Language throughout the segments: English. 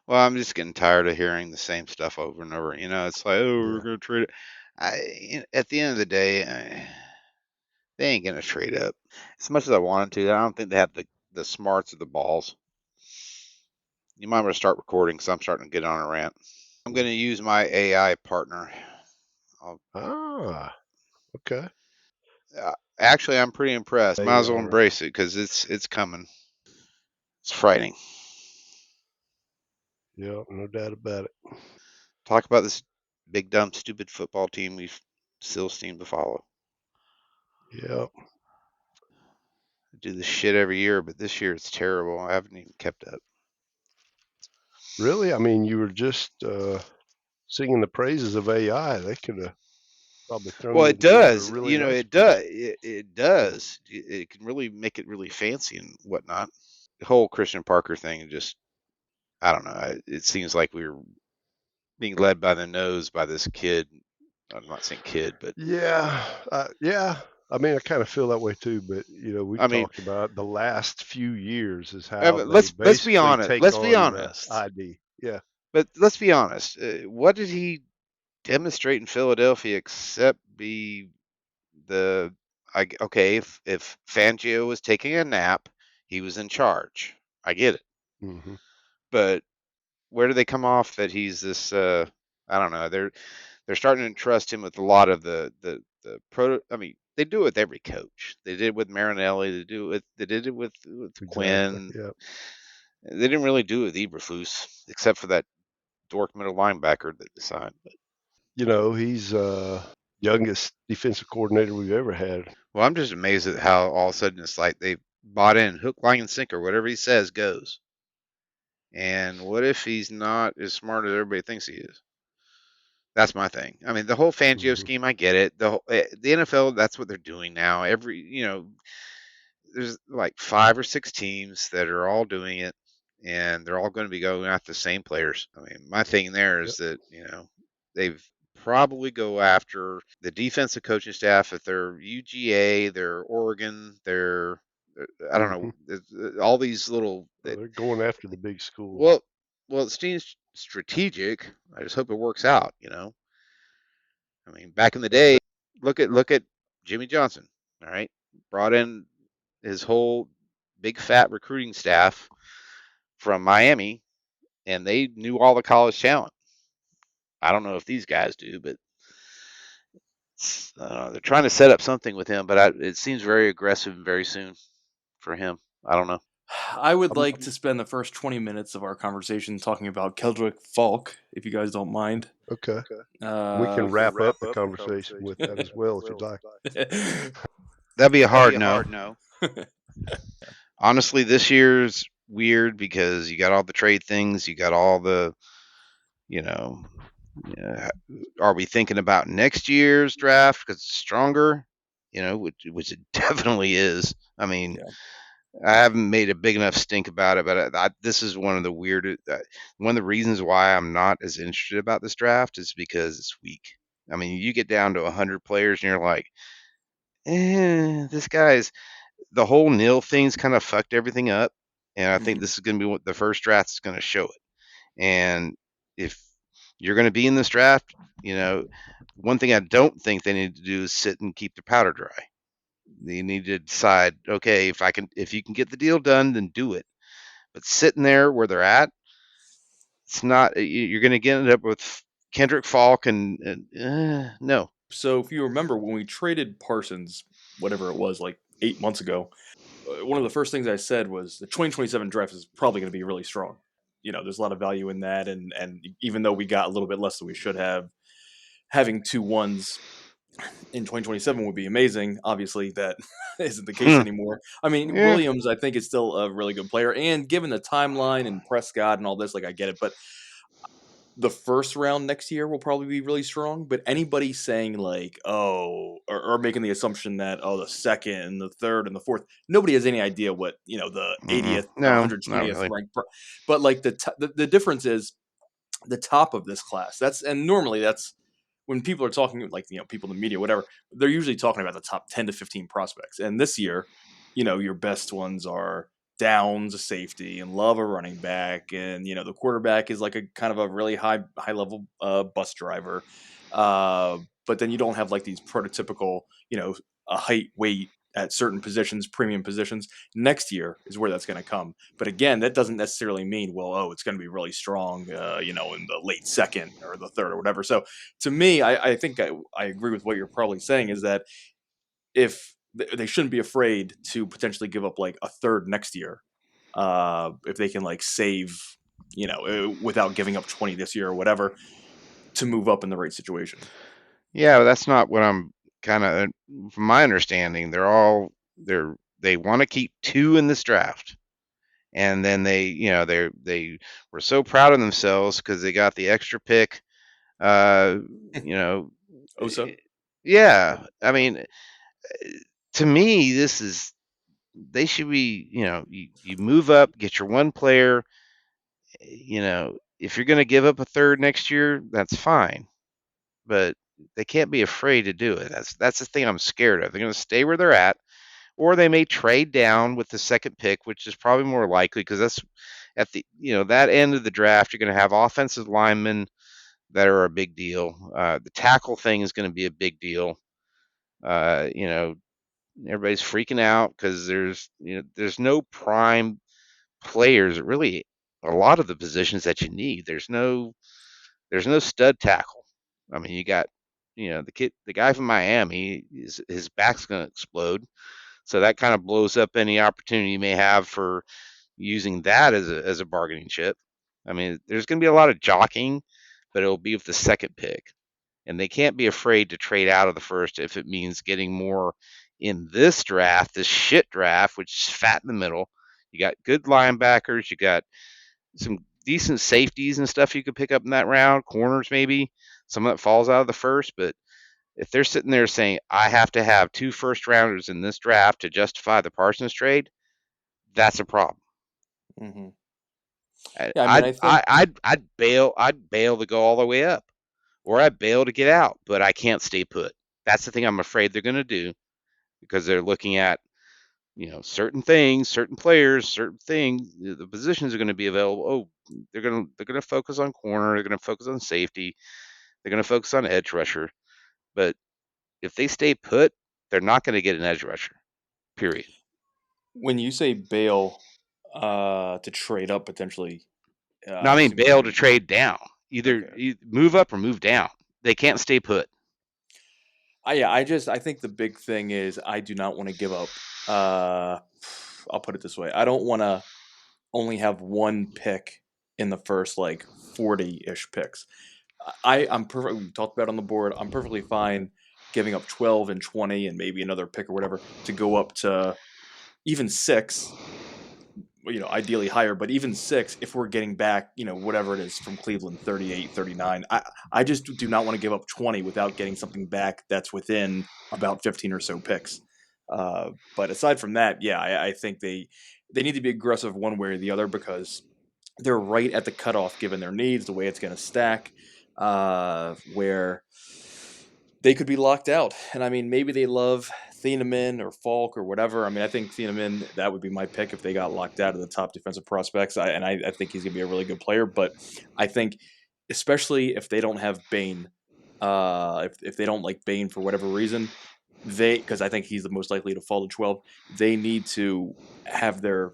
Well, I'm just getting tired of hearing the same stuff over and over. It's like, oh, we're Yeah. going to trade it. At the end of the day, they ain't going to trade up. As much as I wanted to, I don't think they have the smarts or the balls. You might want to start recording because I'm starting to get on a rant. I'm going to use my AI partner. I'll, Ah, okay. actually, I'm pretty impressed. Might They as well are. embrace it because it's coming. It's frightening. Yeah, no doubt about it. Talk about this big, dumb, stupid football team we still seem to follow. Yeah. Do this shit every year, but this year it's terrible. I haven't even kept up. Really? I mean, you were just singing the praises of AI. They could have probably thrown Well, you it together a does. really nice It script. does. It does. It can really make it really fancy and whatnot. The whole Christian Parker thing just, I don't know. It seems like we were being led by the nose by this kid. I'm not saying kid, but Yeah, yeah. I mean, I kind of feel that way too. But I we've mean, talked about the last few years is how they let's be basically honest. take Let's be on the honest. ID. Yeah. But let's be honest. What did he demonstrate in Philadelphia except be the okay, if Fangio was taking a nap, he was in charge. I get it. Hmm. But where do they come off that he's this I don't know. They're starting to trust him with a lot of the proto I mean, they do it with every coach. They did it with Marinelli, they did it with Exactly. Quinn. Yeah. They didn't really do it with Eberflus, except for that dork middle linebacker that they signed. But, He's youngest defensive coordinator we've ever had. well, I'm just amazed at how all of a sudden it's like they bought in hook, line, and sinker. Whatever he says goes. And what if he's not as smart as everybody thinks he is? That's my thing. I mean, the whole Fangio Hmm. scheme, I get it. The NFL, that's what they're doing now. There's like 5 or 6 teams that are all doing it, and they're all going to be going after the same players. I mean, my thing there Yep. is that they've probably go after the defensive coaching staff if they're UGA, they're Oregon, they're I don't Hmm. know, all these little They're going after the big schools. well, it seems strategic. I just hope it works out. I mean, back in the day, look at Jimmy Johnson. All right, brought in his whole big fat recruiting staff from Miami, and they knew all the college talent. I don't know if these guys do, but they're trying to set up something with him. But it seems very aggressive and very soon for him. I don't know. I would I'm, like to spend the first 20 minutes of our conversation talking about Keldrick Falk, if you guys don't mind. okay. We Uh, can wrap up the conversation with that as well if you'd like. That'd be a hard no. Honestly, this year's weird because you got all the trade things, you got all the, you know, are we thinking about next year's draft because it's stronger? Which it definitely is. I mean, yeah. I haven't made a big enough stink about it, but this is one of the weirdest. One of the reasons why I'm not as interested about this draft is because it's weak. I mean, you get down to 100 players and you're like, this guy's the whole nil thing's kind of fucked everything up, and I think Mhm. this is going to be what the first draft is going to show it. And if you're going to be in this draft, one thing I don't think they need to do is sit and keep their powder dry. They need to decide, okay, if you can get the deal done, then do it. But sitting there where they're at, it's not. You're going to end up with Kendrick Falk and no. So, if you remember when we traded Parsons, whatever it was, like 8 months ago, one of the first things I said was the 2027 draft is probably going to be really strong. There's a lot of value in that, and even though we got a little bit less than we should have, having 2 1s in 2027 would be amazing. Obviously, that isn't the case anymore. I mean, Yeah. Williams, I think, is still a really good player, and given the timeline and Prescott and all this, like I get it, but the first round next year will probably be really strong. But anybody saying like, oh, or making the assumption that the second and the third and the fourth, nobody has any idea what the 80th or No, not 120th really. ranked. But like the difference is the top of this class. And normally that's when people are talking, like people in the media, whatever. They're usually talking about the top 10 to 15 prospects. And this year, your best ones are Downs a safety and Love a running back, and the quarterback is like a kind of a really high level bus driver. But then you don't have like these prototypical, a height, weight at certain positions, premium positions. Next year is where that's going to come. But again, that doesn't necessarily mean, well, oh, it's going to be really strong, in the late second or the third or whatever. So to me, I think I agree with what you're probably saying, is that if they shouldn't be afraid to potentially give up like a third next year, if they can like save, without giving up 20 this year or whatever, to move up in the right situation. Yeah, that's not what I'm kind of, from my understanding, they want to keep two in this draft. And then they were so proud of themselves because they got the extra pick. Uh, you know, Osa. yeah. I mean, to me, they should be. You move up, get your one player. If you're going to give up a third next year, that's fine, but they can't be afraid to do it. That's the thing I'm scared of. They're going to stay where they're at, or they may trade down with the second pick, which is probably more likely because that's at the that end of the draft. You're going to have offensive linemen that are a big deal. The tackle thing is going to be a big deal. Uh, you know, everybody's freaking out because there's no prime players at really a lot of the positions that you need. There's no stud tackle. I mean, you got the guy from Miami. His back's going to explode, so that kind of blows up any opportunity you may have for using that as a bargaining chip. I mean, there's going to be a lot of jockeying, but it'll be with the second pick, and they can't be afraid to trade out of the first if it means getting more in this draft, this shit draft, which is fat in the middle. You got good linebackers, you got some decent safeties and stuff you could pick up in that round, corners maybe, some of that falls out of the first. But if they're sitting there saying, I have to have 2 first rounders in this draft to justify the Parsons trade, that's a problem. Mm-hmm. I- Yeah, I mean, I'd I think. I, I'd bail to go all the way up, or I'd bail to get out, but I can't stay put. That's the thing I'm afraid they're going to do because they're looking at certain things, certain players, certain things. The positions are going to be available. Oh, they're going to focus on corner. They're going to focus on safety. They're going to focus on edge rusher. But if they stay put, they're not going to get an edge rusher. Period. When you say bail, to trade up potentially, No, I I'm mean assuming bail to you. trade down. Either Okay. you move up or move down. They can't stay put. Yeah, I think the big thing is I do not want to give up. Uh, I'll put it this way: I don't want to only have one pick in the first like 40-ish picks. I'm perfect. We talked about on the board. I'm perfectly fine giving up 12 and 20 and maybe another pick or whatever to go up to even six. Ideally higher, but even six if we're getting back, whatever it is from Cleveland, 38, 39. I just do not want to give up 20 without getting something back that's within about 15 or so picks. But aside from that, yeah, I think they need to be aggressive one way or the other because they're right at the cutoff given their needs, the way it's going to stack, where they could be locked out. And I mean, maybe they love Thieneman or Falk or whatever. I mean, I think Thieneman, that would be my pick if they got locked out of the top defensive prospects. I think he's going to be a really good player. But I think, especially if they don't have Bain, if they don't like Bain for whatever reason, because I think he's the most likely to fall to 12, they need to have their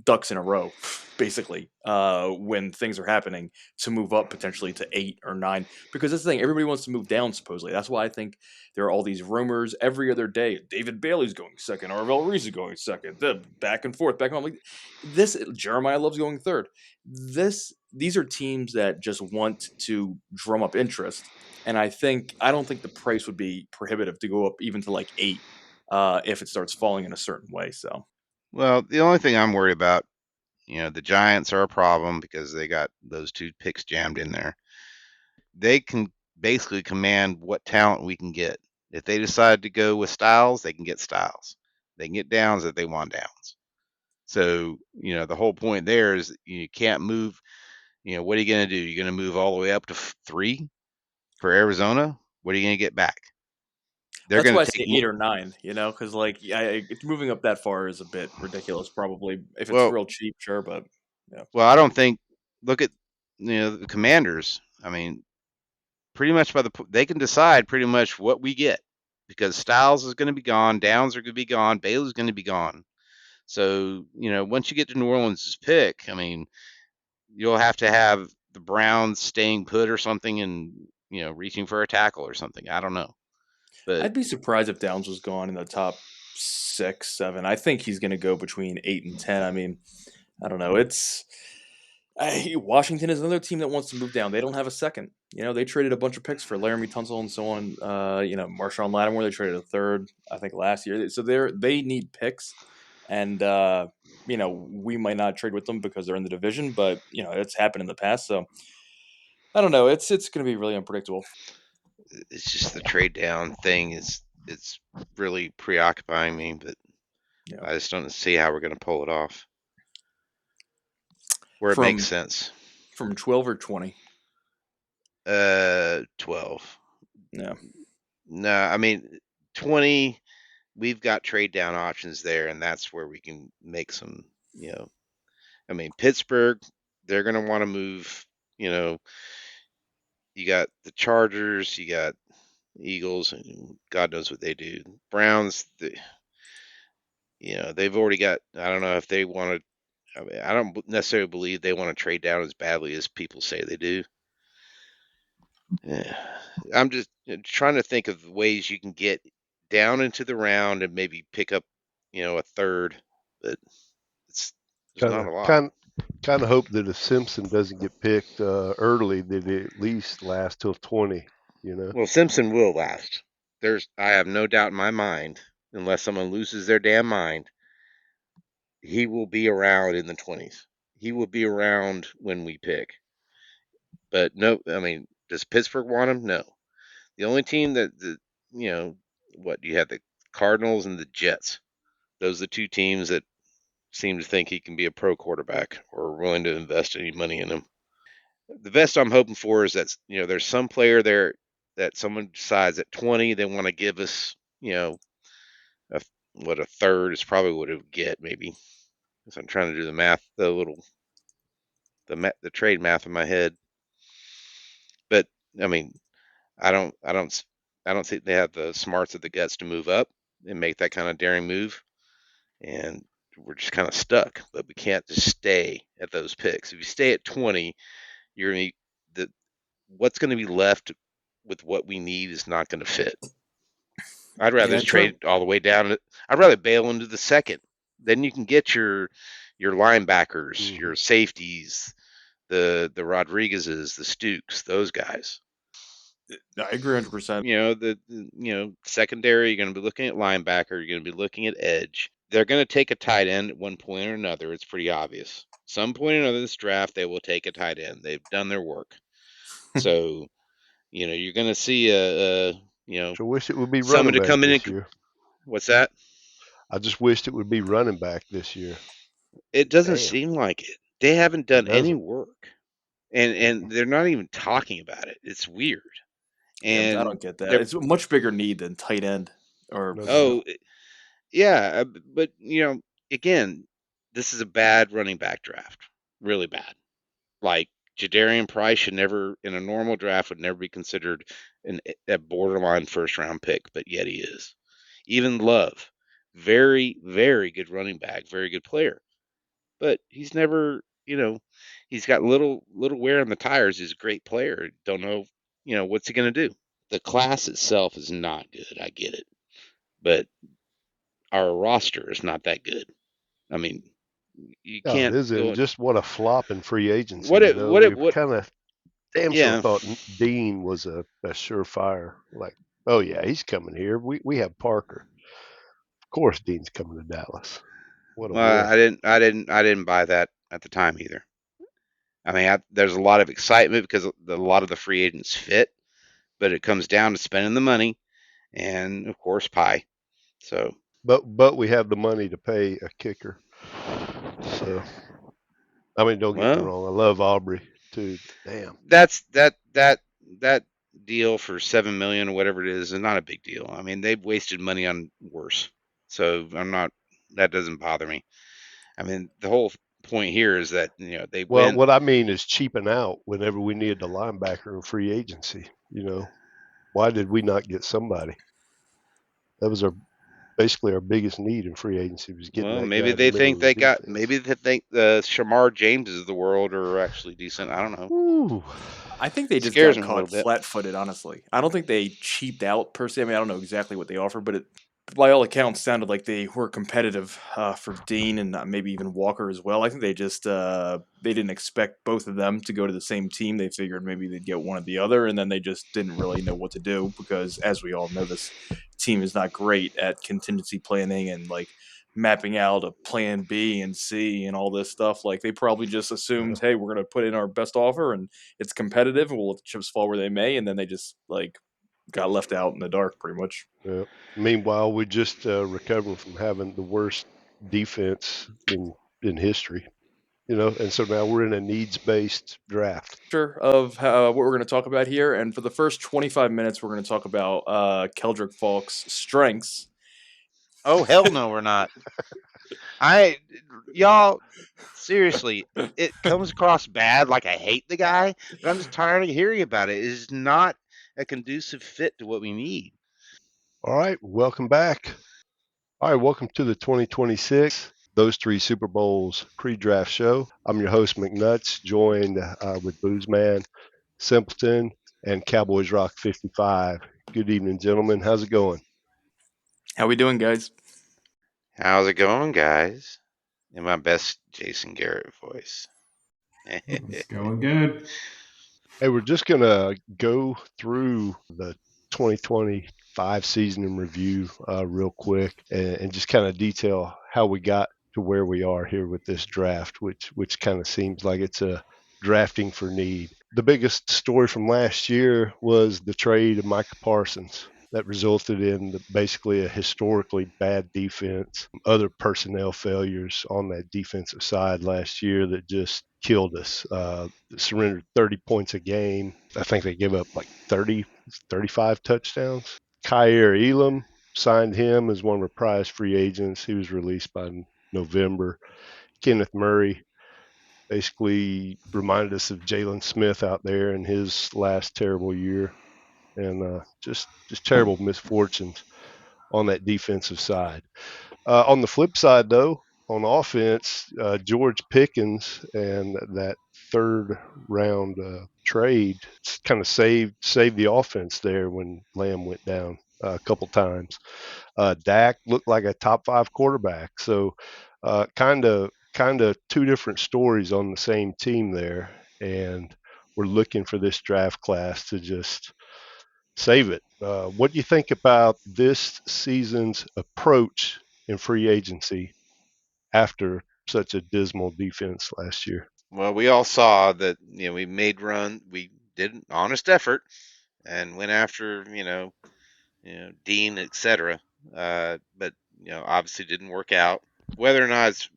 ducks in a row, basically, when things are happening to move up potentially to 8 or 9. Because that's the thing, everybody wants to move down, supposedly. That's why I think there are all these rumors every other day. David Bailey's going second, Arvell Reese is going second, the back and forth, back on. Like this, Jeremiah Love's going third. These are teams that just want to drum up interest. And I don't think the price would be prohibitive to go up even to like 8, if it starts falling in a certain way. So. Well, the only thing I'm worried about, the Giants are a problem because they got those 2 picks jammed in there. They can basically command what talent we can get. If they decide to go with Styles, they can get Styles. They can get Downs if they want Downs. So, the whole point there is you can't move. What are you going to do? You're going to move all the way up to 3 for Arizona? What are you going to get back? they're That's going why I to say take 8 or 9. Because like it's moving up that far is a bit ridiculous. Probably if it's well, real cheap, sure, but yeah. I don't think. Look at the Commanders. I mean, pretty much they can decide pretty much what we get because Styles is going to be gone, Downs are going to be gone, Bailey's going to be gone. So once you get to New Orleans' pick, I mean, you'll have to have the Browns staying put or something, and reaching for a tackle or something. I don't know, but I'd be surprised if Downs was gone in the top 6, 7. I think he's going to go between 8 and 10. I mean, I don't know. Washington is another team that wants to move down. They don't have a second. They traded a bunch of picks for Laramie Tunsil and so on. Marshawn Lattimore, they traded a third, I think, last year. So they need picks, and we might not trade with them because they're in the division, but it's happened in the past. So I don't know. It's going to be really unpredictable. it's just the trade down thing it's really preoccupying me. But Yeah. I just don't see how we're going to pull it off where it makes sense. From 12 or 20? 12. Yeah. No, I mean 20. We've got trade down options there, and that's where we can make some. I mean Pittsburgh, they're going to want to move. You got the Chargers, you got Eagles, and God knows what they do. Browns, they've already got. I don't know if they want to. I mean, I don't necessarily believe they want to trade down as badly as people say they do. Yeah. I'm just trying to think of ways you can get down into the round and maybe pick up, a third, but there's not a lot. Kind of hope that if Simpson doesn't get picked early, that it at least lasts till 20. Well, Simpson will last. I have no doubt in my mind, unless someone loses their damn mind, he will be around in the 20s. He will be around when we pick. But no, I mean, does Pittsburgh want him? No. The only team what you have the Cardinals and the Jets. Those are the two teams that seem to think he can be a pro quarterback or are willing to invest any money in him. The best I'm hoping for is that there's some player there that someone decides at 20 they want to give us a third is probably what it would get maybe. So I'm trying to do the math, the trade math in my head. But I mean, I don't think they have the smarts of the guts to move up and make that kind of daring move. And we're just kind of stuck. But we can't just stay at those picks. If you stay at 20, you're gonna what's going to be left with what we need is not going to fit. I'd rather just trade all the way down. I'd rather bail into the second. Then you can get your linebackers, your safeties, the Rodriguez's, the Stukes, those guys. I agree 100%. The secondary, you're going to be looking at linebacker, you're going to be looking at edge. They're going to take a tight end at one point or another. It's pretty obvious. Some point or another this draft, they will take a tight end. They've done their work. So, you're going to see I wish it would be someone running to come back in this year. What's that? I just wished it would be running back this year. It doesn't seem like it. They haven't done any work, and they're not even talking about it. It's weird. And I don't get that. It's a much bigger need than tight end. Yeah, but again, this is a bad running back draft, really bad. Like Jadarian Price should never, in a normal draft, would never be considered a borderline first round pick, but yet he is. Even Love, very, very good running back, very good player, but he's never, he's got little wear on the tires. He's a great player. Don't know, what's he going to do? The class itself is not good. I get it, but our roster is not that good. I mean, you can't. It isn't. Just what a flop in free agency. What kind of sure thought Dean was a surefire. Like, oh yeah, he's coming here. We have Parker. Of course, Dean's coming to Dallas. I didn't buy that at the time either. I mean, there's a lot of excitement because a lot of the free agents fit, but it comes down to spending the money, and of course, pie. So, but we have the money to pay a kicker. So, I mean, don't get me wrong. I love Aubrey too. Damn. That deal for $7 million or whatever it is not a big deal. I mean, they've wasted money on worse, so that doesn't bother me. I mean, the whole point here is that they Well, went. what I mean is cheaping out whenever we needed a linebacker in free agency. Why did we not get somebody? That was basically our biggest need in free agency, was getting Well, that maybe guy in the they middle think of the they got. defense. Maybe they think the Shamar Jameses of the world are actually decent. I don't know. Ooh. I think they just Scares got me a little caught bit. flat-footed, honestly. I don't think they cheaped out per se. I mean, I don't know exactly what they offered, but it, by all accounts, sounded like they were competitive for Dean and maybe even Walker as well. I think they just they didn't expect both of them to go to the same team. They figured maybe they'd get one or the other, and then they just didn't really know what to do because, as we all know, this team is not great at contingency planning and like mapping out a plan B and C and all this stuff. Like they probably just assumed, hey, we're going to put in our best offer and it's competitive and we'll let the chips fall where they may. And then they just like got left out in the dark pretty much. Yeah. Meanwhile, we just recovering from having the worst defense in history. And so now we're in a needs-based draft. Of what we're going to talk about here. And for the first 25 minutes, we're going to talk about Keldrick Falk's strengths. Oh hell no, we're not. Y'all, seriously, it comes across bad, like I hate the guy, but I'm just tired of hearing about it. It's not a conducive fit to what we need. All right, welcome back. All right, welcome to the 2026 Those Three Super Bowls pre-draft show. I'm your host, McNuts, joined with Boozman, Simpleton, and Cowboys Rock 55. Good evening, gentlemen. How's it going? How we doing, guys? How's it going, guys? In my best Jason Garrett voice. It's going good. Hey, we're just going to go through the 2025 season in review real quick and just kind of detail how we got to where we are here with this draft, which kind of seems like it's a drafting for need. The biggest story from last year was the trade of Micah Parsons that resulted in basically a historically bad defense, other personnel failures on that defensive side last year that just killed us. Surrendered 30 points a game. I think they gave up like 35 touchdowns. Kaiir Elam, signed him as one of our prized free agents. He was released by November. Kenneth Murray basically reminded us of Jalen Smith out there in his last terrible year, and just terrible misfortunes on that defensive side. On the flip side, though, on offense, George Pickens and that third round trade kind of saved the offense there when Lamb went down a couple times. Dak looked like a top 5 quarterback, so kind of two different stories on the same team there, and we're looking for this draft class to just save it. What do you think about this season's approach in free agency after such a dismal defense last year? Well, we all saw that we we did an honest effort and went after Dean, etc. But obviously didn't work out. Whether or not it's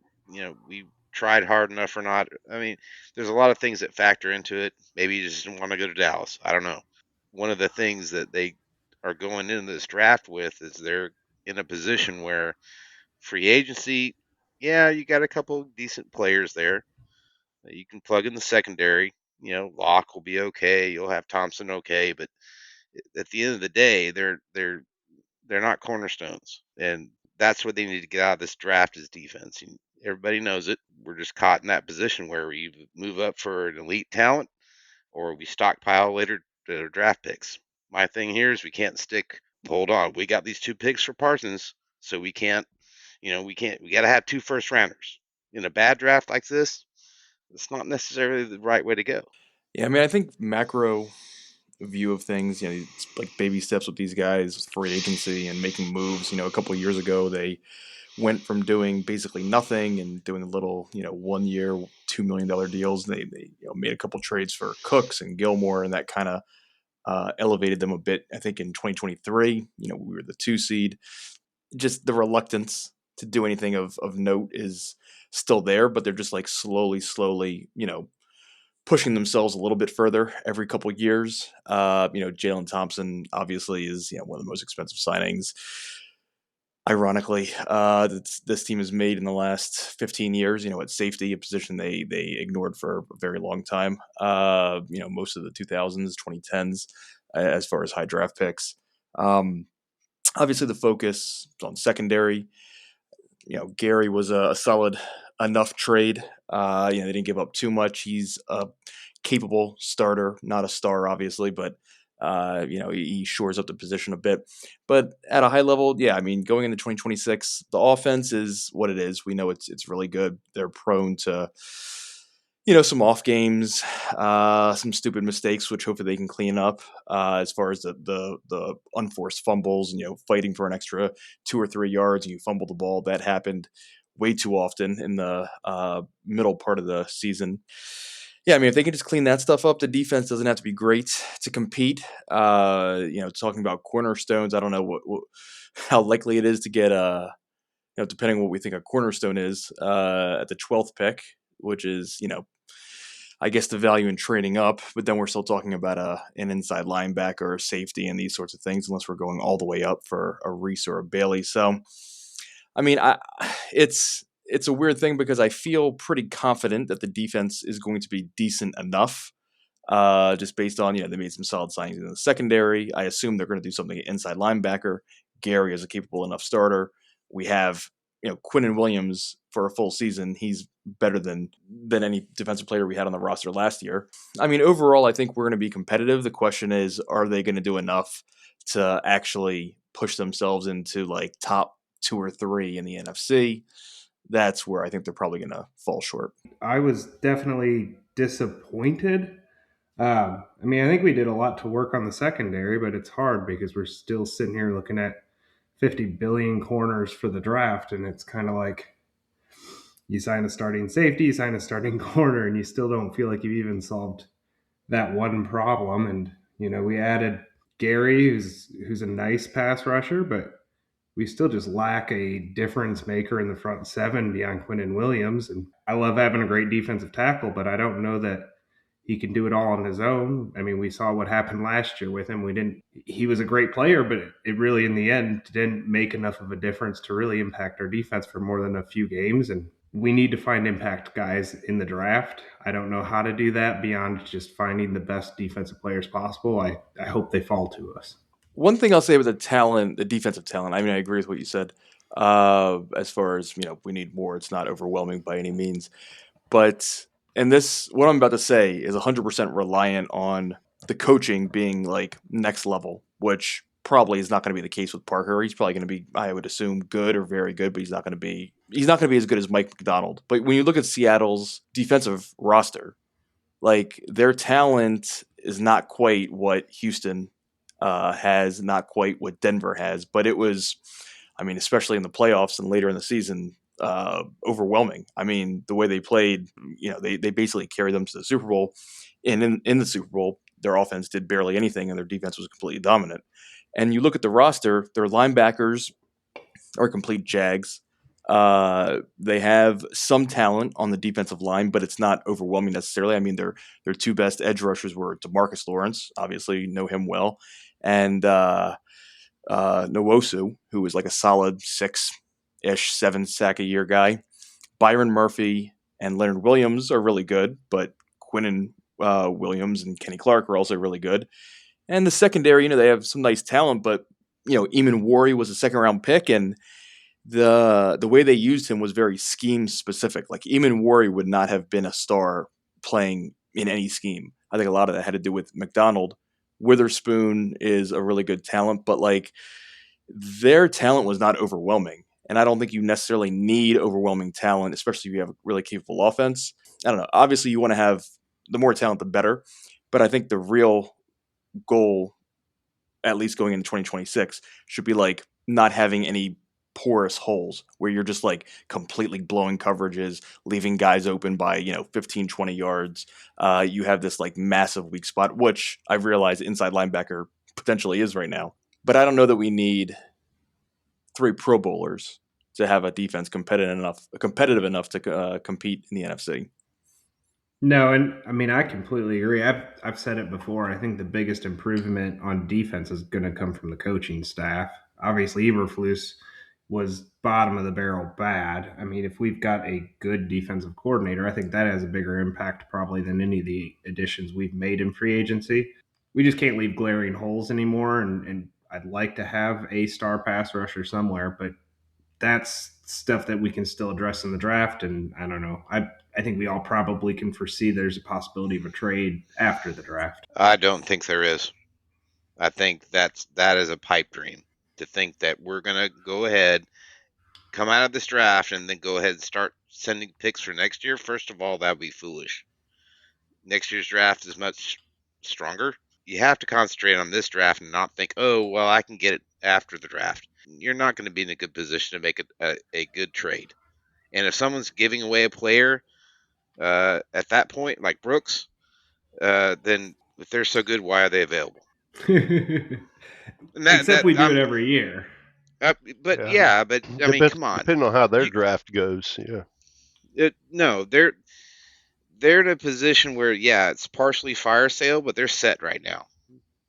we tried hard enough or not, I mean, there's a lot of things that factor into it. Maybe you just didn't want to go to Dallas. I don't know. One of the things that they are going into this draft with is they're in a position where free agency, yeah, you got a couple decent players there. You can plug in the secondary. Locke will be okay. You'll have Thompson okay, but at the end of the day, they're not cornerstones, and that's what they need to get out of this draft is defense. Everybody knows it. We're just caught in that position where we move up for an elite talent, or we stockpile later draft picks. My thing here is we can't stick. Hold on, we got these 2 picks for Parsons, so we can't. We can't. We got to have 2 first rounders in a bad draft like this. It's not necessarily the right way to go. Yeah, I mean, I think macro view of things, it's like baby steps with these guys, free agency and making moves. A couple of years ago, they went from doing basically nothing and doing a little, 1 year, $2 million deals. They made a couple trades for Cooks and Gilmore, and that kind of elevated them a bit. I think in 2023, we were the 2 seed. Just the reluctance to do anything of note is still there, but they're just like slowly, pushing themselves a little bit further every couple of years. Jalen Thompson obviously is one of the most expensive signings. Ironically, this team has made in the last 15 years. At safety, a position they ignored for a very long time. Most of the 2000s, 2010s, as far as high draft picks. Obviously, the focus is on secondary. Gary was a solid enough trade. They didn't give up too much. He's a capable starter, not a star, obviously, but he shores up the position a bit. But at a high level, yeah, I mean, going into 2026, the offense is what it is. We know it's really good. They're prone to some off games, some stupid mistakes, which hopefully they can clean up. As far as the unforced fumbles and fighting for an extra 2 or 3 yards and you fumble the ball, that happened way too often in the middle part of the season. Yeah, I mean, if they can just clean that stuff up, the defense doesn't have to be great to compete. Talking about cornerstones, I don't know how likely it is to get depending on what we think a cornerstone is at the 12th pick, which is I guess the value in trading up, but then we're still talking about an inside linebacker or safety and these sorts of things, unless we're going all the way up for a Reese or a Bailey. So, I mean, it's a weird thing because I feel pretty confident that the defense is going to be decent enough, just based on they made some solid signings in the secondary. I assume they're going to do something inside linebacker. Gary is a capable enough starter. We have Quinnen Williams for a full season. He's better than any defensive player we had on the roster last year. I mean, overall, I think we're going to be competitive. The question is, are they going to do enough to actually push themselves into like top 2 or 3 in the NFC? That's where I think they're probably going to fall short. I was definitely disappointed. I mean, I think we did a lot to work on the secondary, but it's hard because we're still sitting here looking at 50 billion corners for the draft, and it's kind of like you sign a starting safety, you sign a starting corner, and you still don't feel like you've even solved that one problem. And we added Gary, who's a nice pass rusher, but we still just lack a difference maker in the front seven beyond Quinnen Williams. And I love having a great defensive tackle, but I don't know that he can do it all on his own. I mean, we saw what happened last year with him. He was a great player, but it really, in the end, didn't make enough of a difference to really impact our defense for more than a few games. And we need to find impact guys in the draft. I don't know how to do that beyond just finding the best defensive players possible. I hope they fall to us. One thing I'll say about the defensive talent, I mean, I agree with what you said. As far as, we need more. It's not overwhelming by any means. But, what I'm about to say is 100% reliant on the coaching being like next level, which probably is not going to be the case with Parker. He's probably going to be, I would assume, good or very good, but he's not going to be as good as Mike Macdonald. But when you look at Seattle's defensive roster, like their talent is not quite what Houston has, not quite what Denver has, but it was, I mean, especially in the playoffs and later in the season, overwhelming. I mean, the way they played, they basically carried them to the Super Bowl. And in the Super Bowl, their offense did barely anything and their defense was completely dominant. And you look at the roster, their linebackers are complete jags. They have some talent on the defensive line, but it's not overwhelming necessarily. I mean, their two best edge rushers were DeMarcus Lawrence, obviously you know him well, and Nwosu, who was like a solid 6-ish, 7 sack a year guy. Byron Murphy and Leonard Williams are really good, but Quinnen Williams and Kenny Clark are also really good. And the secondary, they have some nice talent, but Eamon Wari was a second-round pick, and the way they used him was very scheme specific. Like Eamon Wari would not have been a star playing in any scheme. I think a lot of that had to do with Macdonald. Witherspoon is a really good talent, but like their talent was not overwhelming. And I don't think you necessarily need overwhelming talent, especially if you have a really capable offense. I don't know. Obviously, you want to have the more talent, the better. But I think the real goal, at least going into 2026, should be like not having any porous holes where you're just like completely blowing coverages, leaving guys open by 15, 20 yards. You have this like massive weak spot, which I've realized inside linebacker potentially is right now. But I don't know that we need 3 Pro Bowlers to have a defense competitive enough to compete in the NFC. No, and I mean I completely agree. I've said it before. I think the biggest improvement on defense is going to come from the coaching staff. Obviously, Eberflus was bottom of the barrel bad. I mean, if we've got a good defensive coordinator, I think that has a bigger impact probably than any of the additions we've made in free agency. We just can't leave glaring holes anymore, and I'd like to have a star pass rusher somewhere, but that's stuff that we can still address in the draft. And I don't know. I think we all probably can foresee there's a possibility of a trade after the draft. I don't think there is. I think that is a pipe dream to think that we're gonna go ahead, come out of this draft, and then go ahead and start sending picks for next year. First of all, that would be foolish. Next year's draft is much stronger. You have to concentrate on this draft and not think, oh, well, I can get it after the draft. You're not going to be in a good position to make a good trade. And if someone's giving away a player at that point, like Brooks, then if they're so good, why are they available? Except we do it every year. But I mean, come on. Depending on how their draft goes, yeah. No, they're in a position where, yeah, it's partially fire sale, but they're set right now.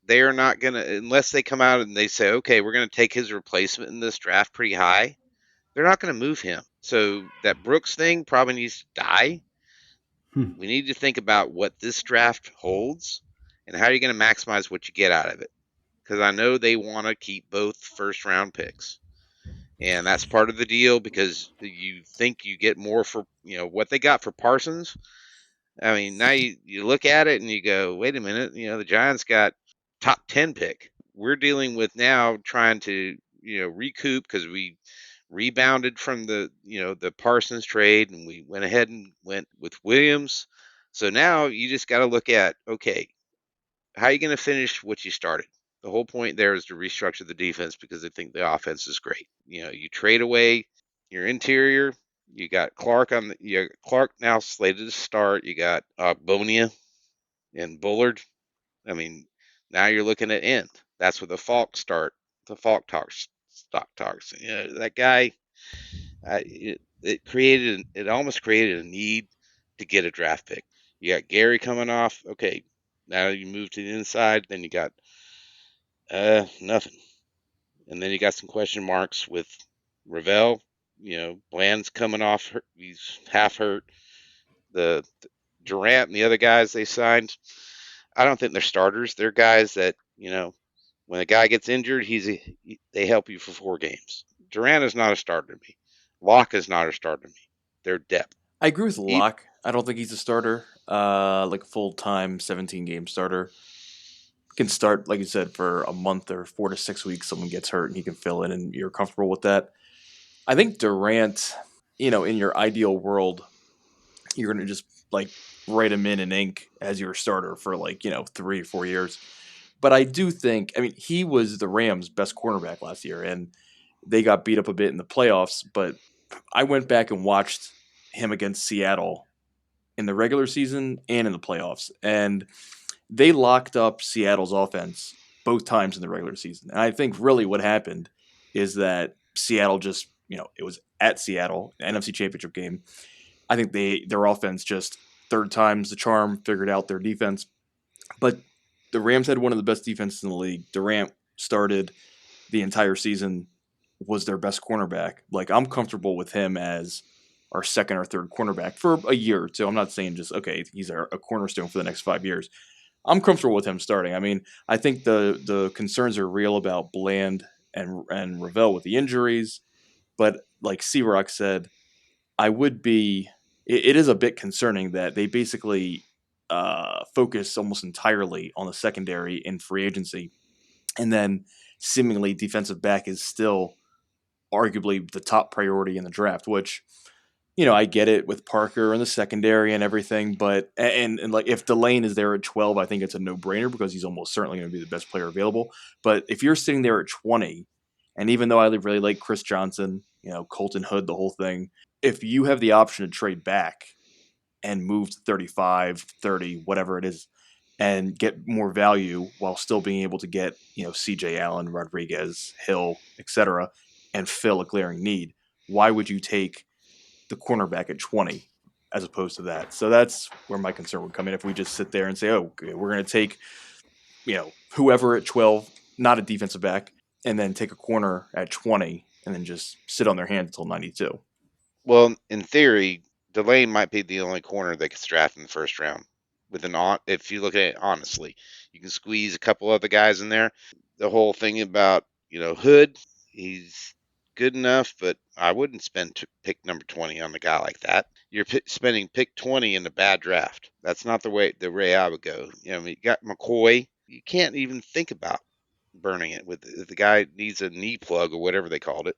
They are not going to, unless they come out and they say, okay, we're going to take his replacement in this draft pretty high, they're not going to move him. So that Brooks thing probably needs to die. We need to think about what this draft holds and how you're going to maximize what you get out of it. Because I know they want to keep both first round picks. And that's part of the deal, because you think you get more for, what they got for Parsons. I mean, now you look at it and you go, wait a minute, the Giants got top 10 pick. We're dealing with now trying to, recoup, because we rebounded from the Parsons trade, and we went ahead and went with Williams. So now you just got to look at, okay, how are you going to finish what you started? The whole point there is to restructure the defense, because they think the offense is great. You trade away your interior. You got Clark Clark now slated to start. You got Bonia and Bullard. I mean, now you're looking at end. That's where the Falk start. The Falk talks, stock talks. That guy. It almost created a need to get a draft pick. You got Gary coming off. Okay, now you move to the inside. Then you got nothing, and then you got some question marks with Ravel. Bland's coming off. He's half hurt. The Durant and the other guys they signed, I don't think they're starters. They're guys that, when a guy gets injured, they help you for 4 games. Durant is not a starter to me. Locke is not a starter to me. They're depth. I agree with Locke. I don't think he's a starter, like a full-time 17-game starter. Can start, like you said, for a month or 4 to 6 weeks. Someone gets hurt and he can fill in, and you're comfortable with that. I think Durant, in your ideal world, you're going to just write him in ink as your starter for 3 or 4 years. But I do think, he was the Rams' best cornerback last year, and they got beat up a bit in the playoffs. But I went back and watched him against Seattle in the regular season and in the playoffs, and they locked up Seattle's offense both times in the regular season. And I think really what happened is that Seattle just, it was at Seattle, the NFC Championship game. I think their offense just third time's the charm, figured out their defense. But the Rams had one of the best defenses in the league. Durant started the entire season, was their best cornerback. I'm comfortable with him as our second or third cornerback for a year or two. I'm not saying just, okay, he's a cornerstone for the next 5 years. I'm comfortable with him starting. I think the concerns are real about Bland and Ravel with the injuries. But like C-Rock said, it is a bit concerning that they basically focus almost entirely on the secondary in free agency. And then seemingly defensive back is still arguably the top priority in the draft, which, I get it with Parker and the secondary and everything, but and if Delane is there at 12, I think it's a no-brainer because he's almost certainly going to be the best player available. But if you're sitting there at 20, and even though I really like Chris Johnson, Colton Hood, the whole thing, if you have the option to trade back and move to 35, 30, whatever it is, and get more value while still being able to get, CJ Allen, Rodriguez, Hill, etc., and fill a glaring need, why would you take the cornerback at 20 as opposed to that. So that's where my concern would come in if we just sit there and say, oh, okay, we're going to take, whoever at 12, not a defensive back, and then take a corner at 20 and then just sit on their hands until 92. Well, in theory, Delane might be the only corner that gets drafted in the first round. If you look at it honestly, you can squeeze a couple other guys in there. The whole thing about Hood, he's good enough, but I wouldn't spend pick number 20 on a guy like that. You're spending pick 20 in a bad draft. That's not the way I would go. You got McCoy. You can't even think about burning it with if the guy needs a knee plug or whatever they called it.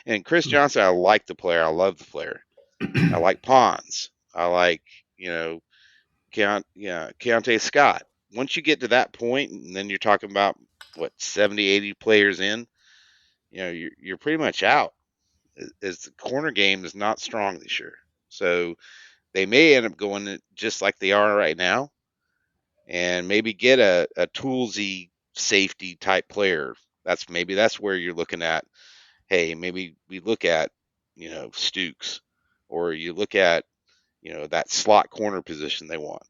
And Chris Johnson, I like the player. I love the player. I like Pons. I like, Keontae Scott. Once you get to that point, and then you're talking about 70, 80 players in, you're pretty much out. As the corner game is not strong this year, so they may end up going just like they are right now, and maybe get a toolsy safety type player. That's where you're looking at. Hey, maybe we look at Stukes, or you look at that slot corner position they want.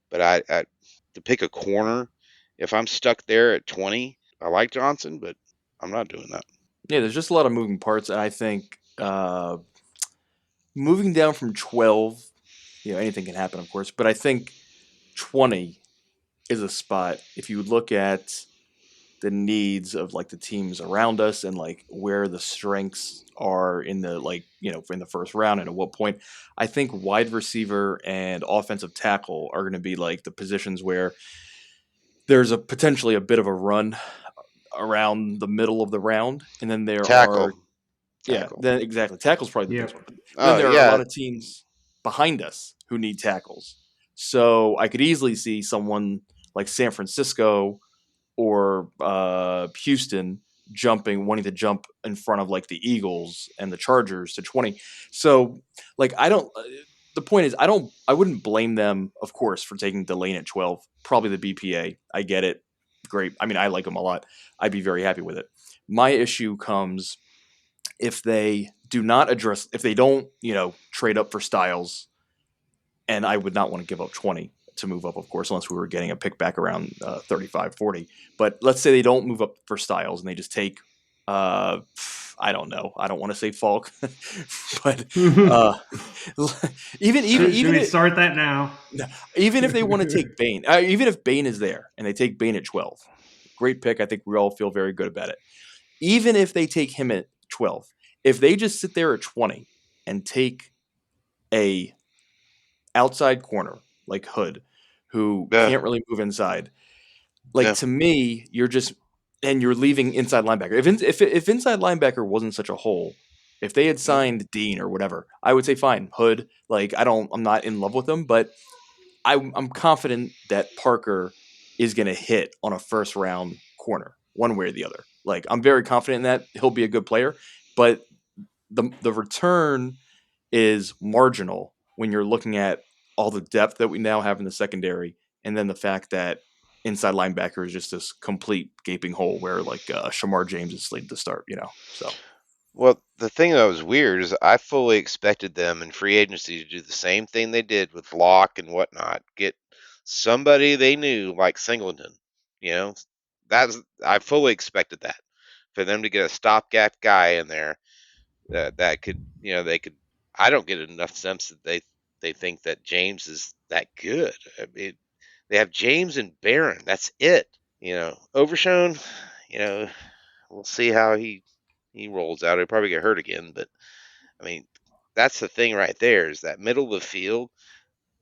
But I to pick a corner, if I'm stuck there at 20, I like Johnson, but I'm not doing that. Yeah, there's just a lot of moving parts, and I think moving down from 12, anything can happen, of course, but I think 20 is a spot. If you look at the needs of like the teams around us and like where the strengths are in the in the first round and at what point, I think wide receiver and offensive tackle are going to be like the positions where there's a potentially a bit of a run around the middle of the round, and then there are then exactly tackle's probably the biggest one. Then there are a lot of teams behind us who need tackles. So I could easily see someone like San Francisco or Houston wanting to jump in front of like the Eagles and the Chargers to 20. So like the point is I wouldn't blame them, of course, for taking Delane at 12. Probably the BPA. I get it. Great. I mean, I like him a lot. I'd be very happy with it. My issue comes if they don't, trade up for Styles, and I would not want to give up 20 to move up, of course, unless we were getting a pick back around 35, 40. But let's say they don't move up for Styles and they just take, I don't know. I don't want to say Falk, but even should we start that now? Even if they want to take Bain, even if Bain is there and they take Bain at 12, great pick. I think we all feel very good about it. Even if they take him at 12, if they just sit there at 20 and take a outside corner like Hood, who can't really move inside, to me, you're leaving inside linebacker. If inside linebacker wasn't such a hole, if they had signed Dean or whatever, I would say fine, Hood. I'm not in love with him, but I'm confident that Parker is going to hit on a first round corner one way or the other. I'm very confident in that he'll be a good player, but the return is marginal when you're looking at all the depth that we now have in the secondary, and then the fact that inside linebacker is just this complete gaping hole where Shamar James is slated to start. So. Well, the thing that was weird is I fully expected them in free agency to do the same thing they did with Locke and whatnot. Get somebody they knew like Singleton. I fully expected that for them to get a stopgap guy in there that could, they could. I don't get enough sense that they think that James is that good. I mean, they have James and Barron. That's it. Overshown. We'll see how he rolls out. He'll probably get hurt again, but I mean, that's the thing right there is that middle of the field.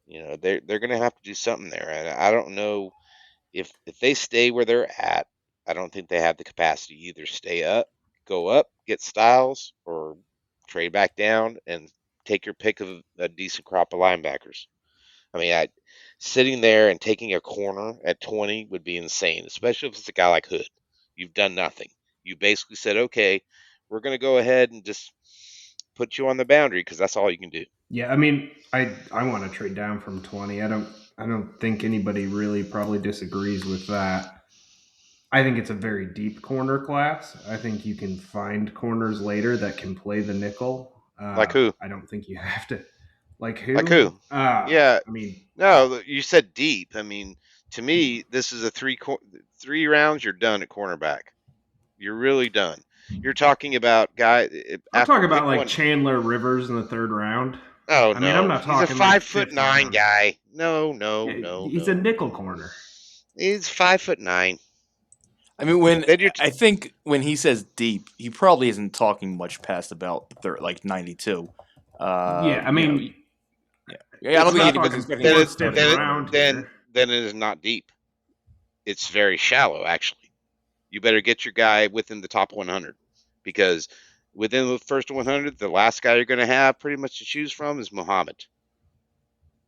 They're going to have to do something there, and I don't know if they stay where they're at. I don't think they have the capacity to either go up, get Styles, or trade back down and take your pick of a decent crop of linebackers. I mean, sitting there and taking a corner at 20 would be insane, especially if it's a guy like Hood. You've done nothing. You basically said, okay, we're going to go ahead and just put you on the boundary because that's all you can do. Yeah, I mean, I want to trade down from 20. I don't think anybody really probably disagrees with that. I think it's a very deep corner class. I think you can find corners later that can play the nickel. Like who? I don't think you have to. Like Like who? who? Yeah. I mean, No, you said deep. I mean, to me, this is a 3 rounds. You're done at cornerback. You're really done. You're talking about I'm after talking about pick like one. Chandler Rivers in the third round. Oh I mean, I'm no, not he's a talking like 5'9" fifth round. guy. No, Yeah, no, he's a no. nickel corner. He's 5'9". I mean, Then you're I think when he says deep, he probably isn't talking much past about like 92. Yeah, I You know, mean, yeah, I don't it's think not. anybody's talking expecting him Then to fourth, it's start fifth at then it, corner. round then here. then it is not deep. It's very shallow, actually. You better get your guy within the top 100 because within the first 100, the last guy you're going to have pretty much to choose from is Muhammad.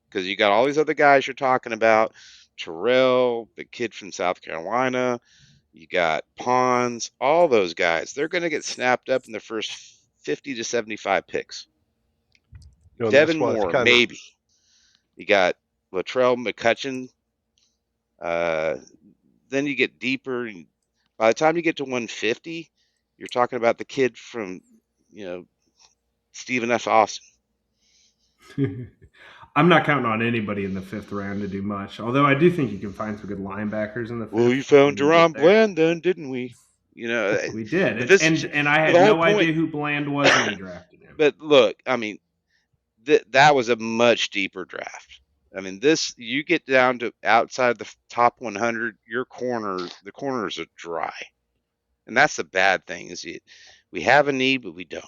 Because you got all these other guys you're talking about, Terrell, the kid from South Carolina. You got Pons, all those guys. They're going to get snapped up in the first 50 to 75 picks. You know, and that's Devin why it's Moore, kind of maybe. You got Latrell McCutcheon. Then you get deeper. And by the time you get to 150, you're talking about the kid from, Stephen F. Austin. I'm not counting on anybody in the fifth round to do much. Although I do think you can find some good linebackers in the fifth. Well, we found when you get Deron there. Bland then, didn't we? We did, But this is and I had the whole no point. idea who Bland was when we drafted him. But look, I mean, that was a much deeper draft. I mean, you get down to outside the top 100, the corners are dry, and that's the bad thing. We have a need, but we don't.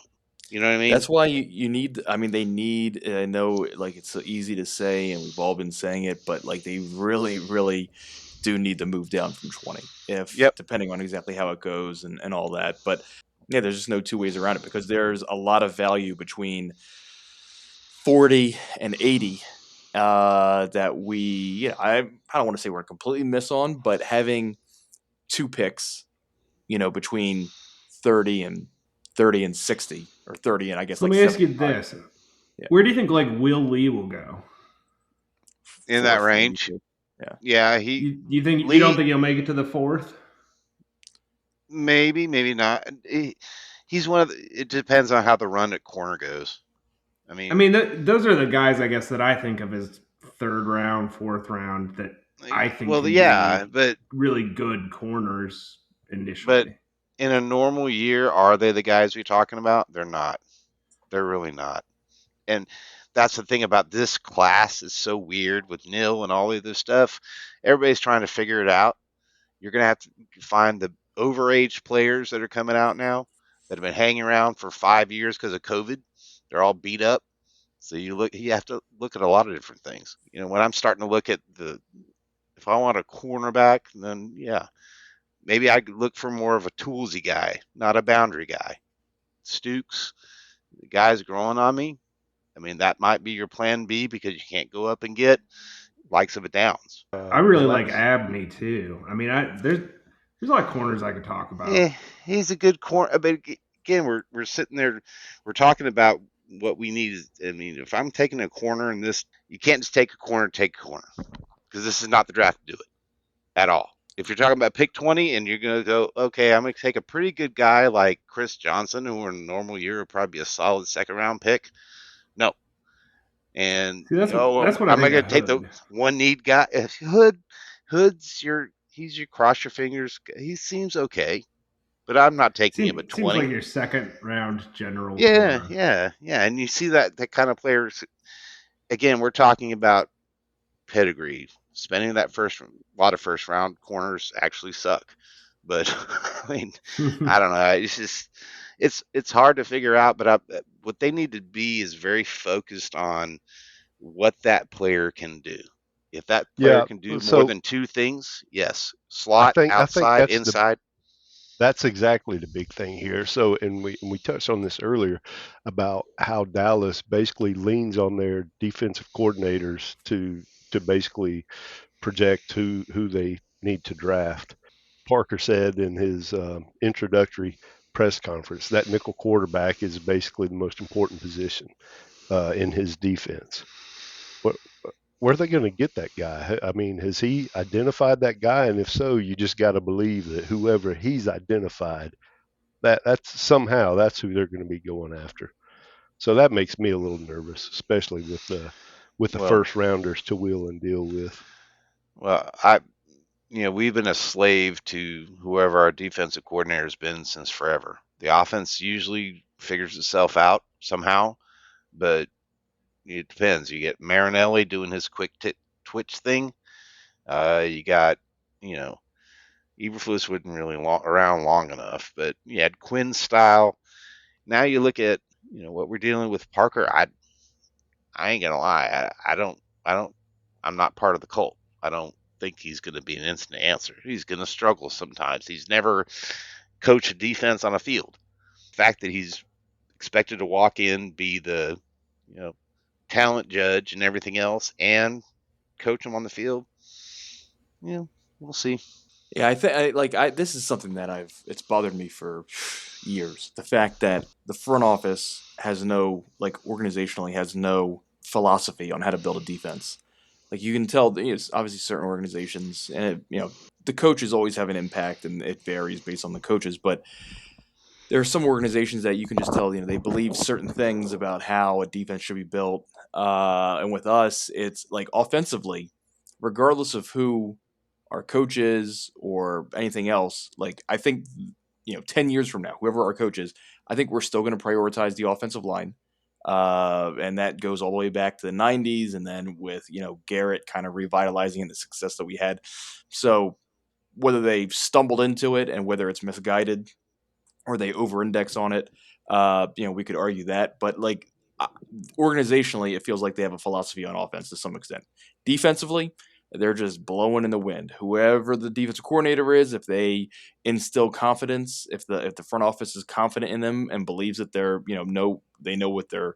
You know what I mean? That's why you need. I mean, they need. I know, like it's so easy to say, and we've all been saying it, but like they really, really do need to move down from 20, Yep. depending on exactly how it goes and all that. But yeah, there's just no two ways around it because there's a lot of value between 40 and 80 that I don't want to say we're completely miss on, but having two picks, between 30 and 60 or 30 and I guess So like let me ask you 75. this: Yeah. Where do you think like Will Lee will go? In that 440. range. Yeah. Yeah, You think Lee- you don't think he'll make it to the fourth? maybe not. He's one of it depends on how the run at corner goes. I mean, Those are the guys I guess that I think of as third round, fourth round that I think. well, can yeah, be but really good corners initially. in a normal year, are they the guys we're talking about? They're not. They're really not. And that's the thing about this class is so weird with nil and all of this stuff. Everybody's trying to figure it out. You're going to have to find the overage players that are coming out now that have been hanging around for 5 years because of COVID. They're all beat up. So you have to look at a lot of different things. When I'm starting to look at if I want a cornerback, then yeah, maybe I could look for more of a toolsy guy, not a boundary guy. Stukes, the guy's growing on me. I mean, that might be your plan B because you can't go up and get likes of a Downs. I really like Abney too. I mean, there's a lot of corners I could talk about. Yeah, he's a good corner. But again, we're sitting there, we're talking about what we need. I mean, if I'm taking a corner in this, you can't just take a corner, because this is not the draft to do it at all. If you're talking about pick 20 and you're going to go, okay, I'm going to take a pretty good guy like Chris Johnson, who in a normal year would probably be a solid second round pick. No. And See, that's what I'm I going to take the one need guy. Hood's he's your cross your fingers. He seems okay, but I'm not taking him at 20. Seems like your second round general. Yeah, corner. yeah. And you see that kind of players. Again, we're talking about pedigree. Spending that lot of first round corners actually suck. But I mean, I don't know. It's just it's hard to figure out. But what they need to be is very focused on what that player can do. If that player can do more than two things, yes, slot, outside, inside. That's exactly the big thing here. So, and we touched on this earlier about how Dallas basically leans on their defensive coordinators to basically project who they need to draft. Parker said in his introductory press conference that nickel quarterback is basically the most important position in his defense. Where are they going to get that guy? I mean, has he identified that guy? And if so, you just got to believe that whoever he's identified, that's who they're going to be going after. So that makes me a little nervous, especially with the Well, first rounders to wheel and deal with. well, we've been a slave to whoever our defensive coordinator has been since forever. The offense usually figures itself out somehow, but it depends. You get Marinelli doing his quick twitch thing. You got, you know, Eberflus wasn't really around long enough, but you had Quinn's style. Now you look at, what we're dealing with Parker. I ain't gonna lie. I'm not part of the cult. I don't think he's going to be an instant answer. He's going to struggle sometimes. He's never coached a defense on a field. The fact that he's expected to walk in, be the, talent judge and everything else, and coach him on the field, we'll see. Yeah, I think this is something that it's bothered me for years. The fact that the front office has no organizationally has no philosophy on how to build a defense. Like you can tell, obviously certain organizations, and the coaches always have an impact, and it varies based on the coaches. But there are some organizations that you can just tell, they believe certain things about how a defense should be built. And with us, it's like offensively, regardless of who our coaches or anything else, I think 10 years from now, whoever our coach is, I think we're still going to prioritize the offensive line. And that goes all the way back to the 90s, and then with Garrett kind of revitalizing the success that we had. So whether they've stumbled into it and whether it's misguided or they over-index on it, we could argue that. But organizationally, it feels like they have a philosophy on offense to some extent. Defensively, they're just blowing in the wind. Whoever the defensive coordinator is, if they instill confidence, if the front office is confident in them and believes that they know what they're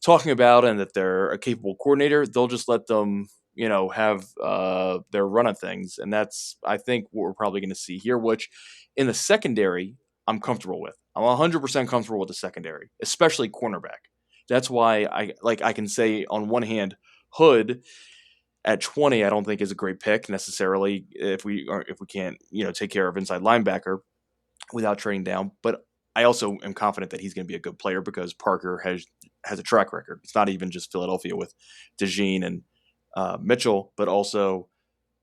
talking about and that they're a capable coordinator, they'll just let them have their run of things. And that's, I think, what we're probably going to see here, which in the secondary, I'm comfortable with. I'm 100% comfortable with the secondary, especially cornerback. That's why I can say on one hand, Hood at 20, I don't think is a great pick necessarily if we can't take care of inside linebacker without trading down. But I also am confident that he's going to be a good player because Parker has a track record. It's not even just Philadelphia with DeJean and Mitchell, but also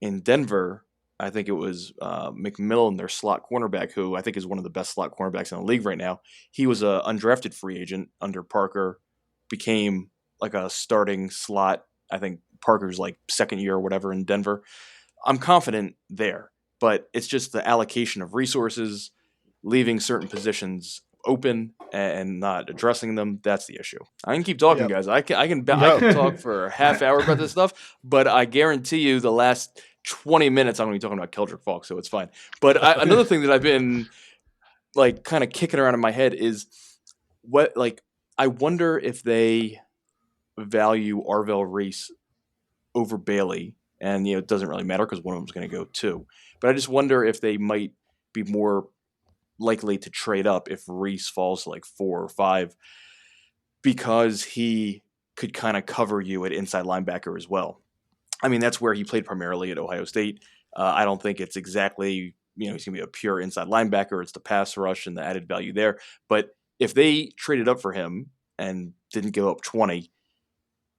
in Denver. I think it was McMillan, their slot cornerback, who I think is one of the best slot cornerbacks in the league right now. He was an undrafted free agent under Parker, became like a starting slot. I think Parker's second year or whatever in Denver. I'm confident there, but it's just the allocation of resources, leaving certain positions open and not addressing them. That's the issue. I can keep talking, guys. I can talk for a half hour about this stuff, but I guarantee you the last 20 minutes I'm going to be talking about Keldrick Falk, so it's fine. But another thing that I've been kind of kicking around in my head is I wonder if they value Arvell Reese over Bailey, and it doesn't really matter because one of them's going to go too. But I just wonder if they might be more likely to trade up if Reese falls to 4 or 5 because he could kind of cover you at inside linebacker as well. I mean, that's where he played primarily at Ohio State. I don't think it's exactly, he's going to be a pure inside linebacker. It's the pass rush and the added value there. But if they traded up for him and didn't give up 20,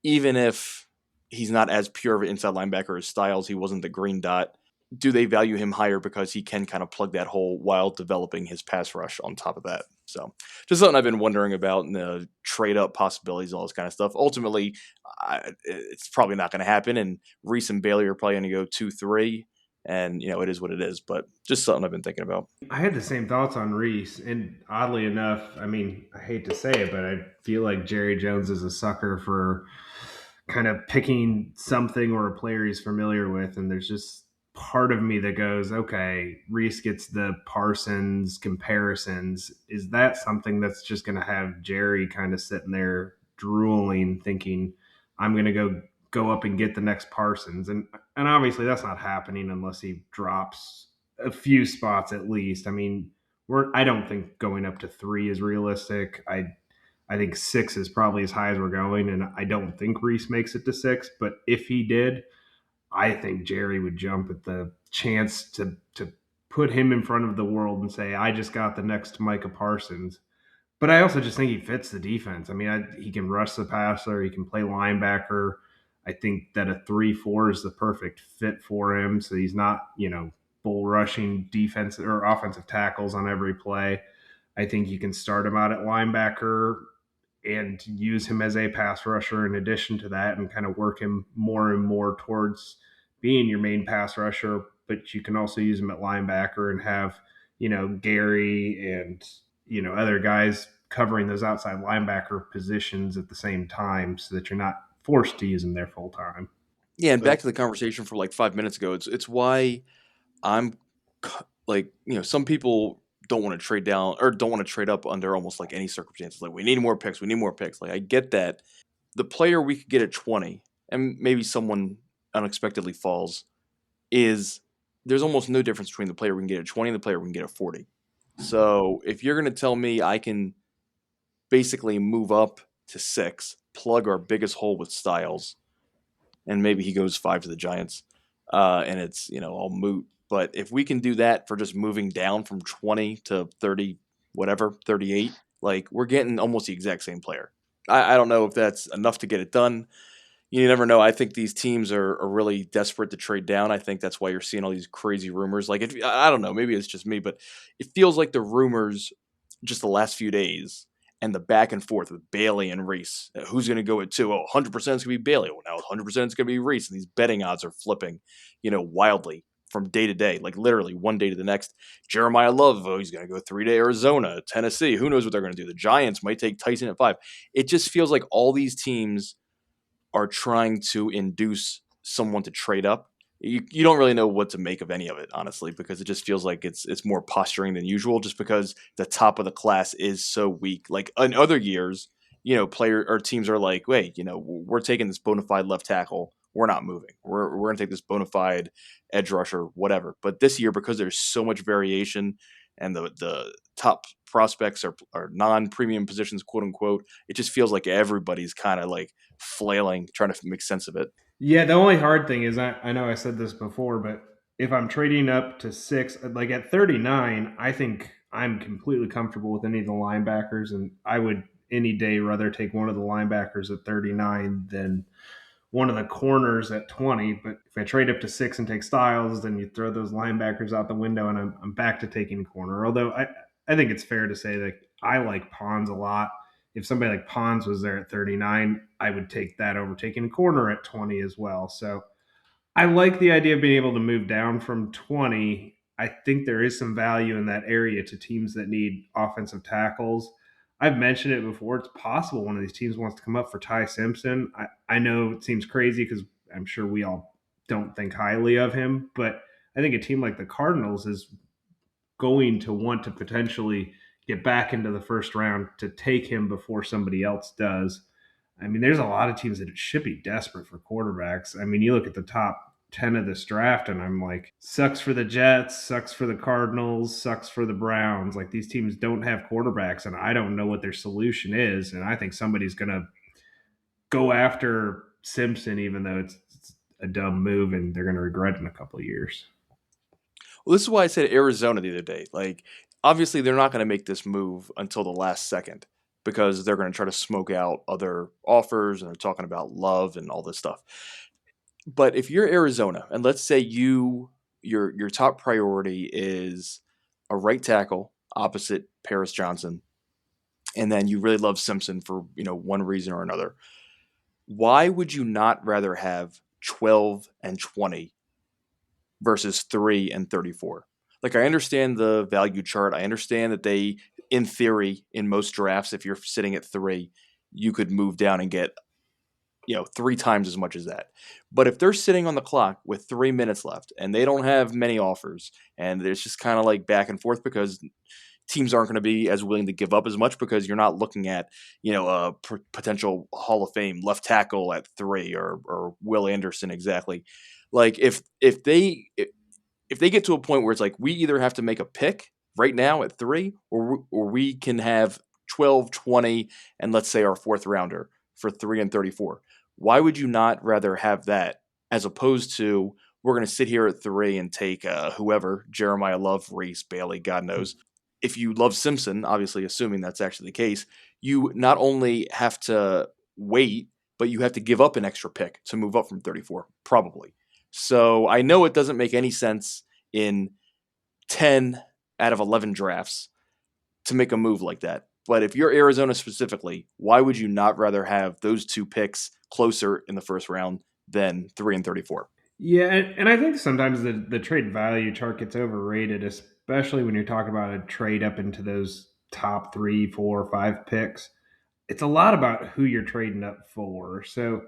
even if he's not as pure of an inside linebacker as Styles, he wasn't the green dot, do they value him higher because he can kind of plug that hole while developing his pass rush on top of that? So just something I've been wondering about, and the trade up possibilities and all this kind of stuff. Ultimately, it's probably not going to happen, and Reese and Bailey are probably going to go 2-3, and it is what it is. But just something I've been thinking about. I had the same thoughts on Reese, and oddly enough, I mean, I hate to say it, but I feel like Jerry Jones is a sucker for kind of picking something or a player he's familiar with, and there's just part of me that goes, okay, Reese gets the Parsons comparisons. Is that something that's just going to have Jerry kind of sitting there drooling, thinking, I'm going to go up and get the next Parsons? And obviously that's not happening unless he drops a few spots at least. I mean, I don't think going up to 3 is realistic. I think 6 is probably as high as we're going, and I don't think Reese makes it to 6. But if he did, I think Jerry would jump at the chance to put him in front of the world and say, I just got the next Micah Parsons. But I also just think he fits the defense. I mean, he can rush the passer, he can play linebacker. I think that a 3-4 is the perfect fit for him. So he's not, bull rushing defense or offensive tackles on every play. I think you can start him out at linebacker and use him as a pass rusher in addition to that and kind of work him more and more towards being your main pass rusher. But you can also use him at linebacker and have, Gary and, other guys covering those outside linebacker positions at the same time so that you're not forced to use them there full time. Yeah, and But back to the conversation from like 5 minutes ago. It's why I'm like, some people don't want to trade down or don't want to trade up under almost like any circumstances. Like, we need more picks. We need more picks. Like, I get that. The player we could get at 20, and maybe someone unexpectedly falls, is there's almost no difference between the player we can get at 20 and the player we can get at 40. So if you're going to tell me I can basically move up to 6, plug our biggest hole with Styles, and maybe he goes 5 to the Giants, and it's all moot. But if we can do that for just moving down from 20 to 30, whatever 38, like, we're getting almost the exact same player. I don't know if that's enough to get it done. You never know. I think these teams are really desperate to trade down. I think that's why you're seeing all these crazy rumors. Like, I don't know, maybe it's just me, but it feels like the rumors just the last few days and the back and forth with Bailey and Reese. Who's going to go at 2? Oh, 100% is going to be Bailey. Well, now 100% is going to be Reese. And these betting odds are flipping, wildly from day to day, like literally one day to the next. Jeremiah Love, oh, he's going to go 3 to Arizona, Tennessee. Who knows what they're going to do? The Giants might take Tyson at 5. It just feels like all these teams are trying to induce someone to trade up. You don't really know what to make of any of it, honestly, because it just feels like it's more posturing than usual, just because the top of the class is so weak. Like in other years, player or teams are like, wait, we're taking this bona fide left tackle, we're not moving. We're gonna take this bona fide edge rusher, whatever. But this year, because there's so much variation and the top prospects are non-premium positions, quote unquote, it just feels like everybody's kind of like flailing, trying to make sense of it. Yeah, the only hard thing is I know I said this before, but if I'm trading up to 6, like at 39, I think I'm completely comfortable with any of the linebackers, and I would any day rather take one of the linebackers at 39 than one of the corners at 20. But if I trade up to 6 and take Styles, then you throw those linebackers out the window, and I'm back to taking corner. Although I think it's fair to say that I like Pons a lot. If somebody like Pons was there at 39, I would take that over taking a corner at 20 as well. So I like the idea of being able to move down from 20. I think there is some value in that area to teams that need offensive tackles. I've mentioned it before. It's possible one of these teams wants to come up for Ty Simpson. I know it seems crazy because I'm sure we all don't think highly of him, but I think a team like the Cardinals is going to want to potentially get back into the first round to take him before somebody else does. I mean, there's a lot of teams that should be desperate for quarterbacks. I mean, you look at the top 10 of this draft, and I'm like, sucks for the Jets, sucks for the Cardinals, sucks for the Browns. Like, these teams don't have quarterbacks, and I don't know what their solution is. And I think somebody's going to go after Simpson, even though it's a dumb move and they're going to regret it in a couple of years. Well, this is why I said Arizona the other day. Like, obviously, they're not going to make this move until the last second because they're going to try to smoke out other offers and they're talking about Love and all this stuff. But if you're Arizona, and let's say your top priority is a right tackle opposite Paris Johnson, and then you really love Simpson for one reason or another, why would you not rather have 12 and 20 versus 3 and 34? Like, I understand the value chart. I understand that they, in theory, in most drafts, if you're sitting at 3, you could move down and get 3 times as much as that. But if they're sitting on the clock with 3 minutes left and they don't have many offers and there's just kind of like back and forth because teams aren't going to be as willing to give up as much because you're not looking at, a potential Hall of Fame left tackle at 3 or Will Anderson exactly. Like, if they get to a point where it's like we either have to make a pick right now at 3 or we can have 12, 20, and let's say our 4th rounder for 3 and 34. Why would you not rather have that as opposed to we're going to sit here at 3 and take whoever, Jeremiah Love, Reese, Bailey, God knows. if you love Simpson, obviously assuming that's actually the case, you not only have to wait, but you have to give up an extra pick to move up from 34, probably. So I know it doesn't make any sense in 10 out of 11 drafts to make a move like that. But if you're Arizona specifically, why would you not rather have those two picks closer in the first round than 3 and 34? Yeah, and I think sometimes the trade value chart gets overrated, especially when you're talking about a trade up into those top 3, 4, 5 picks. It's a lot about who you're trading up for. So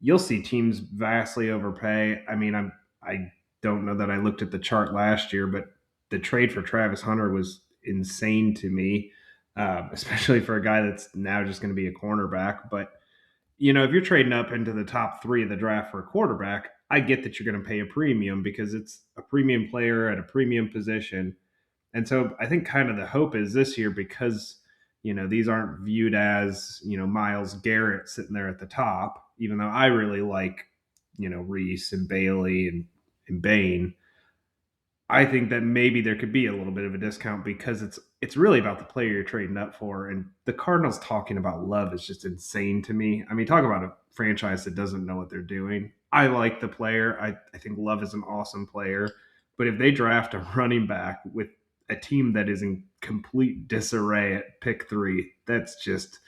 you'll see teams vastly overpay. I mean, I don't know that I looked at the chart last year, but the trade for Travis Hunter was insane to me, especially for a guy that's now just going to be a cornerback. But if you're trading up into the top 3 of the draft for a quarterback, I get that you're going to pay a premium because it's a premium player at a premium position. And so I think kind of the hope is this year, because these aren't viewed as Myles Garrett sitting there at the top, even though I really like Reese and Bailey and Bain. I think that maybe there could be a little bit of a discount because it's really about the player you're trading up for. And the Cardinals talking about Love is just insane to me. I mean, talk about a franchise that doesn't know what they're doing. I like the player. I think Love is an awesome player. But if they draft a running back with a team that is in complete disarray at pick 3, that's just,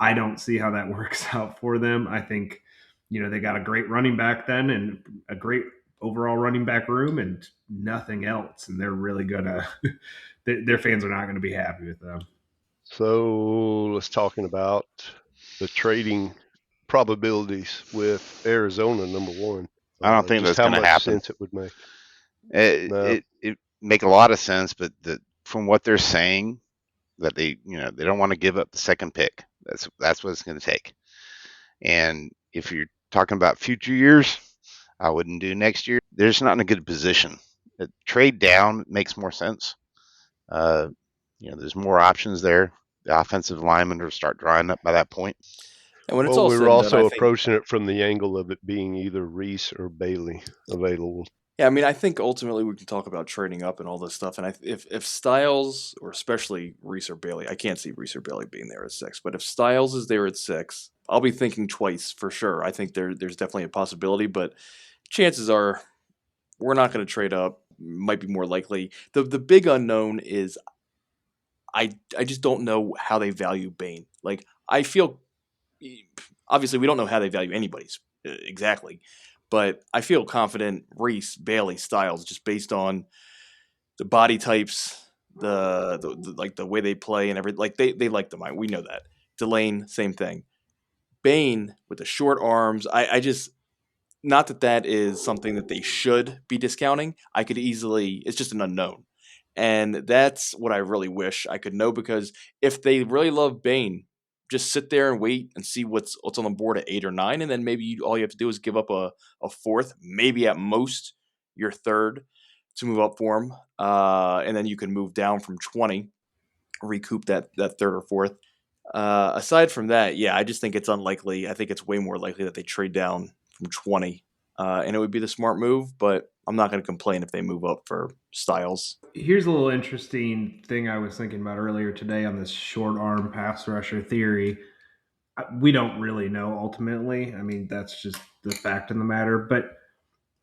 I don't see how that works out for them. I think, they got a great running back then and a great overall running back room and nothing else. And they're really gonna their fans are not going to be happy with them. So let's talking about the trading probabilities with Arizona, number one. I don't think just that's how going to much happen. sense it would make. It make a lot of sense, but from what they're saying, that they don't want to give up the second pick. That's what it's going to take. And if you're talking about future years, I wouldn't do next year. They're just not in a good position. Trade down makes more sense. There's more options there. The offensive linemen will start drying up by that point. And when it's Well, all we said were and also done, I think, approaching it from the angle of it being either Reese or Bailey available. yeah, I mean, I think ultimately we can talk about trading up and all this stuff. And if Styles, or especially Reese or Bailey, I can't see Reese or Bailey being there at 6, but if Styles is there at 6, I'll be thinking twice for sure. I think there's definitely a possibility, but chances are we're not going to trade up. Might be more likely. The big unknown is I just don't know how they value Bain. Like, I feel, obviously we don't know how they value anybody's exactly, but I feel confident Reese, Bailey, Styles, just based on the body types, the like the way they play and everything. Like, they like them. We know that. Delane, same thing. Bain with the short arms. I just, not that that is something that they should be discounting. I could easily, it's just an unknown. And that's what I really wish I could know, because if they really love Bain, just sit there and wait and see what's on the board at 8 or 9, and then maybe all you have to do is give up a fourth, maybe at most your third, to move up for him, and then you can move down from 20, recoup that third or fourth. Aside from that, yeah, I just think it's unlikely. I think it's way more likely that they trade down from 20, and it would be the smart move. But I'm not going to complain if they move up for Styles. Here's a little interesting thing I was thinking about earlier today on this short arm pass rusher theory. We don't really know ultimately. I mean, that's just the fact of the matter. But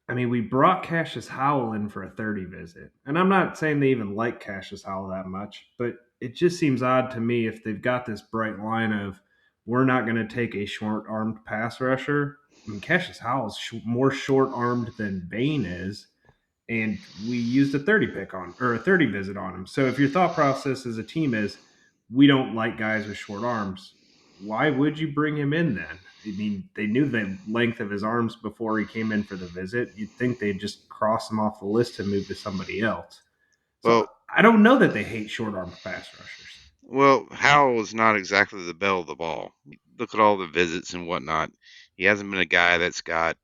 I mean, we brought Cassius Howell in for a 30 visit. And I'm not saying they even like Cassius Howell that much, but it just seems odd to me if they've got this bright line of, we're not going to take a short armed pass rusher. I mean, Cassius Howell's more short armed than Bain is. And we used a 30 pick on, or a 30 visit on him. So if your thought process as a team is, we don't like guys with short arms, why would you bring him in then? I mean, they knew the length of his arms before he came in for the visit. You'd think they'd just cross him off the list and move to somebody else. So Well, I don't know that they hate short armed pass rushers. Well, Howell is not exactly the belle of the ball. Look at all the visits and whatnot. He hasn't been a guy that's got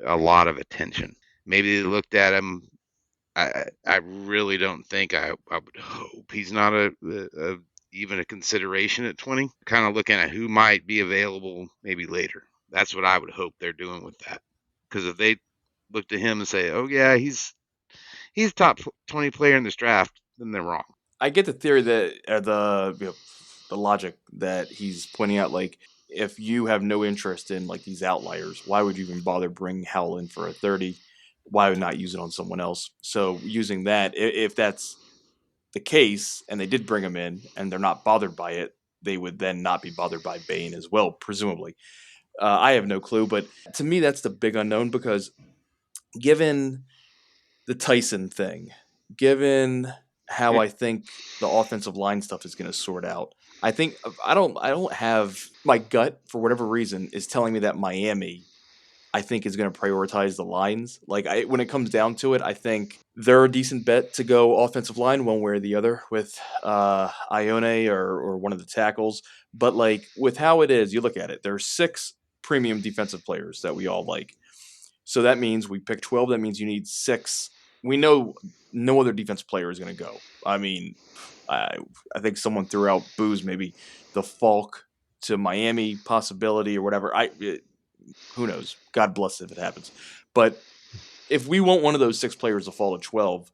a lot of attention. Maybe they looked at him. I really don't think, I would hope he's not even a consideration at 20. Kind of looking at who might be available maybe later. That's what I would hope they're doing with that. Because if they look to him and say, "Oh yeah, he's top 20 player in this draft," then they're wrong. I get the theory that the logic that he's pointing out. Like, if you have no interest in like these outliers, why would you even bother bringing Howell in for a 30? Why would not use it on someone else? So using that, if that's the case, and they did bring him in, and they're not bothered by it, they would then not be bothered by Bane as well, presumably. I have no clue, but to me, that's the big unknown because given the Tyson thing, given how I think the offensive line stuff is going to sort out, I think I don't have my gut for whatever reason is telling me that Miami I think is going to prioritize the lines. Like when it comes down to it, I think they're a decent bet to go offensive line one way or the other with Ione or one of the tackles. But like with how it is, you look at it, there's 6 premium defensive players that we all like. So that means we pick 12. That means you need 6. We know no other defense player is going to go. I mean, I, I think someone threw out booze, maybe the Falk to Miami possibility or whatever. Who knows? God bless if it happens. But if we want one of those 6 players to fall to 12,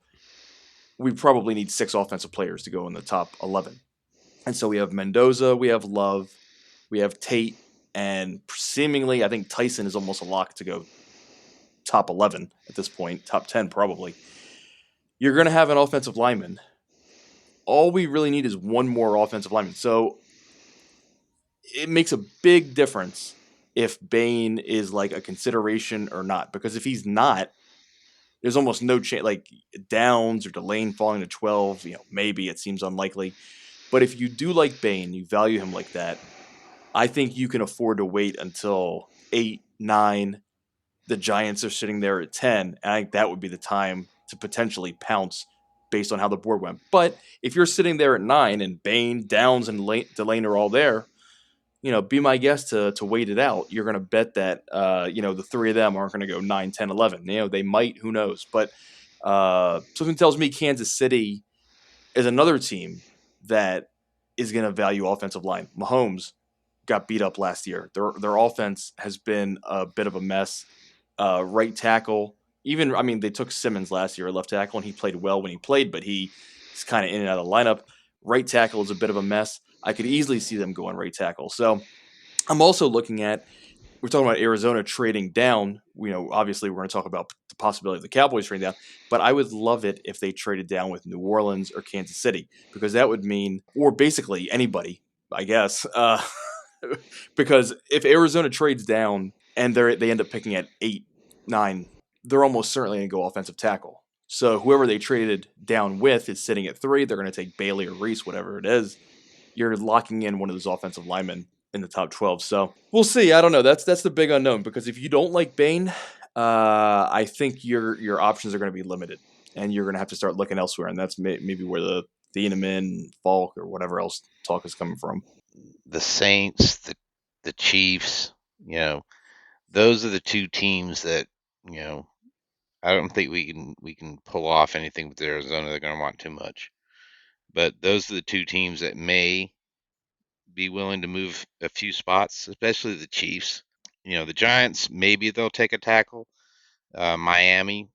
we probably need 6 offensive players to go in the top 11. And so we have Mendoza, we have Love, we have Tate, and seemingly I think Tyson is almost a lock to go top 11 at this point, top 10 probably. You're going to have an offensive lineman. All we really need is one more offensive lineman. So it makes a big difference if Bane is like a consideration or not. Because if he's not, there's almost no chance. Like Downs or Delane falling to 12, maybe it seems unlikely. But if you do like Bane, you value him like that, I think you can afford to wait until 8, 9. The Giants are sitting there at 10. And I think that would be the time to potentially pounce based on how the board went. But if you're sitting there at 9 and Bane, Downs, and Delane are all there, be my guest to wait it out. You're going to bet that, the 3 of them aren't going to go 9, 10, 11. They might, who knows. But something tells me Kansas City is another team that is going to value offensive line. Mahomes got beat up last year. Their offense has been a bit of a mess. Right tackle, they took Simmons last year at left tackle, and he played well when he played, but he's kind of in and out of the lineup. Right tackle is a bit of a mess. I could easily see them going right tackle. So I'm also looking at, we're talking about Arizona trading down. Obviously we're going to talk about the possibility of the Cowboys trading down, but I would love it if they traded down with New Orleans or Kansas City, because that would mean, or basically anybody, I guess, because if Arizona trades down and they end up picking at 8, 9, they're almost certainly going to go offensive tackle. So whoever they traded down with is sitting at 3. They're going to take Bailey or Reese, whatever it is. You're locking in one of those offensive linemen in the top 12. So we'll see. I don't know. That's the big unknown, because if you don't like Bane, I think your options are going to be limited, and you're going to have to start looking elsewhere. And that's maybe where the Thieneman, Falk, or whatever else talk is coming from. The Saints, the Chiefs, those are the 2 teams that, I don't think we can pull off anything with Arizona. They're going to want too much. But those are the 2 teams that may be willing to move a few spots, especially the Chiefs. The Giants, maybe they'll take a tackle. Miami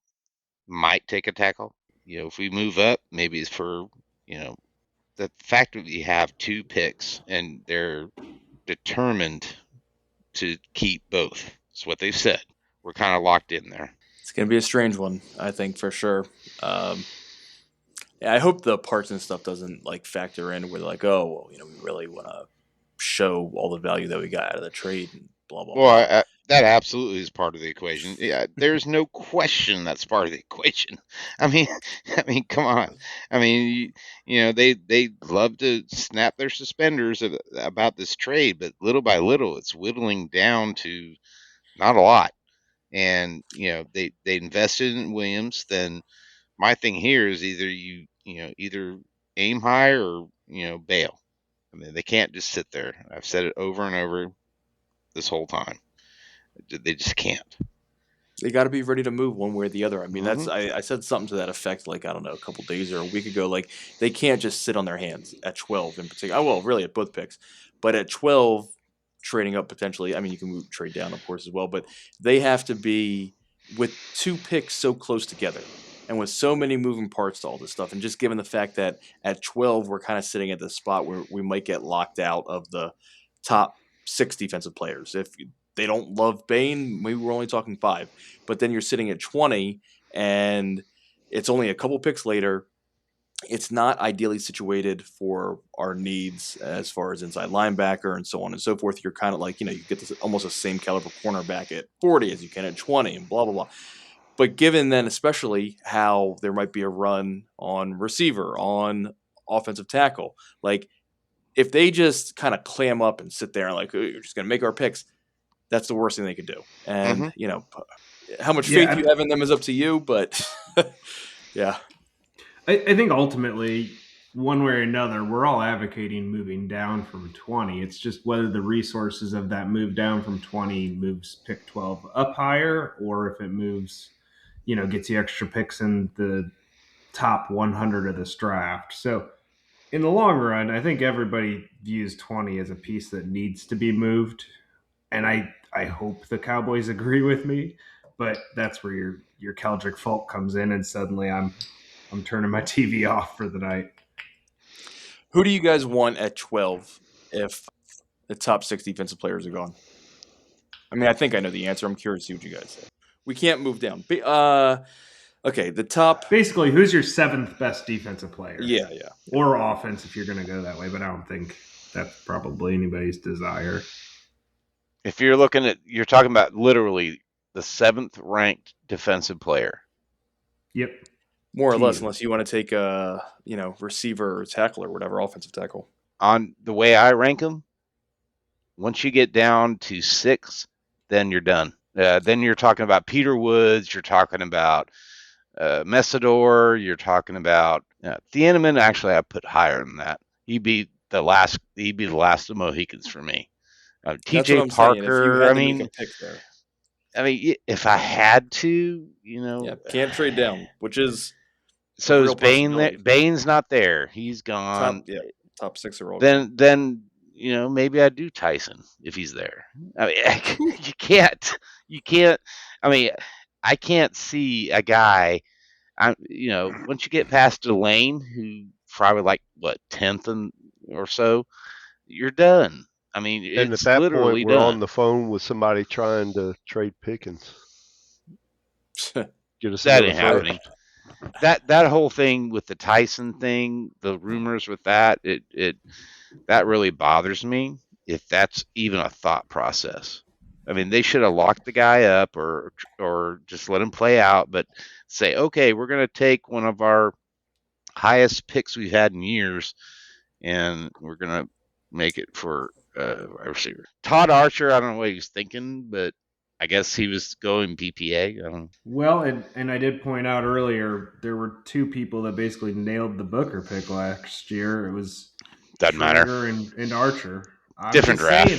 might take a tackle. If we move up, maybe it's for, the fact that we have 2 picks and they're determined to keep both. That's what they said. We're kind of locked in there. It's going to be a strange one, I think, for sure. I hope the parts and stuff doesn't like factor in where they're like, oh, well, we really want to show all the value that we got out of the trade and blah, blah, Well, blah. that absolutely is part of the equation. Yeah, there's no question that's part of the equation. I mean, come on. They love to snap their suspenders about this trade, but little by little, it's whittling down to not a lot. And they invested in Williams. Then my thing here is either either aim high or bail. They can't just sit there. I've said it over and over this whole time. They just can't. They got to be ready to move one way or the other. I said something to that effect, like, I don't know, a couple days or a week ago. Like, they can't just sit on their hands at 12 in particular. Oh, well, really at both picks. But at 12, trading up potentially, you can trade down, of course, as well. But they have to be, with 2 picks so close together, And with so many moving parts to all this stuff, and just given the fact that at 12 we're kind of sitting at the spot where we might get locked out of the top 6 defensive players. If they don't love Bane, maybe we're only talking 5. But then you're sitting at 20, and it's only a couple picks later. It's not ideally situated for our needs as far as inside linebacker and so on and so forth. You're kind of like, you get this almost the same caliber cornerback at 40 as you can at 20 and blah, blah, blah. But given then especially how there might be a run on receiver, on offensive tackle, like if they just kind of clam up and sit there and like, you're just going to make our picks, that's the worst thing they could do. And, how much faith you have in them is up to you, but yeah. I think ultimately, one way or another, we're all advocating moving down from 20. It's just whether the resources of that move down from 20 moves pick 12 up higher, or if it moves, gets you extra picks in the top 100 of this draft. So in the long run, I think everybody views 20 as a piece that needs to be moved. And I hope the Cowboys agree with me, but that's where your Keldrick Folk comes in, and suddenly I'm turning my TV off for the night. Who do you guys want at 12 if the top 6 defensive players are gone? I mean, I think I know the answer. I'm curious to see what you guys say. We can't move down. Okay, the top. Basically, who's your 7th best defensive player? Yeah. Or offense if you're going to go that way, but I don't think that's probably anybody's desire. If you're talking about literally the 7th ranked defensive player. Yep. More or less, unless you want to take a, receiver or tackle or whatever, offensive tackle. On the way I rank them, once you get down to 6, then you're done. Then you're talking about Peter Woods. You're talking about Messidor. You're talking about Thieneman. Actually, I put higher than that. He'd be the last of the Mohicans for me. TJ Parker. I mean, if I had to, can't trade down, which is so is Bane. Bane's not there; he's gone. Top 6 are all. Then maybe I do Tyson if he's there. I mean, you can't. I mean, I can't see a guy. Once you get past Delane, who probably like 10th or so, you're done. I mean, and it's at that literally point, we're done. on the phone with somebody trying to trade Pickens. Get us that ain't happening. That whole thing with the Tyson thing, the rumors with that, that really bothers me. If that's even a thought process, I mean, they should have locked the guy up or just let him play out, but say, okay, we're going to take one of our highest picks we've had in years, and we're going to make it for a receiver. Todd Archer, I don't know what he was thinking, but I guess he was going PPA. I don't know. Well, and I did point out earlier, there were 2 people that basically nailed the Booker pick last year. It was Doesn't matter. And Archer. Different draft.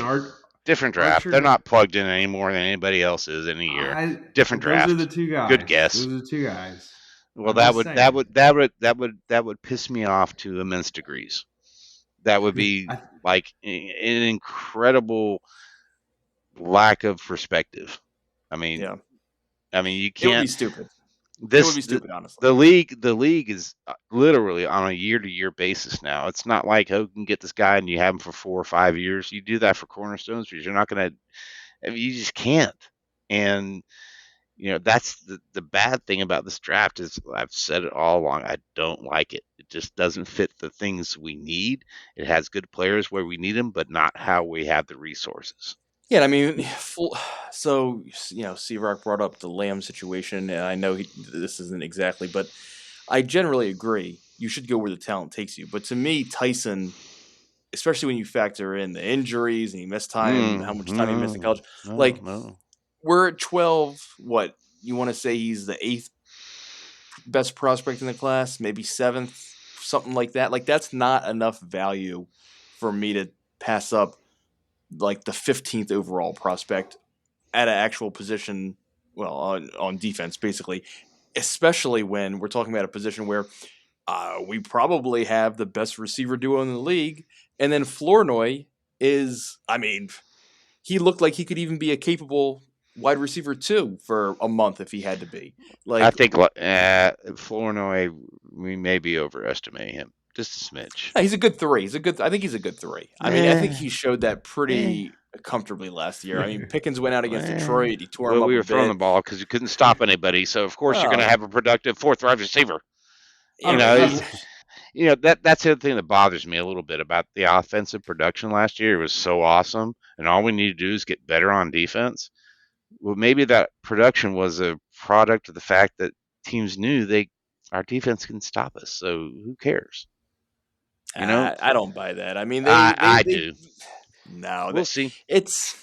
Different draft. Archer, they're not plugged in any more than anybody else is in a year. Different draft. Those are the 2 guys. Good guess. Those are the 2 guys. Well, that would piss me off to immense degrees. That would be like an incredible lack of perspective. I mean, you can't. It would be stupid. It would be stupid, honestly. The league is literally on a year-to-year basis now. It's not like, you can get this guy and you have him for 4 or 5 years. You do that for cornerstones because you're not going to. I mean, you just can't. And that's the bad thing about this draft is I've said it all along. I don't like it. It just doesn't fit the things we need. It has good players where we need them, but not how we have the resources. Yeah, I mean, so C-Rock brought up the Lamb situation, and I know this isn't exactly, but I generally agree. You should go where the talent takes you. But to me, Tyson, especially when you factor in the injuries and he missed time, how much time he missed in college, we're at 12. What you want to say? He's the 8th best prospect in the class, maybe 7th, something like that. Like that's not enough value for me to pass up. Like the 15th overall prospect at an actual position, on defense, basically, especially when we're talking about a position where we probably have the best receiver duo in the league. And then Flournoy is, he looked like he could even be a capable wide receiver 2 for a month if he had to be. I Like, think Flournoy, we may be overestimating him just a smidge. he's a good 3. I think he's a good 3. I mean, I think he showed that pretty comfortably last year. I mean, Pickens went out against Detroit. He tore him up we a were throwing the bit. ball because you couldn't stop anybody. So of course you're going to Well, have a productive fourth wide receiver. yeah, You but know, he- that's the other thing that bothers me a little bit about the offensive production last year. It was so awesome, and all we need to do is get better on defense. Well, maybe that production was a product of the fact that teams knew our defense can stop us. So who cares? You know, I don't buy that. I mean, I do. no, We'll see. it's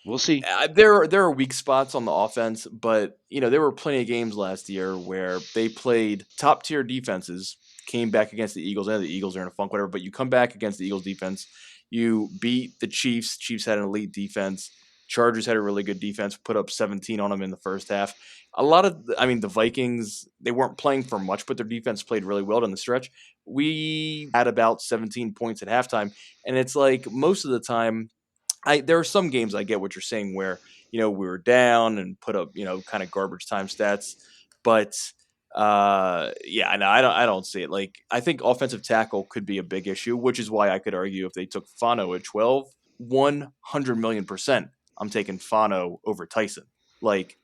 We'll see. there are weak spots on the offense, but there were plenty of games last year where they played top tier defenses, came back against the Eagles. I know the Eagles are in a funk, whatever, but you come back against the Eagles defense, you beat the Chiefs. Chiefs had an elite defense. Chargers had a really good defense, put up 17 on them in the first half. The Vikings, they weren't playing for much, but their defense played really well down the stretch. We had about 17 points at halftime, and it's like most of the time, there are some games I get what you're saying where we were down and put up kind of garbage time stats, but yeah, no, I don't see it. Like, I think offensive tackle could be a big issue, which is why I could argue if they took Fano at 12, 100 million%, I'm taking Fano over Tyson. Like,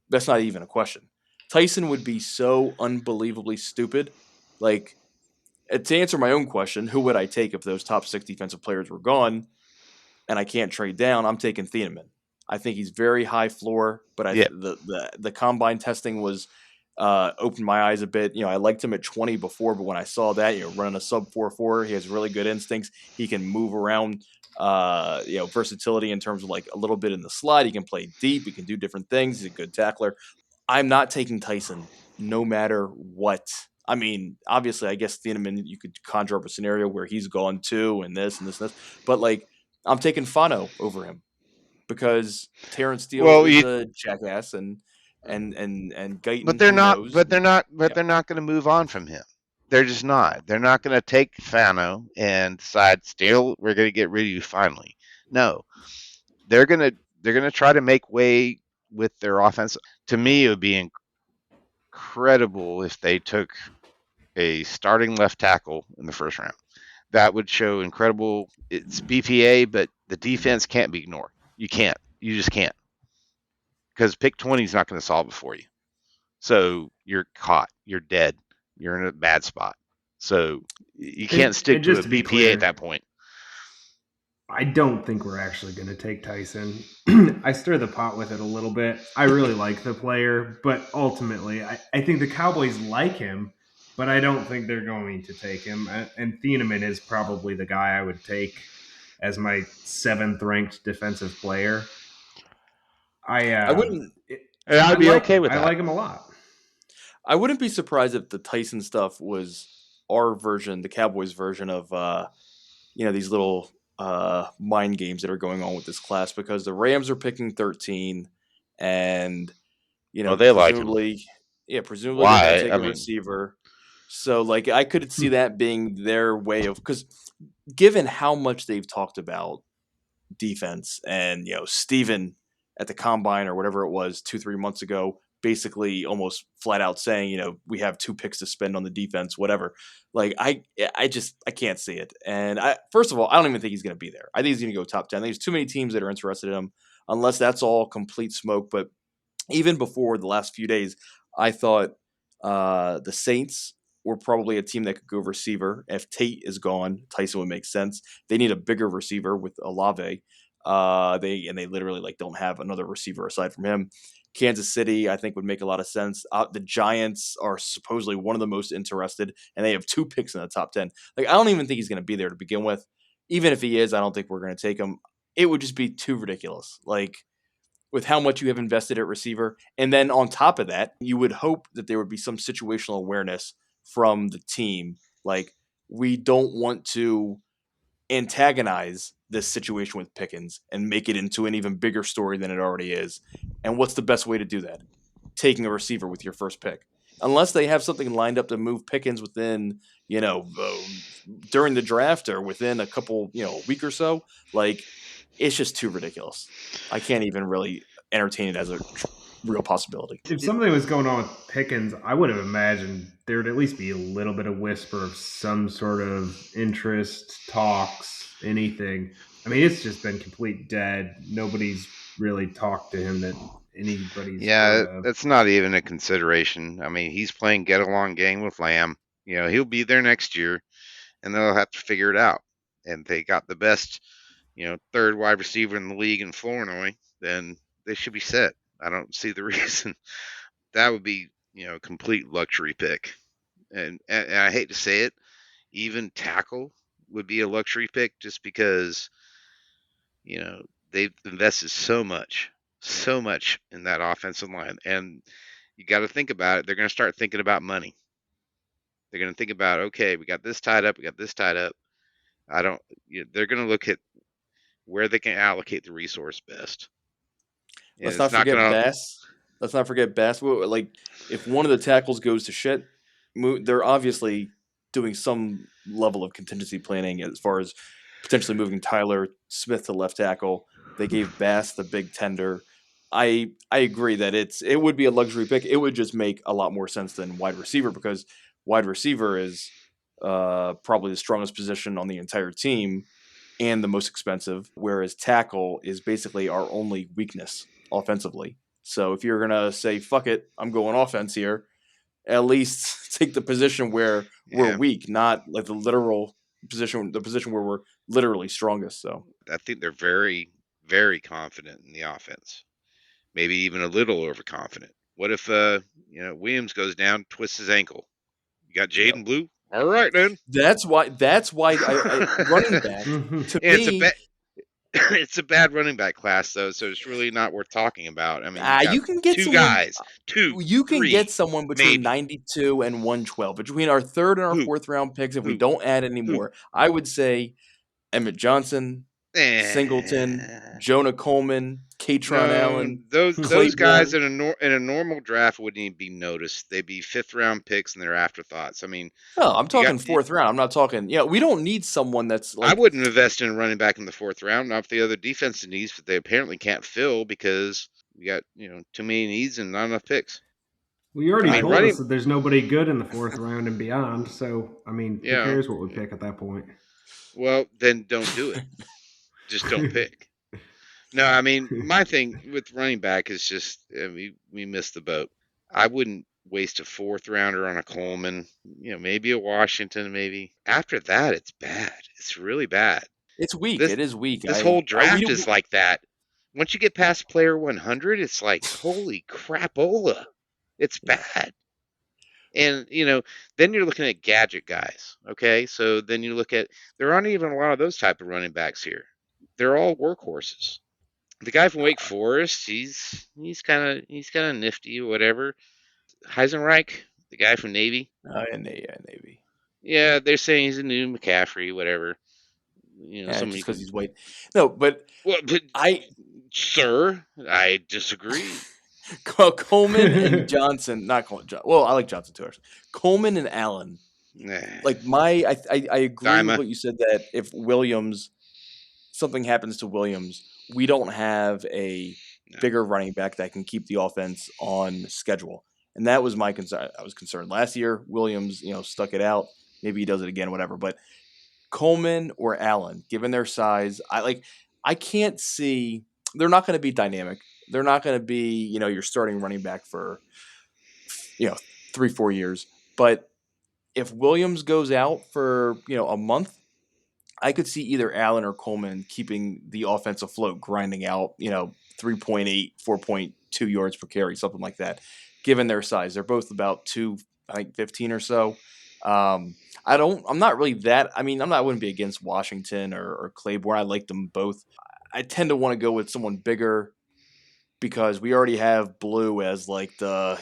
that's not even a question. Tyson would be so unbelievably stupid. Like, to answer my own question, who would I take if those top 6 defensive players were gone? And I can't trade down, I'm taking Thieneman. I think he's very high floor, but Yeah. the combine testing was opened my eyes a bit. I liked him at 20 before, but when I saw that, running a sub 4.4, he has really good instincts. He can move around, versatility in terms of like a little bit in the slide. He can play deep. He can do different things. He's a good tackler. I'm not taking Tyson no matter what. I mean, obviously, I guess Thieneman, you could conjure up a scenario where he's gone too, and this and this and this, but like, I'm taking Fano over him because Terrence Steele is a jackass, and Guyton, but they're who not. knows? But they're not. But Yeah. they're not going to move on from him. They're just not. They're not going to take Fano and decide, still, we're going to get rid of you finally. No, they're going to try to make way with their offense. To me, it would be incredible if they took a starting left tackle in the first round. That would show incredible. It's BPA, but the defense can't be ignored. You can't. You just can't. Because pick 20 is not going to solve it for you. So you're caught. You're dead. You're in a bad spot. So you can't stick and to a just to be BPA clear, at that point. I don't think we're actually going to take Tyson. I stir the pot with it a little bit. I really like the player, but ultimately, I think the Cowboys like him, but I don't think they're going to take him. And Thieneman is probably the guy I would take as my 7th ranked defensive player. I wouldn't. I'd be okay with I that. like him a lot. I wouldn't be surprised if the Tyson stuff was our version, the Cowboys version of these little mind games that are going on with this class, because the Rams are picking 13, and Well, they like him. presumably they're going to Why? take I a mean, receiver. So, like, I could see that being their way of, because given how much they've talked about defense, and Steven at the combine or whatever it was 2-3 months ago, basically almost flat out saying, we have 2 picks to spend on the defense, whatever. Like, I can't see it. And first of all, I don't even think he's going to be there. I think he's going to go top 10. There's too many teams that are interested in him, unless that's all complete smoke. But even before the last few days, I thought the Saints were probably a team that could go receiver. If Tate is gone, Tyson would make sense. They need a bigger receiver with Olave. They literally don't have another receiver aside from him. Kansas City, I think, would make a lot of sense. The Giants are supposedly one of the most interested, and they have 2 picks in the top 10. Like, I don't even think he's going to be there to begin with. Even if he is, I don't think we're going to take him. It would just be too ridiculous. Like, with how much you have invested at receiver. And then on top of that, you would hope that there would be some situational awareness from the team. Like, we don't want to antagonize this situation with Pickens and make it into an even bigger story than it already is. And what's the best way to do that? Taking a receiver with your first pick. Unless they have something lined up to move Pickens within, during the draft or within a week or so, like, it's just too ridiculous. I can't even really entertain it as a real possibility. If something was going on with Pickens, I would have imagined there would at least be a little bit of whisper of some sort of interest, talks, anything. I mean, it's just been complete dead. Nobody's really talked to him that anybody's Yeah, heard of. that's not even a consideration. I mean, he's playing get along game with Lamb. He'll be there next year, and they'll have to figure it out. And they got the best, third wide receiver in the league in Flournoy, then they should be set. I don't see the reason that would be, a complete luxury pick. And I hate to say it, even tackle would be a luxury pick just because, they've invested so much in that offensive line. And you got to think about it. They're going to start thinking about money. They're going to think about, okay, we got this tied up. They're going to look at where they can allocate the resource best. And Let's not forget Bass. Let's not forget Bass. Like, if one of the tackles goes to shit, they're obviously doing some level of contingency planning as far as potentially moving Tyler Smith to left tackle. They gave Bass the big tender. I agree that it would be a luxury pick. It would just make a lot more sense than wide receiver, because wide receiver is probably the strongest position on the entire team and the most expensive, whereas tackle is basically our only weakness offensively. So if you're going to say, fuck it, I'm going offense here, at least take the position where we're weak, not like the position where we're literally strongest. So I think they're very, very confident in the offense. Maybe even a little overconfident. What if Williams goes down, twists his ankle? You got Jaden Blue? All right, then. That's why I running back to me. It's a bad running back class, though, so it's really not worth talking about. I mean, you can get two someone, guys, you can get someone between maybe 92 and 112 between our third and our fourth round picks. If we don't add any more, I would say Emmett Johnson, Singleton, Jonah Coleman, Katron Allen. Those guys in a normal draft wouldn't even be noticed. They'd be fifth round picks and they're afterthoughts. I mean, no, I'm talking fourth round. I'm not talking. We don't need someone that's like. I wouldn't invest in a running back in the fourth round, not if the other defensive needs, but they apparently can't fill because we got too many needs and not enough picks. Well, you already told us that there's nobody good in the fourth round and beyond. So, I mean, who cares what we pick at that point? Well, then don't do it. Just don't pick. No, I mean, my thing with running back is just we missed the boat. I wouldn't waste a fourth rounder on a Coleman, maybe a Washington, maybe. After that, it's bad. It's really bad. It's weak. It is weak. This whole draft is like that. Once you get past player 100, it's like, holy crapola. It's bad. And, then you're looking at gadget guys, okay? So then you look at, there aren't even a lot of those type of running backs here. They're all workhorses. The guy from Wake Forest, he's kind of nifty or whatever. Heisenreich, the guy from Navy. Navy. Yeah, they're saying he's a new McCaffrey, whatever. Just because he's white. No, but sir, I disagree. Coleman and Johnson, not Coleman. Well, I like Johnson too. Actually, Coleman and Allen. Like I agree with what you said, that if something happens to Williams, we don't have a bigger running back that can keep the offense on schedule. And that was my concern. I was concerned last year. Williams, stuck it out. Maybe he does it again, whatever. But Coleman or Allen, given their size, I can't see. They're not going to be dynamic. They're not going to be, your starting running back for, 3-4 years. But if Williams goes out for, a month, I could see either Allen or Coleman keeping the offense afloat, grinding out, 3.8, 4.2 yards per carry, something like that, given their size. They're both about 215 or so. I'm not really that. I mean, I wouldn't be against Washington or Claiborne. I like them both. I tend to want to go with someone bigger because we already have Blue as like the,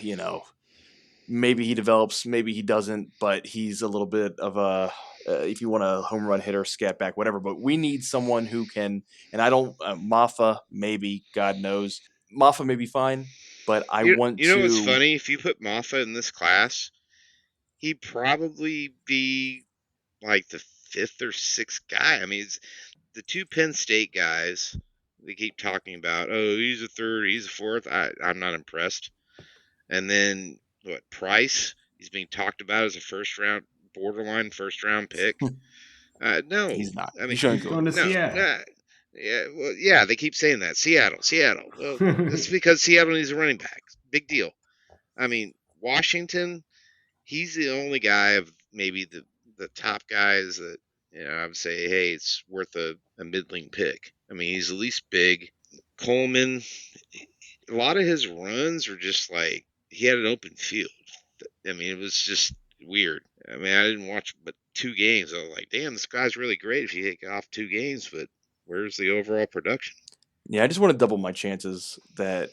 maybe he develops, maybe he doesn't, but he's a little bit of a, if you want a home run hitter, scat back, whatever. But we need someone who can, and I don't, Maffa, maybe, God knows. Maffa may be fine, but I want to. You know what's funny? If you put Maffa in this class, he'd probably be like the fifth or sixth guy. I mean, it's the two Penn State guys, they keep talking about, oh, he's a third, he's a fourth. I'm not impressed. And then Price? He's being talked about as a borderline first round pick. No, He's not. I mean, He's showing He's going to good. no, Seattle. nah, yeah, well, yeah, they keep saying that Seattle. Well, it's because Seattle needs a running back. Big deal. I mean, Washington, he's the only guy of maybe the top guys that I would say, hey, it's worth a middling pick. I mean, he's at least big. Coleman, a lot of his runs were just like he had an open field. I mean, it was just weird. I mean, I didn't watch but 2 games. I was like, damn, this guy's really great if you take off 2 games, but where's the overall production? Yeah, I just want to double my chances that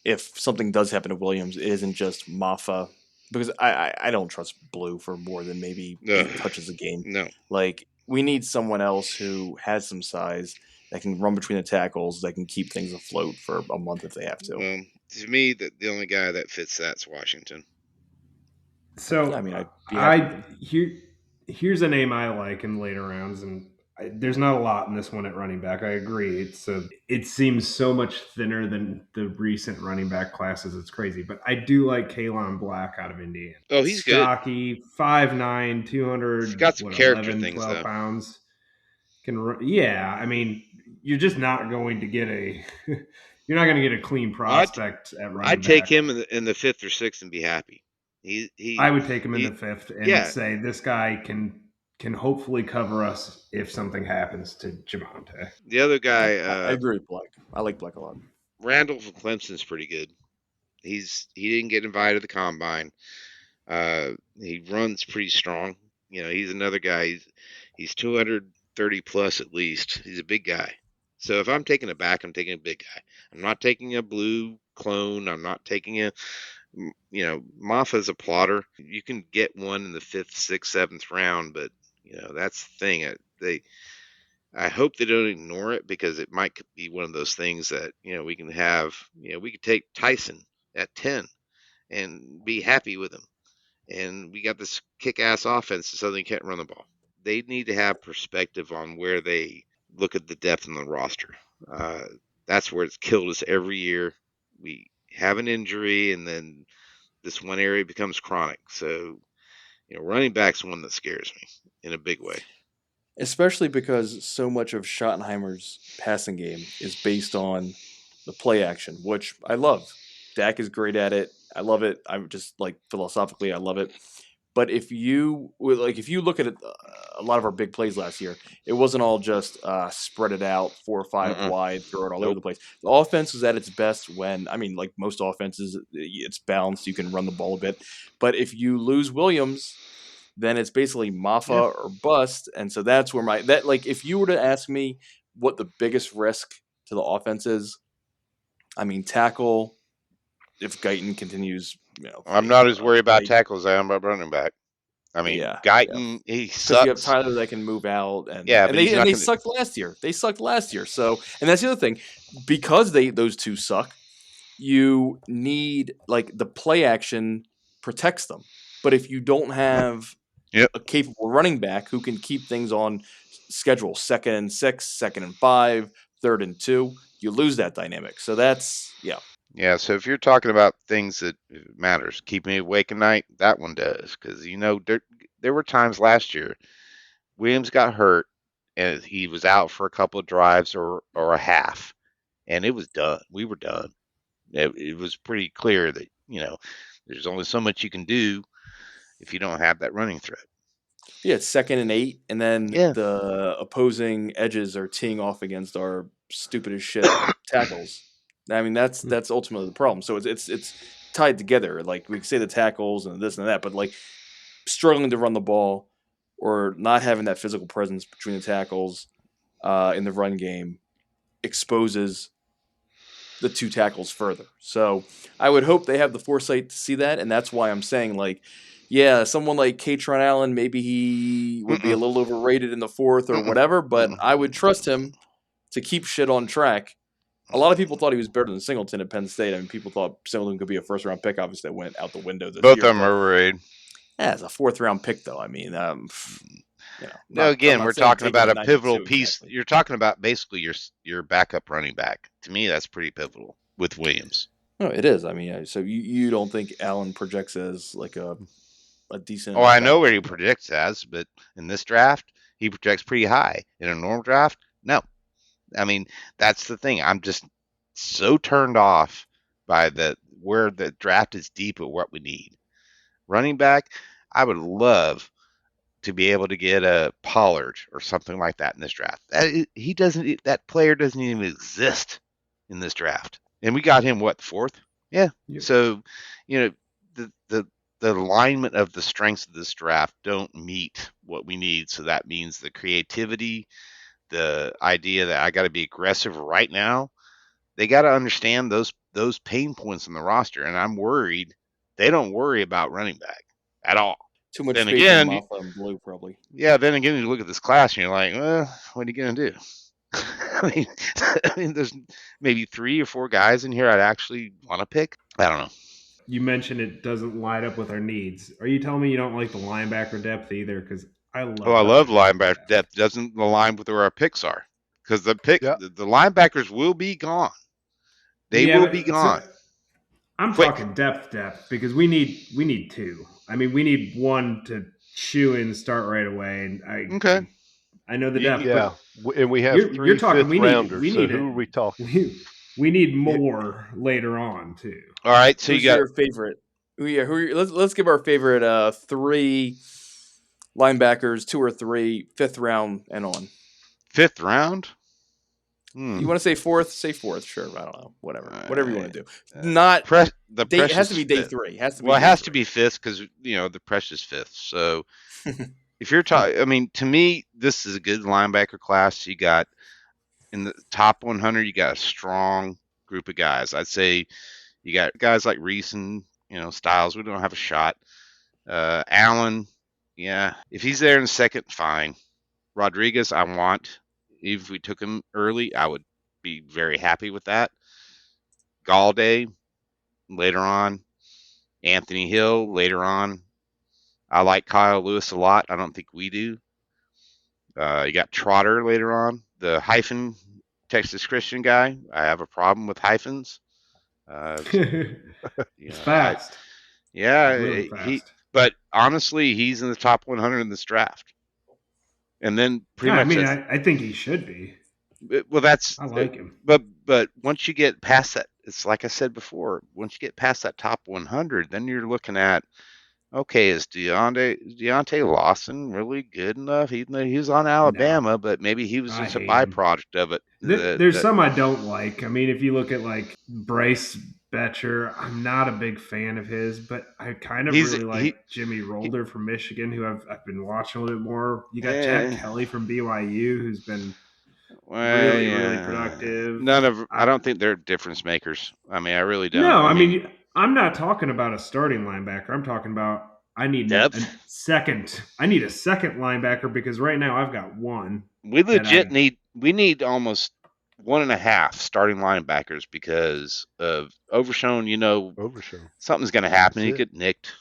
if something does happen to Williams, it isn't just Maffa, because I don't trust Blue for more than maybe No, 8 touches a game. no. Like, we need someone else who has some size that can run between the tackles, that can keep things afloat for a month if they have to. Well, to me, the only guy that fits that's Washington. So Yeah, I mean, I'd be happy with him. here's a name I like in later rounds, and there's not a lot in this one at running back. I agree. It seems so much thinner than the recent running back classes. It's crazy, but I do like Kalon Black out of Indiana. Oh, he's good. Stocky, 5'9", 200, He's got some character 11, things 12 though. pounds. Yeah, I mean, you're just not going to get you're not going to get a clean prospect at running I'd take back. him in the 5th or 6th and be happy. I would take him in he- the 5th and yeah. say this guy can hopefully cover us if something happens to Javonte. The other guy, I agree with Black. I like Black a lot. Randall from Clemson's pretty good. He didn't get invited to the combine. He runs pretty strong. He's another guy. He's 230 plus at least. He's a big guy. So if I'm taking a back, I'm taking a big guy. I'm not taking a blue clone. I'm not taking a Maffa's a plotter. You can get one in the 5th, 6th, 7th round, but that's the thing. I hope they don't ignore it, because it might be one of those things that we can have. We could take Tyson at 10 and be happy with him, and we got this kick-ass offense that suddenly can't run the ball. They need to have perspective on where they look at the depth in the roster. That's where it's killed us every year. We have an injury, and then this one area becomes chronic. So, running back's one that scares me in a big way. Especially because so much of Schottenheimer's passing game is based on the play action, which I love. Dak is great at it. I love it. I'm just like philosophically, I love it. But if you look at it, a lot of our big plays last year, it wasn't all just spread it out 4 or 5 wide, throw it all over the place. The offense was at its best when, like most offenses, it's balanced. You can run the ball a bit. But if you lose Williams, then it's basically Maffa or bust. And so that's where if you were to ask me what the biggest risk to the offense is, I mean, tackle, if Guyton continues, I'm not as worried about tackles as I am about running back. I mean, Guyton, he sucks. Because you have Tyler that can move out, and they sucked last year. They sucked last year. So, and that's the other thing, because those two suck, you need the play action protects them. But if you don't have a capable running back who can keep things on schedule, 2nd and 6, 2nd and 5, 3rd and 2, you lose that dynamic. So that's Yeah, so if you're talking about things that matters, keep me awake at night, that one does. Because, there were times last year, Williams got hurt, and he was out for a couple of drives or a half, and it was done. We were done. It was pretty clear that, there's only so much you can do if you don't have that running threat. Yeah, it's 2nd and 8, and then the opposing edges are teeing off against our stupid as shit tackles. I mean, that's ultimately the problem. So it's tied together. Like, we can say the tackles and this and that, but struggling to run the ball or not having that physical presence between the tackles in the run game exposes the two tackles further. So I would hope they have the foresight to see that, and that's why I'm saying someone like Katron Allen, maybe he would be a little overrated in the 4th or whatever, but I would trust him to keep shit on track. A lot of people thought he was better than Singleton at Penn State. I mean, people thought Singleton could be a 1st-round pick. Obviously, that went out the window this year. Both of them are overrated. Yeah, it's a 4th-round pick, though. I mean, You know, No, I'm again, not we're saying talking take him about at a pivotal 92 piece. exactly. You're talking about basically your backup running back. To me, that's pretty pivotal with Williams. No, it is. I mean, so you don't think Allen projects as like a decent Oh, enough I know backup where he running back? projects as, but in this draft, he projects pretty high. In a normal draft, no. I mean, that's the thing. I'm just so turned off by where the draft is deep at what we need. Running back, I would love to be able to get a Pollard or something like that in this draft. That player doesn't even exist in this draft. And we got him what, fourth? Yeah. Yep. So, you know, the alignment of the strengths of this draft don't meet what we need. So that means the creativity, the idea that I got to be aggressive right now, they got to understand those pain points in the roster. And I'm worried they don't worry about running back at all. Too much Then faith in again, Maffa and Blue, probably. yeah, then again, you look at this class and you're like, well, what are you going to do? I mean, there's maybe 3 or 4 guys in here I'd actually want to pick. I don't know. You mentioned it doesn't line up with our needs. Are you telling me you don't like the linebacker depth either? Because I love. Oh, I love linebacker depth. depth. Doesn't align with where our picks are because the Yeah. linebackers will be gone. They will be gone. I'm Quick. talking depth because we need 2. I mean, we need one to shoe in, start right away, and Okay. I know the depth. Yeah, and we have You're 3 talking, fifth rounders. So who are we talking? We need more later on too. All right, so Who's you got your favorite? Let's give our favorite 3 linebackers, 2 or 3, 5th round and on. 5th round. You want to say 4th? Say 4th. Sure, I don't know. Whatever you want to do. Not the day, it has to Precious be day fifth. 3. It has to be. Well, it day has 3. to be 5th because the Precious 5th. So if you're talking, I mean, to me, this is a good linebacker class. You got in the top 100, you got a strong group of guys. I'd say you got guys like Reese and Styles. We don't have a shot. Allen, yeah, if he's there in the second, fine. Rodriguez, I want. If we took him early, I would be very happy with that. Galladay later on. Anthony Hill later on. I like Kyle Lewis a lot. I don't think we do. You got Trotter later on. The hyphen Texas Christian guy. I have a problem with hyphens. It's fast. Yeah, fast. But honestly, he's in the top 100 in this draft. And then pretty much. I think he should be. Well, I like him. But once you get past that, it's like I said before. Once you get past that top 100, then you're looking at, okay, is Deontay Lawson really good enough? He was on Alabama, but maybe he was just a byproduct of it. There's some I don't like. I mean, if you look at like Bryce Betcher, I'm not a big fan of his, but I kind of really like Jimmy Rolder from Michigan, who I've been watching a little bit more. You got Jack Kelly from BYU, who's been really productive. I don't think they're difference makers. I mean, I really don't. No, I mean, I'm not talking about a starting linebacker. I'm talking about I need depth. a second linebacker because right now I've got one. We legit need almost 1.5 starting linebackers because of Overshown. Something's going to happen. He'll get nicked.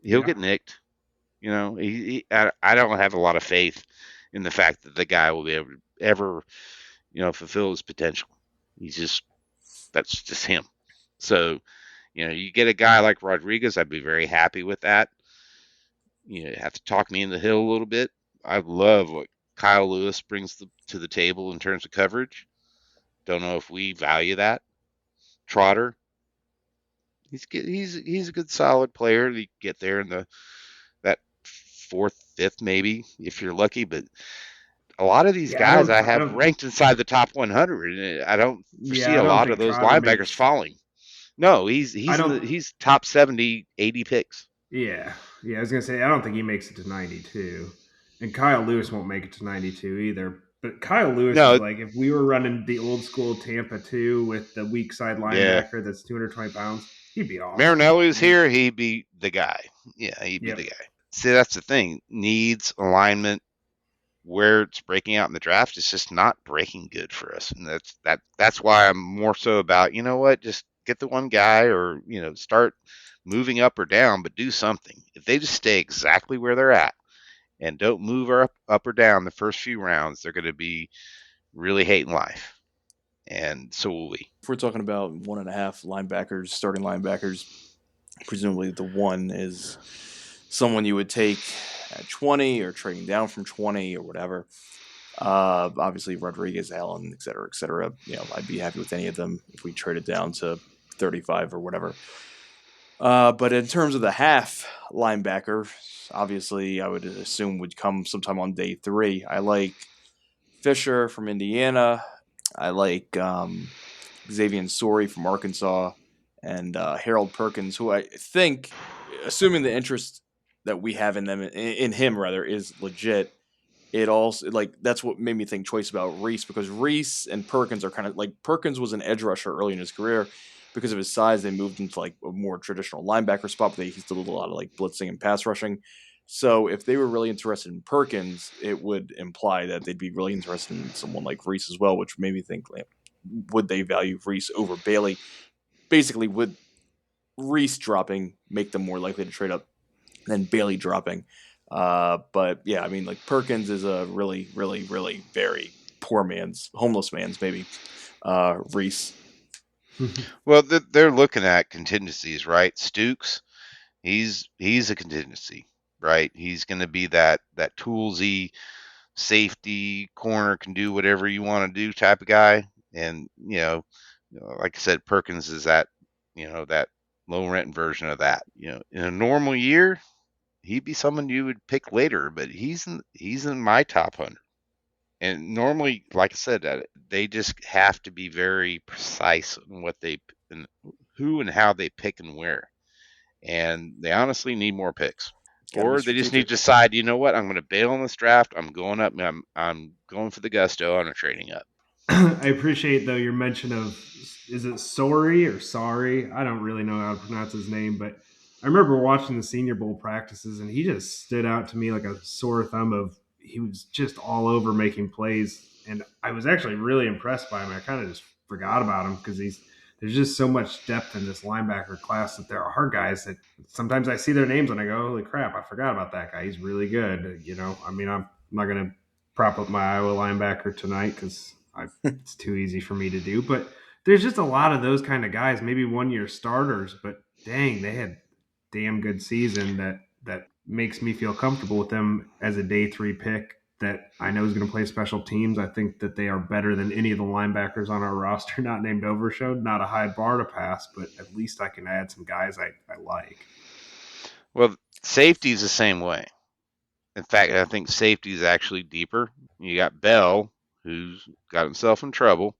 He'll get nicked. I don't have a lot of faith in the fact that the guy will be able to ever, fulfill his potential. That's just him. So, you get a guy like Rodriguez, I'd be very happy with that. You have to talk me in the hill a little bit. I love what Kyle Lewis brings to the table in terms of coverage. Don't know if we value that. Trotter, he's a good solid player to get there in that 4th, 5th maybe if you're lucky, but a lot of these guys I have ranked inside the top 100, and I don't foresee a lot of those linebackers falling. No, he's top 70, 80 picks. Yeah, I was gonna say I don't think he makes it to 92, and Kyle Lewis won't make it to 92 either. But Kyle Lewis is like if we were running the old school Tampa 2 with the weak side linebacker that's 220 pounds, he'd be awesome. Marinelli's here, he'd be the guy. Yeah, he'd be the guy. See, that's the thing. Needs alignment. Where it's breaking out in the draft, it's just not breaking good for us, and that's why I'm more so about just get the one guy or start moving up or down, but do something. If they just stay exactly where they're at and don't move her up or down the first few rounds, they're going to be really hating life. And so will we. If we're talking about 1.5 linebackers, starting linebackers, presumably the one is someone you would take at 20 or trading down from 20 or whatever. Obviously, Rodriguez, Allen, et cetera, et cetera. I'd be happy with any of them if we traded down to 35 or whatever. But in terms of the half linebacker, obviously, I would assume would come sometime on day 3. I like Fisher from Indiana. I like Xavier Sori from Arkansas, and Harold Perkins, who I think, assuming the interest that we have in them, in him rather, is legit. It also that's what made me think choice about Reese, because Reese and Perkins are kind of like, Perkins was an edge rusher early in his career. Because of his size, they moved into like a more traditional linebacker spot, but he still did a lot of like blitzing and pass rushing. So if they were really interested in Perkins, it would imply that they'd be really interested in someone like Reese as well, which made me think, like, would they value Reese over Bailey? Basically, would Reese dropping make them more likely to trade up than Bailey dropping? But yeah, I mean, like, Perkins is a really, really, really very poor man's, homeless man's, maybe. Reese. Well, they're looking at contingencies, right? Stukes, he's a contingency, right? He's going to be that toolsy safety corner, can do whatever you want to do type of guy. And like I said, Perkins is that that low rent version of that. In a normal year, he'd be someone you would pick later, but he's in my top 100. And normally, like I said, they just have to be very precise in what and who and how they pick and where. And they honestly need more picks. Or they just need to decide, you know what, I'm going to bail on this draft. I'm going up. I'm going for the gusto and I'm trading up. I appreciate, though, your mention of, is it Sori or Sorry? I don't really know how to pronounce his name, but I remember watching the Senior Bowl practices, and he just stood out to me like a sore thumb. He was just all over making plays, and I was actually really impressed by him. I kind of just forgot about him because there's just so much depth in this linebacker class that there are guys that sometimes I see their names and I go, holy crap, I forgot about that guy. He's really good. I mean, I'm not going to prop up my Iowa linebacker tonight because it's too easy for me to do. But there's just a lot of those kind of guys, maybe 1-year starters, but dang, they had damn good season that makes me feel comfortable with them as a day 3 pick that I know is going to play special teams. I think that they are better than any of the linebackers on our roster, not named Overshowed. Not a high bar to pass, but at least I can add some guys I like. Well, safety is the same way. In fact, I think safety is actually deeper. You got Bell, who's got himself in trouble.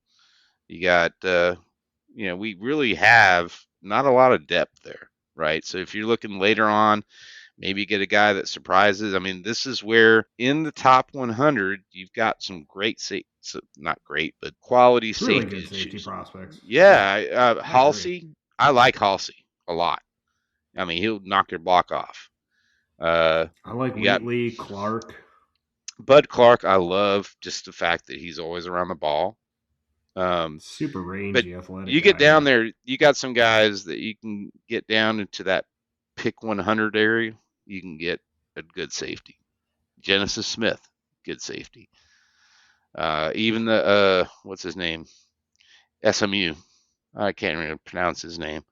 You got, we really have not a lot of depth there, right? So if you're looking later on, maybe get a guy that surprises. I mean, this is where in the top 100, you've got some great not great, but quality really safety good safety prospects. Yeah, Halsey, I like Halsey a lot. I mean, he'll knock your block off. I like Wheatley, Clark. Bud Clark, I love just the fact that he's always around the ball. Super rangy, but athletic. You get down there, you got some guys that you can get down into that pick 100 area. You can get a good safety. Genesis Smith, good safety. Even the what's his name? SMU. I can't really pronounce his name,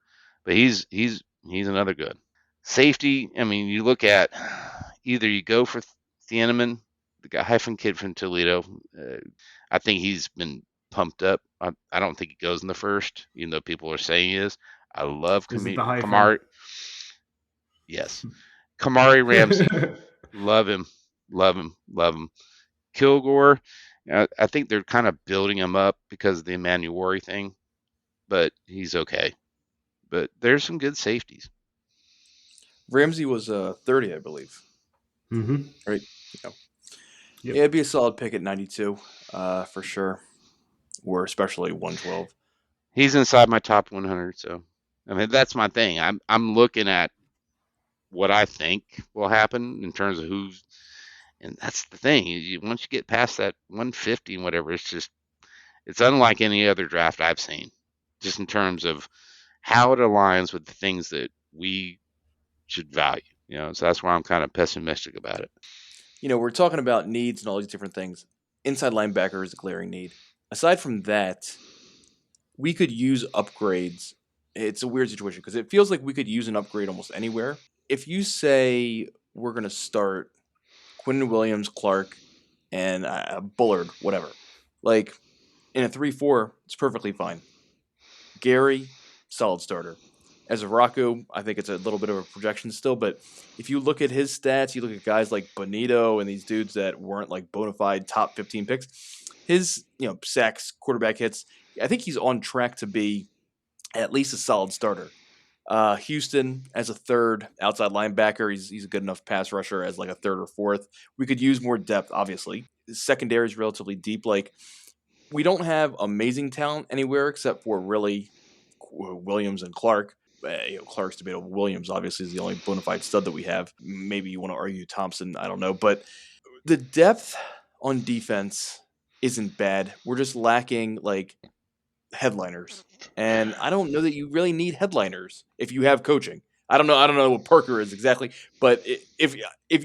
but he's another good safety. I mean, you look at either you go for Thieneman, the guy hyphen kid from Toledo. I think he's been pumped up. I don't think he goes in the first, even though people are saying he is. I love Kamari. Yes. Kamari Ramsey. Love him. Kilgore, I think they're kind of building him up because of the Emmanuel thing, but he's okay. But there's some good safeties. Ramsey was 30, I believe. Mm-hmm. Right? Yep. Yeah, it'd be a solid pick at 92 for sure, or especially 112. He's inside my top 100, so I mean that's my thing. I'm looking at what I think will happen in terms of who's, and that's the thing. Once you get past that 150 and whatever, it's unlike any other draft I've seen, just in terms of how it aligns with the things that we should value. So that's why I'm kind of pessimistic about it. we're talking about needs and all these different things. Inside linebacker is a glaring need. Aside from that, we could use upgrades. It's a weird situation because it feels like we could use an upgrade almost anywhere. If you say we're going to start Quinn Williams, Clark, and Bullard, whatever, like in a 3-4, it's perfectly fine. Gary, solid starter. As a Rocco, I think it's a little bit of a projection still, but if you look at his stats, you look at guys like Bonito and these dudes that weren't like bona fide top 15 picks, his sacks, quarterback hits, I think he's on track to be at least a solid starter. Houston as a third outside linebacker, he's a good enough pass rusher as like a third or fourth. We could use more depth, obviously. His secondary is relatively deep. Like we don't have amazing talent anywhere except for really Williams and Clark. Clark's debatable. Williams obviously is the only bona fide stud that we have. Maybe you want to argue Thompson. I don't know, but the depth on defense isn't bad. We're just lacking like headliners, and I don't know that you really need headliners if you have coaching. I don't know what Parker is exactly, but if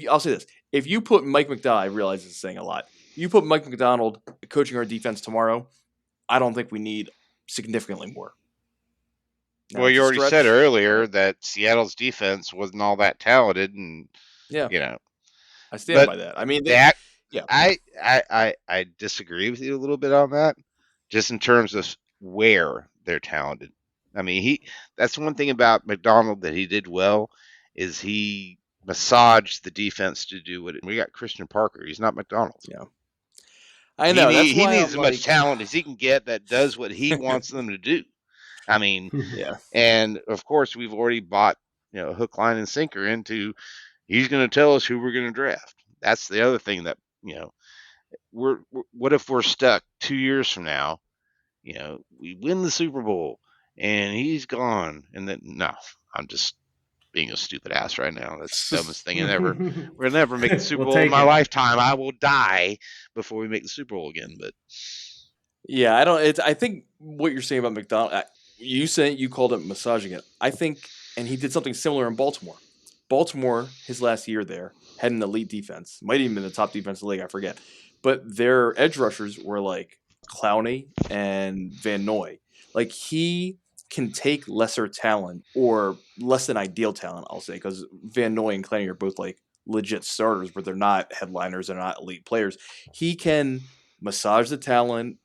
I'll say this, if you put Mike McDonald, I realize this is saying a lot. You put Mike McDonald coaching our defense tomorrow, I don't think we need significantly more. Now, Well, it's you a already said stretch. earlier that Seattle's defense wasn't all that talented, and Yeah, you know, I stand but by that. I mean, that yeah, I disagree with you a little bit on that, just in terms of where they're talented. I mean, that's one thing about McDonald that he did well is he massaged the defense to do what we got Christian Parker. He's not McDonald. yeah. I know. That's He why needs I'm as much like, talent as he can get that does what he wants them to do. I mean, yeah, and of course we've already bought hook, line, and sinker into. He's going to tell us who we're going to draft. That's the other thing that we're what if we're stuck 2 years from now? We win the Super Bowl and he's gone, and then no, I'm just being a stupid ass right now. That's the dumbest thing ever. We'll never make the Super We'll Bowl in take my it. lifetime. I will die before we make the Super Bowl again. But yeah. I don't. I think what you're saying about McDonald, you called it massaging it. I think, and he did something similar in Baltimore. Baltimore, his last year there, had an elite defense. Might even been the top defense in the league. I forget, but their edge rushers were like Clowney and Van Noy. Like he can take lesser talent or less than ideal talent, I'll say, because Van Noy and Clowney are both like legit starters, but they're not headliners. They're not elite players. He can massage the talent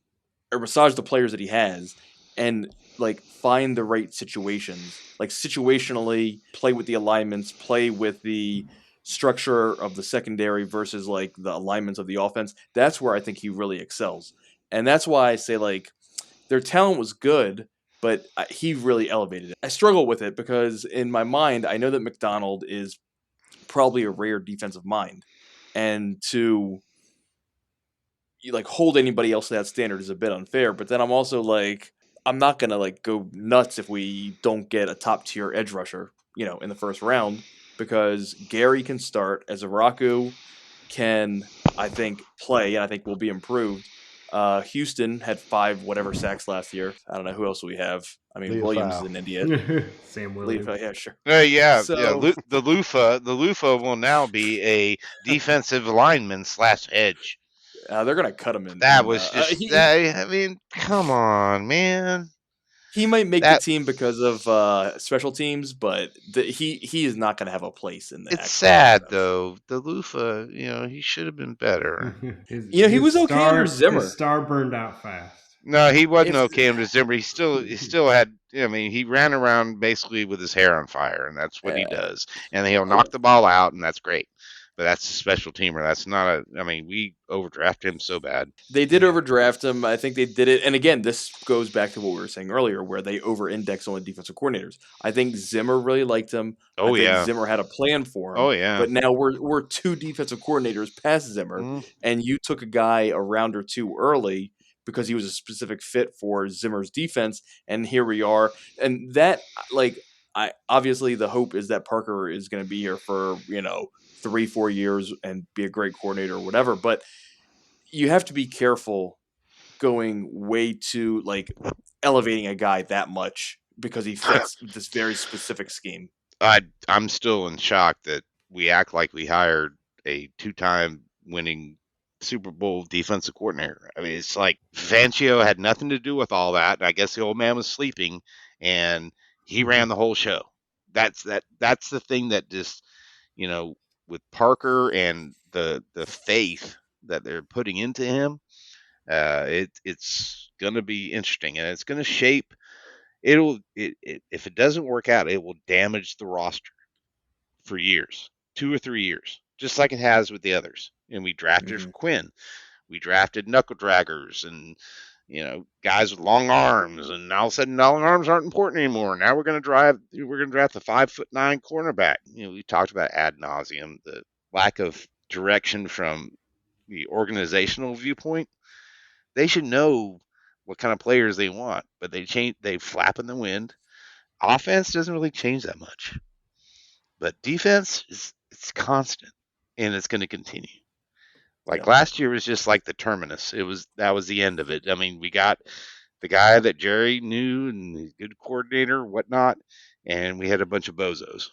or massage the players that he has and like find the right situations, like situationally play with the alignments, play with the structure of the secondary versus like the alignments of the offense. That's where I think he really excels. And that's why I say like their talent was good, but he really elevated it. I struggle with it because in my mind, I know that McDonald is probably a rare defensive mind. And to like hold anybody else to that standard is a bit unfair. But then I'm also like, I'm not gonna like go nuts if we don't get a top tier edge rusher, in the first round, because Gary can start as a Raku can, I think, play and I think will be improved. Houston had 5 whatever sacks last year. I don't know who else we have. I mean, Williams is Leofau. an idiot. Sam Leaf, Williams. yeah, sure. yeah. So The Lufa will now be a defensive lineman / edge. they're gonna cut him in. That was just He that. I mean, come on, man. He might make the That team because of special teams, but he is not going to have a place in the it's actual team. sad though. The Lufa, he should have been better. He was okay under Zimmer. His star burned out fast. No, he wasn't If okay under Zimmer. He still had. I mean, he ran around basically with his hair on fire, and that's what he does. And he'll knock the ball out, and that's great. But that's a special teamer. That's not a. I mean, we overdrafted him so bad. they did overdraft him, I think they did it. And again, this goes back to what we were saying earlier, where they over-index on the defensive coordinators. I think Zimmer really liked him. Oh I think yeah. Zimmer had a plan for him. Oh yeah. But now we're 2 defensive coordinators past Zimmer, and you took a guy a round or 2 early because he was a specific fit for Zimmer's defense, and here we are. And that, like, I obviously the hope is that Parker is going to be here for 3-4 years and be a great coordinator or whatever. But you have to be careful going way too like elevating a guy that much because he fits this very specific scheme. I'm still in shock that we act like we hired a 2-time winning Super Bowl defensive coordinator. I mean, it's like Fangio had nothing to do with all that. I guess the old man was sleeping, and he ran the whole show. That's the thing that just, with Parker and the faith that they're putting into him, it's going to be interesting, and it's going to shape. If it doesn't work out, it will damage the roster for years, 2 or 3 years, just like it has with the others. And we drafted Quinn, we drafted knuckle draggers, and guys with long arms, and all of a sudden long arms aren't important anymore. Now we're going to draft the 5'9" cornerback. We talked about ad nauseum the lack of direction from the organizational viewpoint. They should know what kind of players they want, but they flap in the wind. Offense doesn't really change that much, but defense it's constant, and it's going to continue. Like last year was just like the terminus. That was the end of it. I mean, we got the guy that Jerry knew and he's a good coordinator, whatnot, and we had a bunch of bozos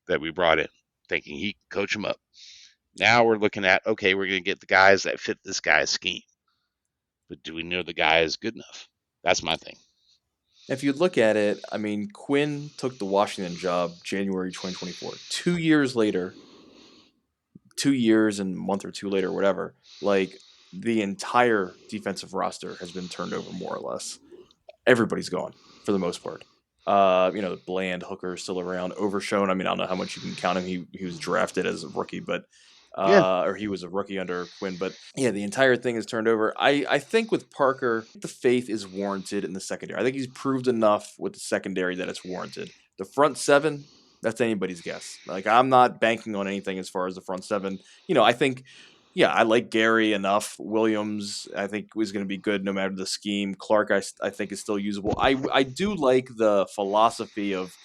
that we brought in, thinking he could coach them up. Now we're looking at, okay, we're going to get the guys that fit this guy's scheme, but do we know the guy is good enough? That's my thing. If you look at it, I mean, Quinn took the Washington job January 2024. 2 years later, 2 years and a month or two later, whatever, like the entire defensive roster has been turned over more or less. Everybody's gone for the most part. The Bland Hooker is still around. Overshown, I mean, I don't know how much you can count him. He was drafted as a rookie, but or he was a rookie under Quinn. But yeah, the entire thing is turned over. I think with Parker, the faith is warranted in the secondary. I think he's proved enough with the secondary that it's warranted. The front seven, that's anybody's guess. Like, I'm not banking on anything as far as the front seven. I think, I like Gary enough. Williams, I think, was going to be good no matter the scheme. Clark, I think, is still usable. I do like the philosophy of,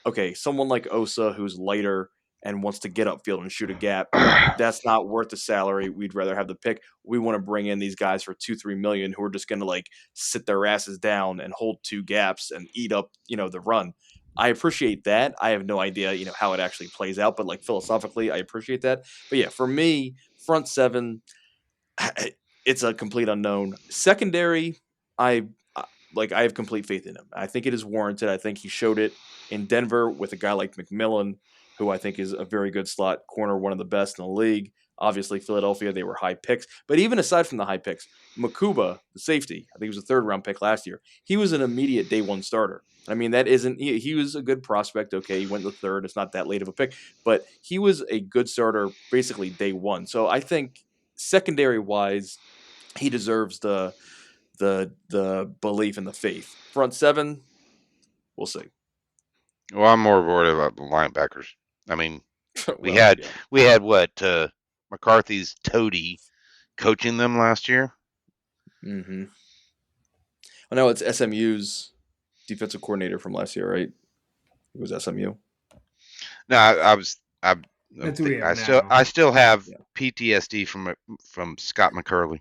okay, someone like Osa who's lighter and wants to get upfield and shoot a gap. That's not worth the salary. We'd rather have the pick. We want to bring in these guys for $2-3 million who are just going to sit their asses down and hold two gaps and eat up, the run. I appreciate that. I have no idea, how it actually plays out, but philosophically, I appreciate that. But yeah, for me, front seven, it's a complete unknown. Secondary, I have complete faith in him. I think it is warranted. I think he showed it in Denver with a guy like McMillan, who I think is a very good slot corner, one of the best in the league. Obviously, Philadelphia, they were high picks. But even aside from the high picks, Makuba, the safety, I think he was a third-round pick last year. He was an immediate day one starter. I mean, that isn't – he was a good prospect. Okay, he went the third. It's not that late of a pick. But he was a good starter basically day one. So I think secondary-wise, he deserves the belief and the faith. Front seven, we'll see. Well, I'm more worried about the linebackers. I mean, we Well, had what McCarthy's toady coaching them last year. Mm-hmm. I know it's SMU's defensive coordinator from last year, right? It was SMU. No, That's who we have now. I still have PTSD from Scott McCurley.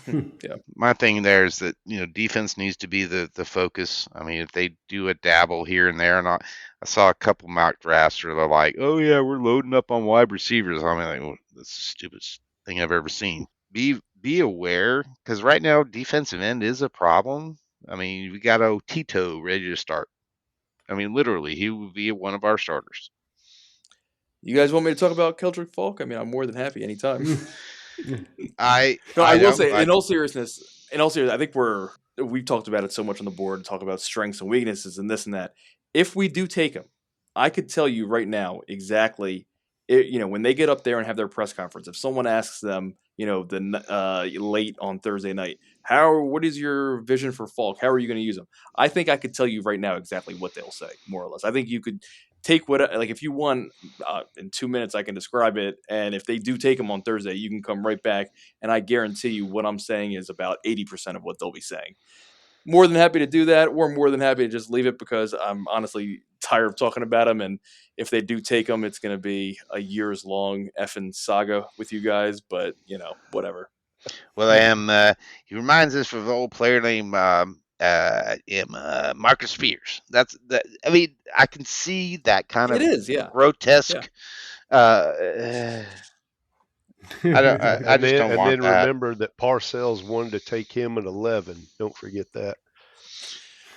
Yeah. My thing there is that defense needs to be the focus. I mean, if they do a dabble here and there, and I saw a couple mock drafts where they're like, "Oh yeah, we're loading up on wide receivers." I mean, well, that's the stupidest thing I've ever seen. Be aware, because right now defensive end is a problem. I mean, we got Tito ready to start. I mean, literally, he would be one of our starters. You guys want me to talk about Keldrick Falk? I mean, I'm more than happy anytime. I will say, in all seriousness, I think we've talked about it so much on the board, talk about strengths and weaknesses and this and that. If we do take him, I could tell you right now exactly, when they get up there and have their press conference, if someone asks them, late on Thursday night, what is your vision for Falk? How are you going to use him? I think I could tell you right now exactly what they'll say, more or less. I think you could take if you want, in 2 minutes, I can describe it. And if they do take him on Thursday, you can come right back. And I guarantee you what I'm saying is about 80% of what they'll be saying. More than happy to do that, or more than happy to just leave it because I'm honestly tired of talking about him. And if they do take him, it's going to be a years long effing saga with you guys. But, whatever. Well, he reminds us of an old player named Marcus Spears. I mean, I can see that kind of It is, yeah. grotesque. I just don't and want then that. remember that Parcells wanted to take him at 11. Don't forget that.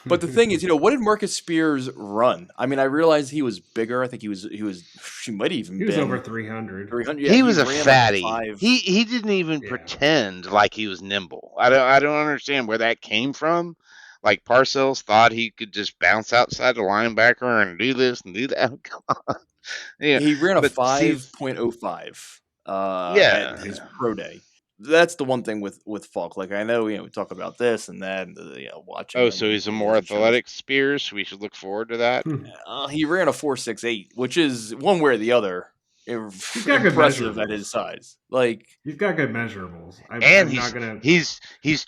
But the thing is, what did Marcus Spears run? I mean, I realized he was bigger. I think she might have even He was been over 300. 300. Yeah, He he was a ran like a fatty. 5. He didn't even Yeah. pretend like he was nimble. I don't understand where that came from. Like Parcells thought he could just bounce outside the linebacker and do this and do that. Come on. Yeah, He ran a but see, 5.05 yeah. at his pro day. That's the one thing with Falk. Like, I know, we talk about this and that, and watching Oh, them so in he's a videos more and shows. athletic Spears. We should look forward to that. He ran a 4.68, which is one way or the other got good impressive at measurables. his size. Like, He's got good measurables. And I'm not gonna. he's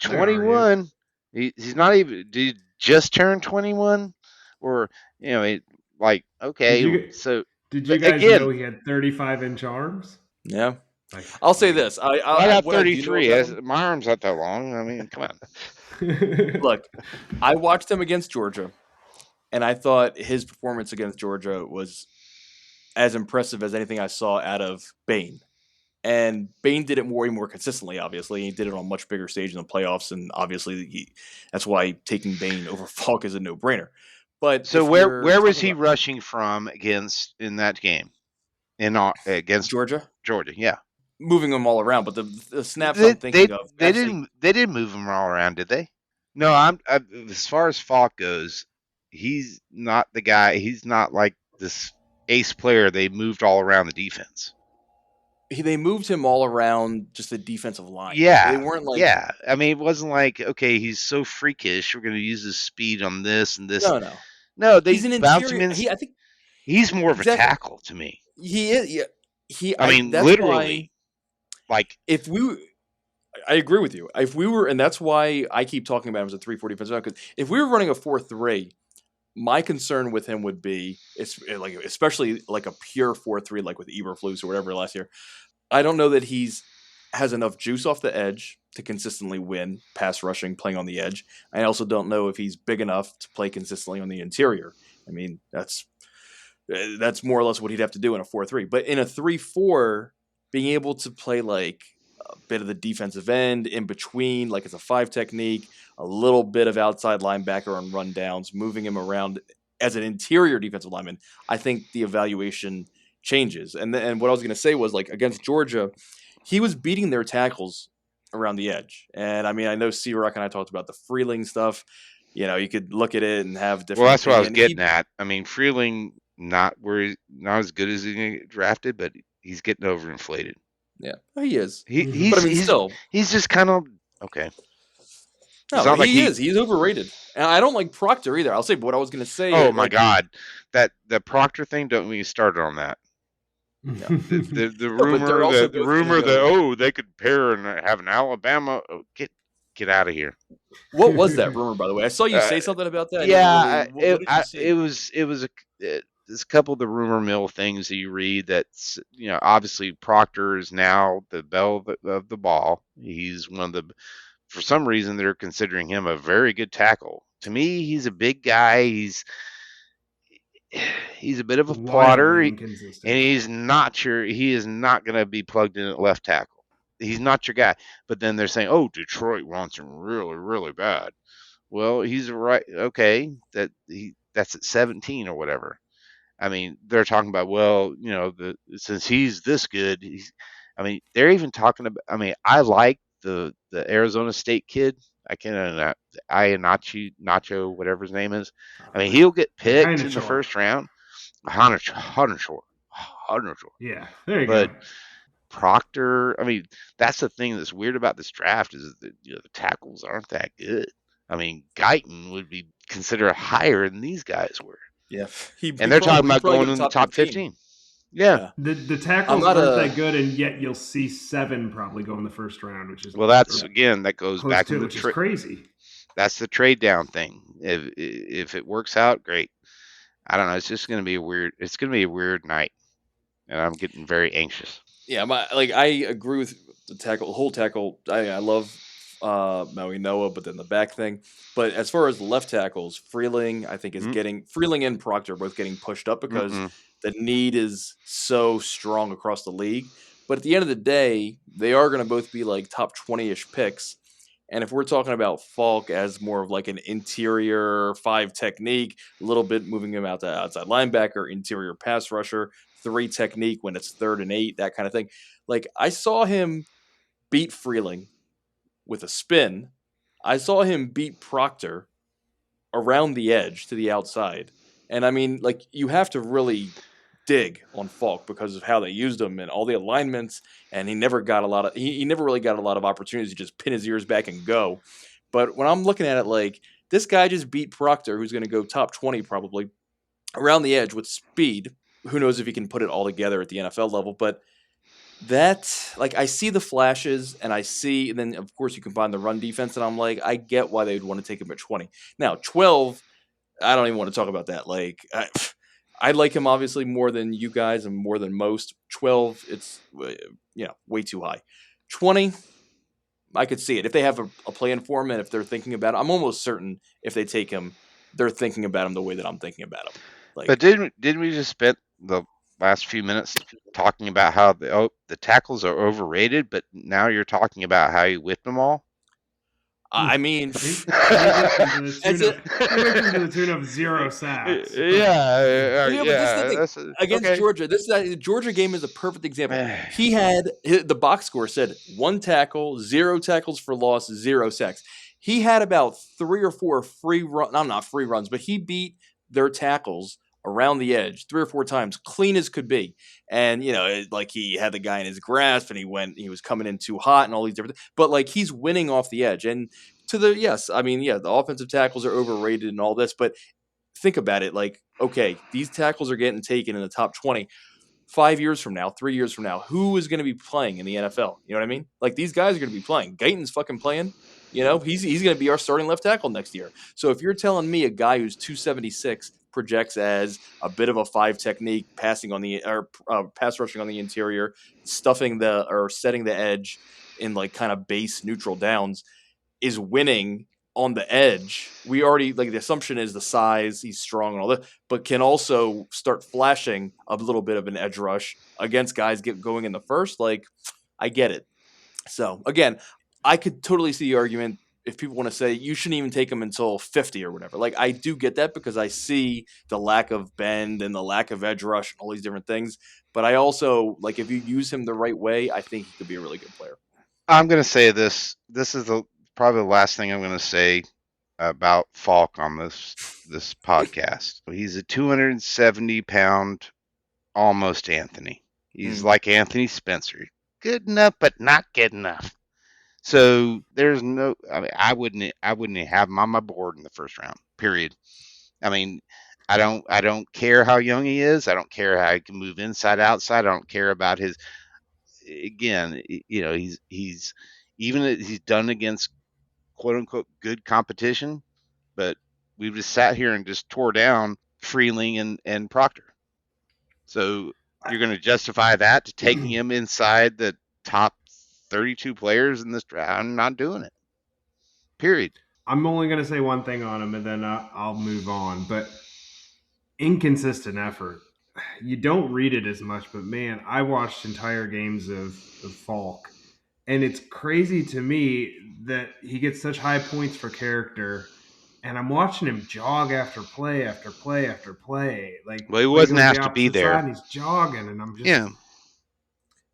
not gonna argue. 21. He's not even. Did he just turn 21? Or like okay. So Did you but guys again, know he had 35-inch arms? yeah. Like, I'll say this. I got What I do know 33. about him- My arm's not that long. I mean, come on. Look, I watched him against Georgia, and I thought his performance against Georgia was as impressive as anything I saw out of Bain. And Bain did it way more consistently, obviously. He did it on a much bigger stage in the playoffs, and obviously that's why taking Bain over Falk is a no-brainer. But So if where you're was talking he about rushing from in that game? Against Georgia, Georgia, yeah. moving them all around, but the snaps I'm thinking of actually, they didn't move him all around, did they? No, I'm as far as Falk goes, he's not the guy. He's not like this ace player. They moved all around the defense. they moved him all around just the defensive line. Yeah, They weren't like, yeah. I mean, it wasn't like okay, he's so freakish. We're going to use his speed on this and this. no. No, they He's an bounce him interior. in. I think He's more of a exactly. tackle to me. He is. Yeah, I mean, that's literally, like if I agree with you. If we were, and that's why I keep talking about him as a 340 defensive, because if we were running a 4-3, my concern with him would be, especially like a pure 4-3, like with Eberflus or whatever last year. I don't know that has enough juice off the edge to consistently win pass rushing, playing on the edge. I also don't know if he's big enough to play consistently on the interior. I mean, that's more or less what he'd have to do in a 4-3. But in a 3-4, being able to play like a bit of the defensive end in between, like it's a 5 technique, a little bit of outside linebacker on rundowns, moving him around as an interior defensive lineman, I think the evaluation changes. And what I was going to say was, like, against Georgia, he was beating their tackles around the edge. And I mean, I know C-Rock and I talked about the Freeling stuff. You could look at it and have different. well, that's what I was opinion. getting at. I mean, Freeling not as good as he get drafted, but he's getting overinflated. Yeah, he is. He's But I mean, still, he's just kind of okay. no, not like he is. He's overrated, and I don't like Proctor either. I'll say, but what I was going to say. Oh my God, the Proctor thing! Don't get me started on that. No. The but they're also rumor both that gonna go- they could pair and have an Alabama. Oh, get out of here. What was that rumor, by the way? I saw you say something about that. Yeah, What did you say? it was there's a couple of the rumor mill things that you read. That's obviously Proctor is now the belle of the ball. He's one of the. For some reason, they're considering him a very good tackle. To me, he's a big guy. He's a bit of a plotter, and he's not sure. He is not going to be plugged in at left tackle. He's not your guy. But then they're saying, "Oh, Detroit wants him really, really bad." Well, he's right. Okay, that's at 17 or whatever. I mean, they're talking about, well, since he's this good, they're even talking about. I mean, I like the Arizona State kid. I can't Nacho, whatever his name is. I mean, he'll get picked in the first round. Hunter. Yeah, there you go. But Proctor, I mean, that's the thing that's weird about this draft is that the tackles aren't that good. I mean, Guyton would be considered higher than these guys were. Yeah, and they're talking about going in the top 15. Yeah. The tackles aren't that good, and yet you'll see 7 probably go in the first round, which is that goes back to which is crazy. That's the trade down thing. If it works out, great. I don't know. It's just going to be It's going to be a weird night, and I'm getting very anxious. Yeah, I agree with the whole tackle. I love Maui Noah, but then the back thing. But as far as left tackles, Freeling, I think, is Freeling and Proctor both getting pushed up because the need is so strong across the league. But at the end of the day, they are going to both be like top 20-ish picks. And if we're talking about Falk as more of like an interior 5 technique, a little bit moving him out to outside linebacker, interior pass rusher, 3 technique when it's 3rd and 8, that kind of thing. Like I saw him beat Freeling with a spin. I saw him beat Proctor around the edge to the outside. And I mean, like, you have to really dig on Falk because of how they used him and all the alignments. And he never got a lot of, he never really got a lot of opportunities to just pin his ears back and go. But when I'm looking at it, like, this guy just beat Proctor, who's going to go top 20 probably, around the edge with speed. Who knows if he can put it all together at the NFL level, but that, like, I see the flashes and I see, and then of course you combine the run defense, and I'm like, I get why they would want to take him at 20. Now, 12, I don't even want to talk about that. Like, I like him obviously more than you guys and more than most. 12, it's, way too high. 20, I could see it. If they have a plan for him and if they're thinking about it, I'm almost certain if they take him, they're thinking about him the way that I'm thinking about him. Like, But didn't we just spend the last few minutes talking about how the tackles are overrated, but now you're talking about how you whipped them all? I mean, He whipped him to That's the tune of 0 sacks. Yeah, but this is the thing. Against okay. Georgia, the Georgia game is a perfect example. He had the box score said 1 tackle, 0 tackles for loss, 0 sacks. He had about 3 or 4 free run. I'm not free runs, but he beat their tackles around the edge 3 or 4 times, clean as could be. And like he had the guy in his grasp, and he was coming in too hot, and all these different. But like he's winning off the edge, and the offensive tackles are overrated and all this, but think about it. Like, okay, these tackles are getting taken in the top 20. 5 years from now, 3 years from now, who is going to be playing in the NFL? You know what I mean? Like, these guys are going to be playing. Guyton's fucking playing. He's going to be our starting left tackle next year. So if you're telling me a guy who's 276 projects as a bit of a 5 technique, pass rushing on the interior, setting the edge in like kind of base neutral downs, is winning on the edge, we already, like, the assumption is the size, he's strong and all that, but can also start flashing a little bit of an edge rush against guys going in the first. Like, I get it. So again, I could totally see the argument if people want to say you shouldn't even take him until 50 or whatever. Like, I do get that because I see the lack of bend and the lack of edge rush and all these different things. But I also, like, if you use him the right way, I think he could be a really good player. I'm going to say this. This is probably the last thing I'm going to say about Falk on this podcast. He's a 270-pound almost Anthony. He's like Anthony Spencer. Good enough, but not good enough. So there's no. I mean, I wouldn't have him on my board in the first round. Period. I mean, I don't care how young he is. I don't care how he can move inside, outside. I don't care about his. Again, he's done against quote unquote good competition, but we've just sat here and just tore down Freeling and Proctor. So you're going to justify that to taking him inside the top 32 players in this draft? I'm not doing it. Period. I'm only going to say one thing on him, and then I'll move on. But inconsistent effort. You don't read it as much, but man, I watched entire games of Falk, and it's crazy to me that he gets such high points for character, and I'm watching him jog after play after play after play. Like, well, he wasn't have to be there. And he's jogging, and I'm just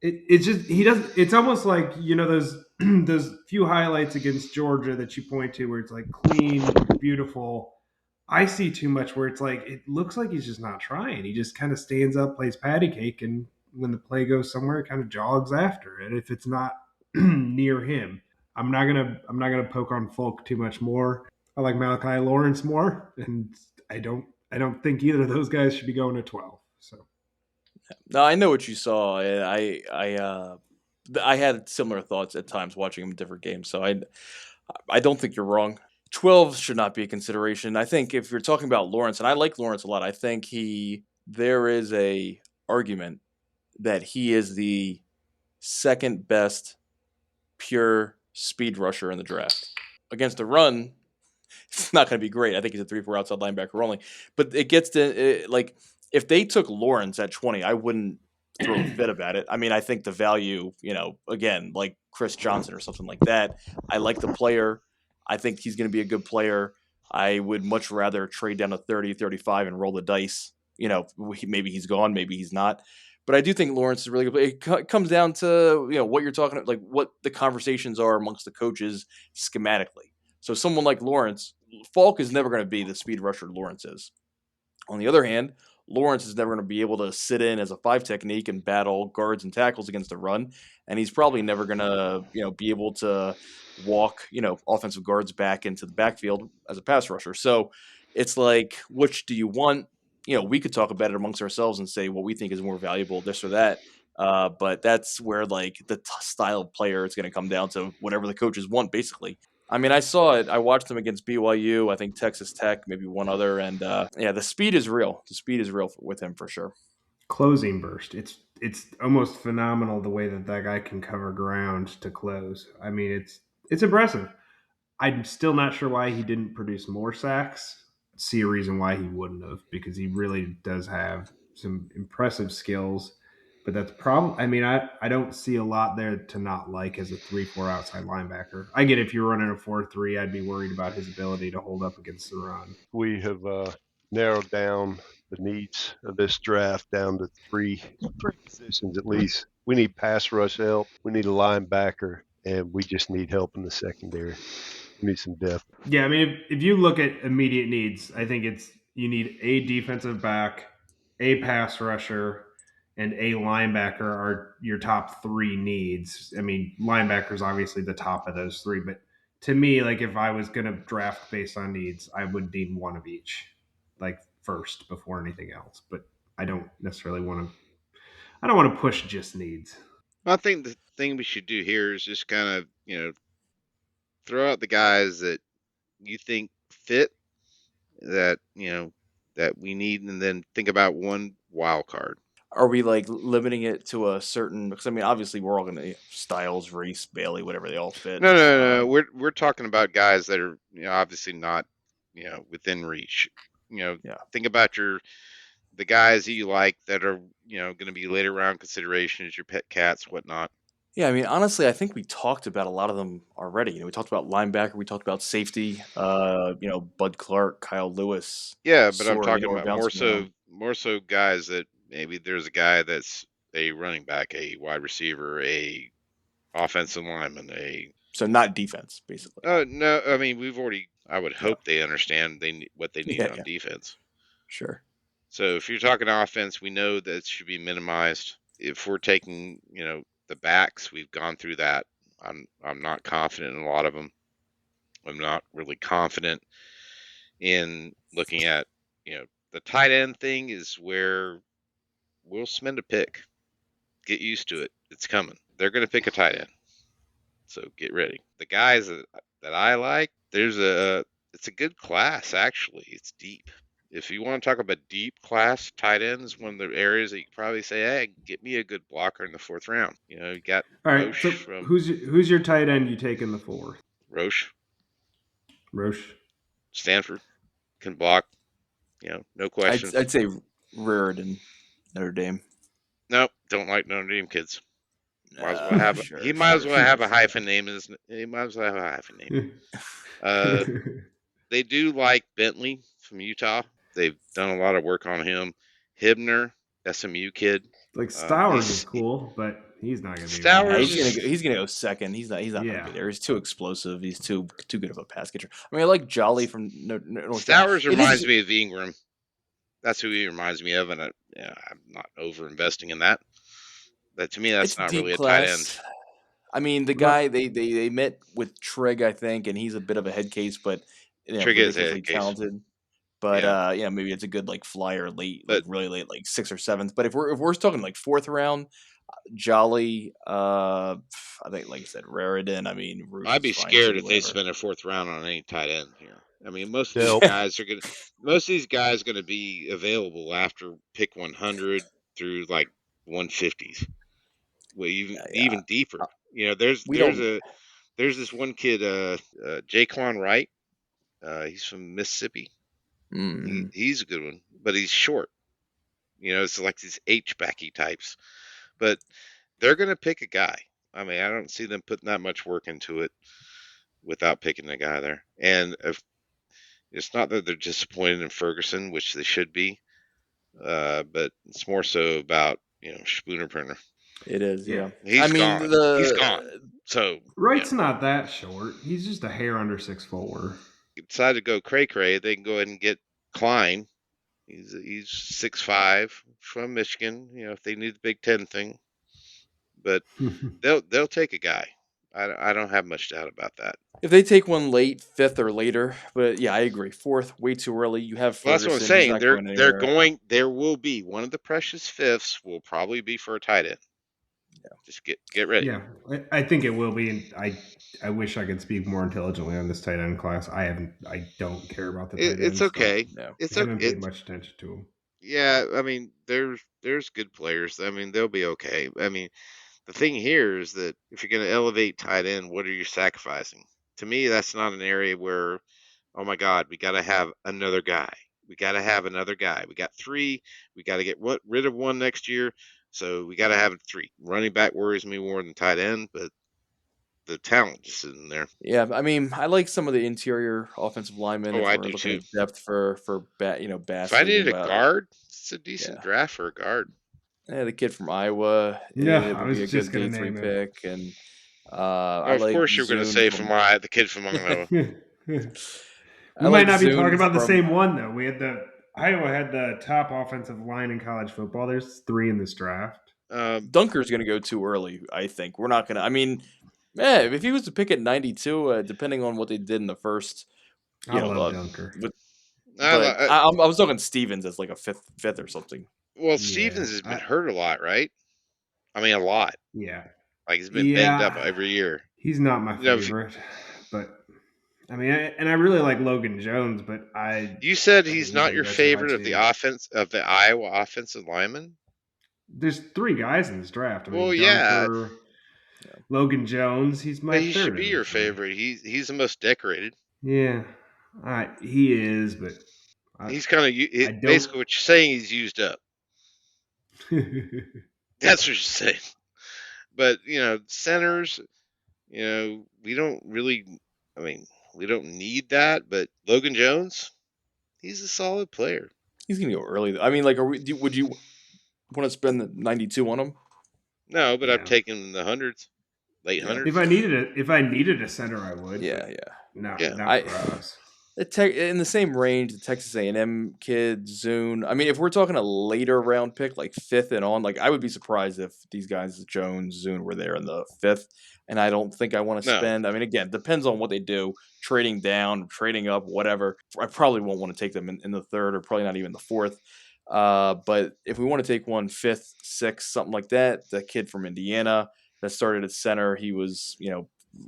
It's just he doesn't. It's almost like those those few highlights against Georgia that you point to where it's like clean, beautiful. I see too much where it's like it looks like he's just not trying. He just kind of stands up, plays patty cake, and when the play goes somewhere, kind of jogs after it. If it's not near him, I'm not gonna poke on Folk too much more. I like Malachi Lawrence more, and I don't think either of those guys should be going to 12. So. No, I know what you saw. I had similar thoughts at times watching him in different games. So I don't think you're wrong. 12 should not be a consideration. I think if you're talking about Lawrence, and I like Lawrence a lot, I think there is a argument that he is the second best pure speed rusher in the draft. Against the run, it's not going to be great. I think he's a 3-4 outside linebacker only. But it gets to like, if they took Lawrence at 20, I wouldn't throw a fit about it. I mean, I think the value, again, like Chris Johnson or something like that. I like the player. I think he's going to be a good player. I would much rather trade down to 30, 35 and roll the dice. Maybe he's gone, maybe he's not. But I do think Lawrence is really good. It comes down to what you're talking about, like what the conversations are amongst the coaches schematically. So someone like Lawrence, Falk is never going to be the speed rusher Lawrence is. On the other hand, Lawrence is never going to be able to sit in as a 5 technique and battle guards and tackles against the run, and he's probably never going to be able to walk offensive guards back into the backfield as a pass rusher. So it's like, which do you want? We could talk about it amongst ourselves and say what we think is more valuable, this or that. But that's where like the style of player is going to come down to whatever the coaches want, basically. I mean, I saw it. I watched them against BYU. I think Texas Tech, maybe one other, and yeah, the speed is real. The speed is real with him for sure. Closing burst. It's almost phenomenal the way that guy can cover ground to close. I mean, it's impressive. I'm still not sure why he didn't produce more sacks. See a reason why he wouldn't have, because he really does have some impressive skills. But that's the problem. I mean, I don't see a lot there to not like as a 3-4 outside linebacker. I get if you're running a 4-3, I'd be worried about his ability to hold up against the run. We have narrowed down the needs of this draft down to three positions at least. We need pass rush help. We need a linebacker, and we just need help in the secondary. We need some depth. Yeah, I mean, if you look at immediate needs, I think you need a defensive back, a pass rusher, and a linebacker are your top 3 needs. I mean, linebacker's obviously the top of those 3, but to me, like if I was going to draft based on needs, I would need one of each, like first before anything else. But I don't necessarily want to. I don't want to push just needs. I think the thing we should do here is just kind of throw out the guys that you think fit that that we need, and then think about one wild card. Are we like limiting it to a certain? Because I mean, obviously, we're all going to Styles, Reese, Bailey, whatever they all fit. No. We're talking about guys that are obviously not within reach. Yeah. Think about the guys that you like that are going to be later round considerations, your pet cats, whatnot. Yeah, I mean, honestly, I think we talked about a lot of them already. We talked about linebacker, we talked about safety. Bud Clark, Kyle Lewis. Yeah, but I'm Seward, talking we're about bouncing more so guys that maybe there's a guy that's a running back, a wide receiver, a offensive lineman, So not defense, basically. No, I mean I would hope they understand what they need on defense. Sure. So if you're talking offense, we know that it should be minimized. If we're taking the backs, we've gone through that. I'm not confident in a lot of them. I'm not really confident in looking at the tight end thing is where we'll spend a pick. Get used to it. It's coming. They're going to pick a tight end. So get ready. The guys that I like, it's a good class, actually. It's deep. If you want to talk about deep class tight ends, one of the areas that you can probably say, hey, get me a good blocker in the 4th round. You got all right. Roche So who's your tight end you take in the 4th? Roche. Stanford can block. No question. I'd say Raridan, Notre Dame. Nope, don't like Notre Dame kids. Might as well have he might as well have a hyphen name. He might as well have a hyphen name. They do like Bentley from Utah. They've done a lot of work on him. Hibner, SMU kid. Like Stowers is cool, but he's not going to be. Stowers, he's gonna go second. He's not gonna be there. He's too explosive. He's too good of a pass catcher. I mean, I like Jolly from North. Stowers reminds me of Ingram. That's who he reminds me of, and I'm not over investing in that. But to me, that's not really a tight end. I mean, the guy they met with Trigg, I think, and he's a bit of a head case, but Trigg is a talented. Case. But maybe it's a good like flyer late, like really late, like 6th or 7th. But if we're talking like 4th round, Jolly, I think like I said, Raridan. I mean, Rouge I'd be scared if they spend a 4th round on any tight end here. I mean, most of these guys are gonna be available after pick 100 through like 150s. Well, even deeper. There's this one kid, Jaquan Wright. He's from Mississippi. Mm-hmm. He's a good one, but he's short. It's like these H-backy types. but they're going to pick a guy. I mean, I don't see them putting that much work into it without picking a guy there. And if, it's not that they're disappointed in Ferguson, which they should be, but it's more so about Spooner Printer. It is, yeah. He's I mean, gone. He's gone. So Wright's not that short. He's just a hair under 6'4". Decide to go cray, they can go ahead and get Klein. He's 6'5" from Michigan. If they need the Big Ten thing, but they'll take a guy. I don't have much doubt about that. If they take one late, 5th or later, but yeah, I agree. 4th, way too early. You have Well, Ferguson. that's what I'm saying. There will be one of the precious fifths will probably be for a tight end. Yeah. Just get ready. Yeah, I think it will be. And I wish I could speak more intelligently on this tight end class. I don't care about the tight ends. It's okay. No. It's I haven't okay. paid much attention to them. Yeah, I mean, there's good players. I mean, they'll be okay. I mean, the thing here is that if you're going to elevate tight end, what are you sacrificing? To me, that's not an area where, oh my God, we got to have another guy. We got to have another guy. We got 3. We got to get rid of 1 next year. So we got to have 3. Running back worries me more than tight end, but the talent just isn't there. Yeah, I mean, I like some of the interior offensive linemen. Oh, if I we're do looking too. at depth for Bass. If I needed a guard, it's a decent draft for a guard. Yeah, the kid from Iowa. Yeah, it I would was be a just good gonna day 3 name him. pick, and of course you're going to say the kid from Iowa. We might not be talking about the same one though. Iowa had the top offensive line in college football. There's 3 in this draft. Dunker's going to go too early. I think we're not going to. I mean, if he was to pick at 92, depending on what they did in the first, I love Dunker. I was talking Stevens as like a fifth or something. Well, Stevens has been hurt a lot, right? I mean, a lot. Yeah. Like he's been banged up every year. He's not my favorite, but I mean, I really like Logan Jones, but You said he's not your favorite of the Iowa offensive lineman? There's 3 guys in this draft. I mean, Dunker, Logan Jones, he's my third. He should be your favorite. He's the most decorated. Yeah, he is, but he's kind of basically what you're saying. He's used up. That's what you're saying. But centers, we don't really. I mean, we don't need that. But Logan Jones, he's a solid player. He's gonna go early. I mean, like, would you want to spend the 92 on him? No, but I'm taking the hundreds, late hundreds. If I needed a center, I would. Yeah. Not for us. In the same range, the Texas A&M kid, Zune. I mean, if we're talking a later round pick, like 5th and on, like I would be surprised if these guys, Jones, Zune, were there in the 5th. And I don't think I want to spend. I mean, again, depends on what they do. Trading down, trading up, whatever. I probably won't want to take them in the 3rd or probably not even the 4th. But if we want to take one 5th, 6th, something like that, the kid from Indiana that started at center, he was,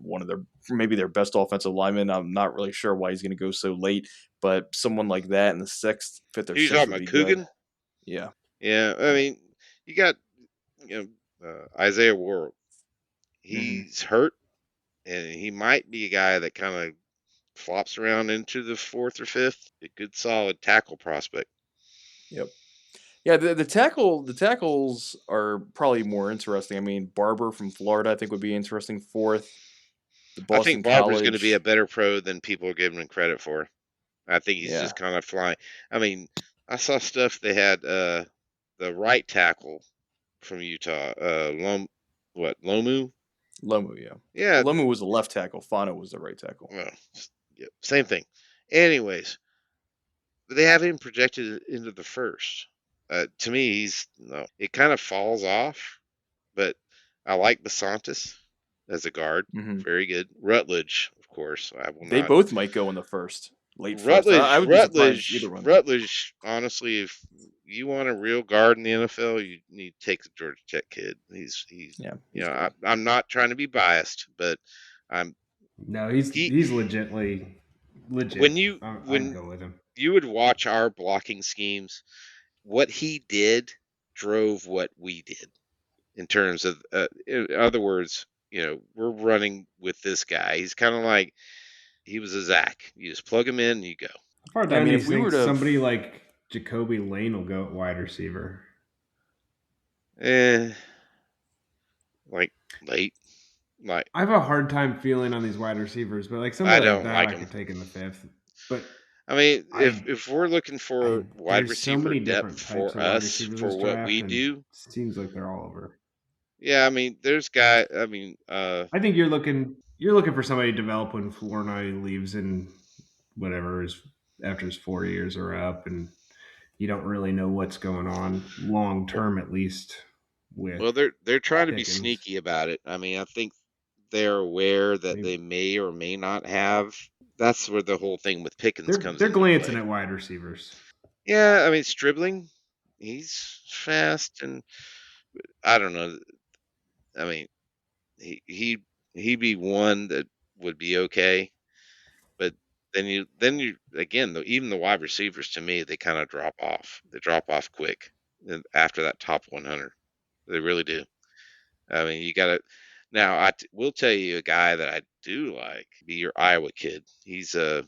one of their best offensive linemen. I'm not really sure why he's going to go so late, but someone like that in the 6th, 5th, or 6th. You talking about Coogan? Yeah. Yeah. I mean, you got Isaiah Ward. He's hurt, and he might be a guy that kind of flops around into the 4th or 5th. A good, solid tackle prospect. Yep. Yeah, the tackles are probably more interesting. I mean, Barber from Florida, I think, would be interesting 4th. I think Barber's going to be a better pro than people are giving him credit for. I think he's just kind of flying. I mean, I saw stuff they had the right tackle from Utah, Lomu? Lomu, yeah. Yeah. Lomu was the left tackle. Fano was the right tackle. Well, same thing. Anyways, they have him projected into the 1st. To me, it kind of falls off, but I like Basantis as a guard. Mm-hmm. Very good. Rutledge, of course. They both might go in the 1st. Late Rutledge, first. I would be surprised either one. Rutledge, honestly, if you want a real guard in the NFL, you need to take the Georgia Tech kid. He's I'm not trying to be biased, but he's legit. When you go with him. You would watch our blocking schemes, what he did drove what we did in terms of in other words, we're running with this guy. He's kind of like he was a Zach. You just plug him in and you go. How far down do you think somebody like Jacoby Lane will go at wide receiver? like late. Like I have a hard time feeling on these wide receivers, but like I somebody like don't that, like I them. could take in the fifth. But I mean, I, if we're looking for wide there's so receiver many depth different types for of wide us receivers for this what draft, we and do, seems like they're all over. yeah. I mean, there's guy. I mean, I think you're looking for somebody to develop when Flournoy leaves in whatever is after his 4 years are up, and you don't really know what's going on long term, at least with well, they're trying to be Pickens. sneaky about it. I mean, I think they're aware that Maybe they may or may not have. That's where the whole thing with Pickens comes they're into glancing play. at wide receivers. Yeah, I mean, Stribling, he's fast, and I don't know. I mean, he he he'd be one that would be okay, but then you again, even the wide receivers to me, they kind of drop off. They drop off quick after that top 100. They really do. I mean, you got to now. Will tell you a guy that I do like be your Iowa kid. He's I-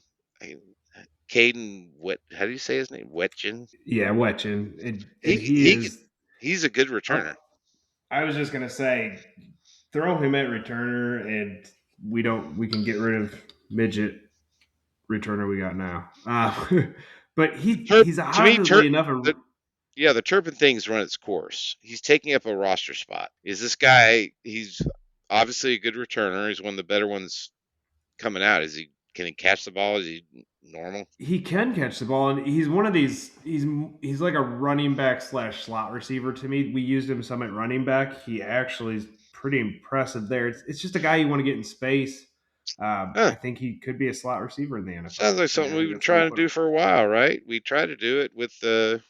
Caden. What? How do you say his name? Wetchin. Yeah, Wetchin, and He he he could. is. He's a good Oh, returner. I was just gonna say, throw him at returner, and we can get rid of midget returner we got now. But he's To me, oddly enough. yeah, the Turpin thing's run its course. He's taking up a roster spot. Is this guy? He's obviously a good returner. He's one of the better ones coming out. Is he? Can he catch the ball? Is he normal? He can catch the ball, and he's one of these. He's like a running back slash slot receiver to me. We used him some at running back. He actually is pretty impressive there. It's just a guy you want to get in space. Huh. I think he could be a slot receiver in the NFL. Sounds like I mean, something I we've think been that's where you trying to put him. do for a while, right? We tried to do it with the,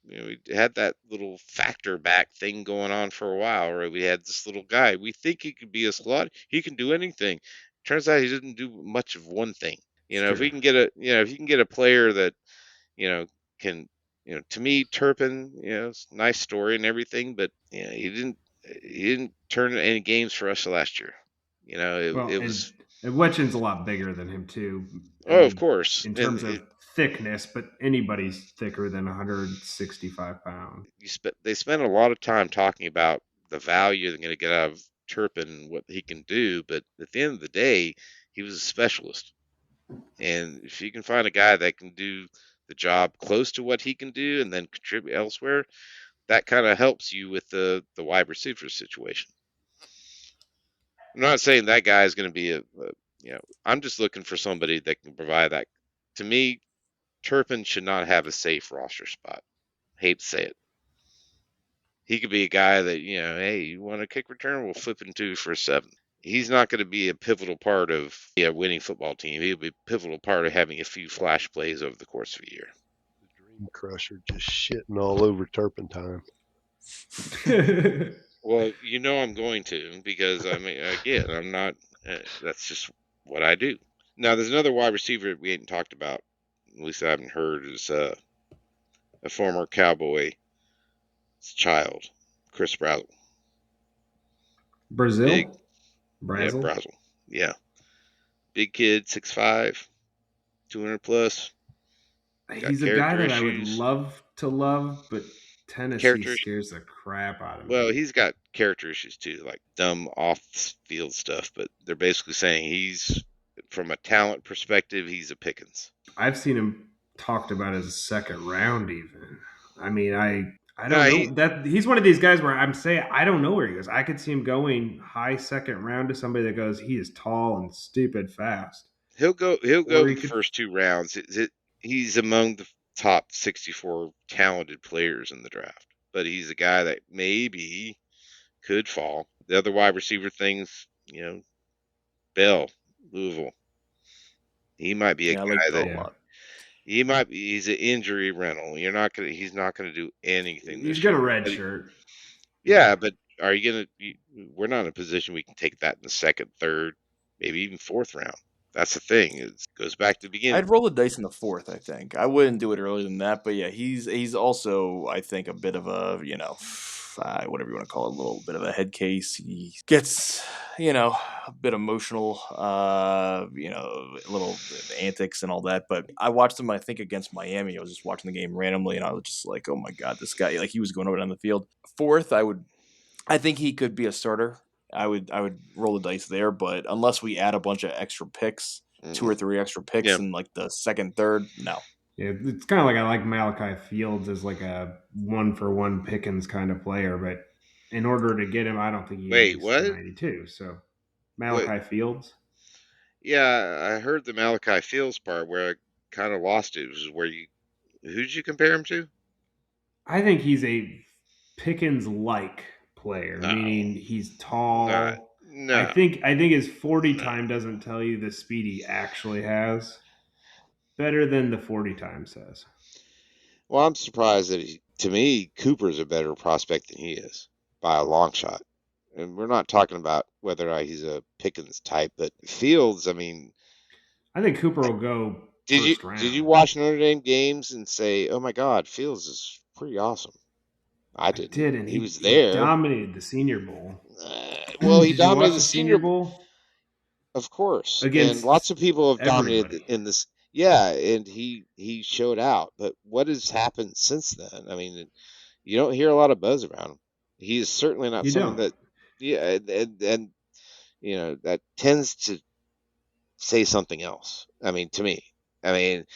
we had that little factor back thing going on for a while, right? We had this little guy. We think he could be a slot. He can do anything. Turns out he didn't do much of one thing. It's If we true. can get if you can get a player that, you know, can, to me, Turpin, it's a nice story and everything, but he didn't turn any games for us last year. Well, It was, and Wetchin's a lot bigger than him too. I oh, of mean, course. in And terms of thickness, but anybody's thicker than 165 pounds. they spend a lot of time talking about the value they're going to get out of Turpin and what he can do, but at the end of the day, he was a specialist. And if you can find a guy that can do the job close to what he can do and then contribute elsewhere, that kind of helps you with the wide receiver situation. I'm not saying that guy is going to be I'm just looking for somebody that can provide that. To me, Turpin should not have a safe roster spot. Hate to say it. He could be a guy that, hey, you want a kick return? We'll flip into for a 7. He's not going to be a pivotal part of a winning football team. He'll be a pivotal part of having a few flash plays over the course of a year. The Dream Crusher just shitting all over Turpentine. Well, I'm going to, because I mean, again, I'm not. That's just what I do. Now, there's another wide receiver we hadn't talked about. At least I haven't heard. Is a former Cowboy child, Chris Brazzle. Brazil? Big, Brazil? yeah, Brazzle. Yeah, big kid, 6'5", 200 plus. He's a guy that I would love to love, but Tennessee scares the crap out of me. Well, he's got character issues too, like dumb off-field stuff. But they're basically saying he's, from a talent perspective, he's a Pickens. I've seen him talked about as a second round, even. I mean, I don't know that he's one of these guys where I'm saying I don't know where he goes. I could see him going high second round to somebody that goes, he is tall and stupid fast. He'll go the first 2 rounds. He's among the top 64 talented players in the draft, but he's a guy that maybe could fall. The other wide receiver things, Bell, Louisville. He might be a guy that he's an injury rental. He's not gonna do anything. He's got a red shirt. Yeah, but are you gonna? We're not in a position we can take that in the second, third, maybe even 4th round. That's the thing. It goes back to the beginning. I'd roll the dice in the 4th, I think. I wouldn't do it earlier than that, but yeah, he's also, I think, a bit of a, whatever you want to call it, a little bit of a head case. He gets, a bit emotional, little antics and all that. But I watched him, I think, against Miami. I was just watching the game randomly, and I was just like, oh my God, this guy, like, he was going over down the field. 4th, I think he could be a starter. I would roll the dice there. But unless we add a bunch of extra picks, 2 or 3 extra picks Yeah. in like the second, third, no. Yeah, it's kind of like I like Malachi Fields as like a 1-for-1 Pickens kind of player, but in order to get him, I don't think he Wait, needs what? 292. So What? Malachi Fields. Yeah, I heard the Malachi Fields part where I kind of lost it. Was where who'd you compare him to? I think he's a Pickens-like player, No. meaning he's tall. No. I think his 40 time doesn't tell you the speed he actually has. Better than the 40 time says. Well, I'm surprised that to me, Cooper's a better prospect than he is by a long shot. And we're not talking about whether he's a Pickens type, but Fields, I mean, I think Cooper will go first round. Did you watch Notre Dame games and say, "Oh my God, Fields is pretty awesome"? I didn't. did, and he was there. He dominated the Senior Bowl. Well, he Did you watch dominated the the Senior Bowl. Of course, Against and lots of people have everybody. dominated in this. Yeah, and he showed out. But what has happened since then? I mean, you don't hear a lot of buzz around him. He is certainly not You someone don't. that, yeah, and you know that tends to say something else. I mean, to me, I mean,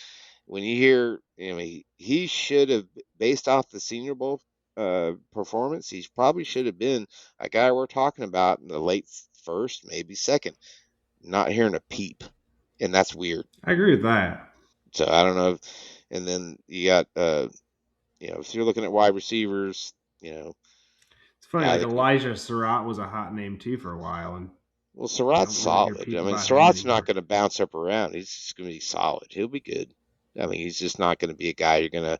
when you hear, you know, he should have, based off the Senior Bowl performance, he probably should have been a guy we're talking about in the late first, maybe second. Not hearing a peep, and that's weird. I agree with that. So I don't know. And then you got, you know, if you're looking at wide receivers, you know, it's funny. Like Elijah Surratt was a hot name too for a while, and well, Surratt's solid. I mean, Surratt's not going to bounce up around. He's just going to be solid. He'll be good. I mean, he's just not going to be a guy you're going to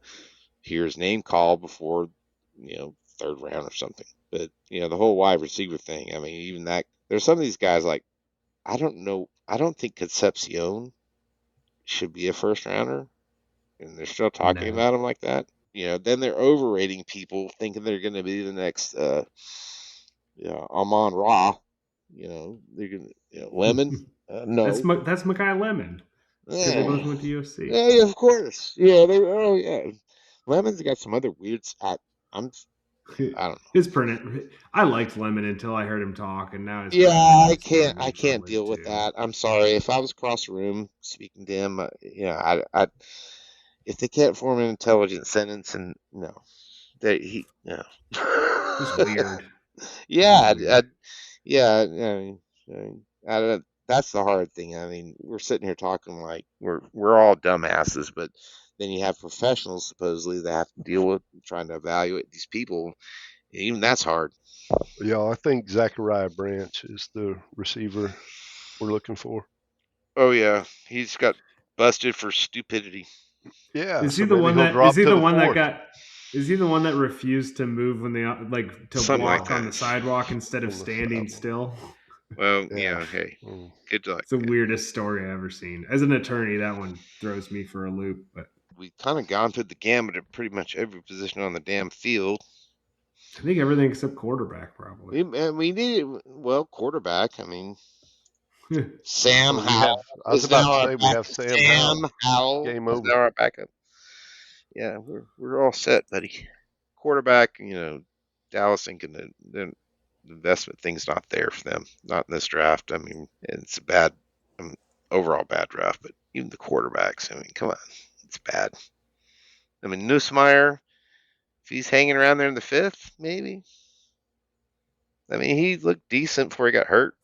hear his name called before, you know, third round or something. But you know, the whole wide receiver thing. I mean, even that. There's some of these guys like, I don't know. I don't think Concepcion should be a first rounder, and they're still talking about him like that. You know, then they're overrating people, thinking they're going to be the next, Amon Ra. You know, they're going to Lemon. No, that's Mekhi Lemon. Because they both went to USC. Yeah, of course. Yeah, Lemon's got some other weird. I don't know. His I liked Lemon until I heard him talk, and now I can't deal with that. I'm sorry. If I was across the room speaking to him, I if they can't form an intelligent sentence, and no, it's weird. That's the hard thing. I mean, we're sitting here talking like we're all dumbasses, but then you have professionals supposedly that have to deal with trying to evaluate these people. Even that's hard. Yeah, I think Zachariah Branch is the receiver we're looking for. Oh yeah, he's got busted for stupidity. Yeah, is he the one that refused to move when they walk on the sidewalk instead of standing still? Well, hey, good luck. It's the weirdest story I've ever seen. As an attorney, that one throws me for a loop. But we've kind of gone through the gamut of pretty much every position on the damn field. I think everything except quarterback, probably. We needed, quarterback. I mean, Sam Howell. I was about to say we have Sam Howell. Game over. Now our backup. Yeah, we're all set, buddy. Quarterback, Dallas thinking the investment thing's not there for them. Not in this draft. I mean, it's a bad, overall bad draft. But even the quarterbacks, I mean, come on, it's bad. I mean, Nussmeier, if he's hanging around there in the fifth, maybe. I mean, he looked decent before he got hurt.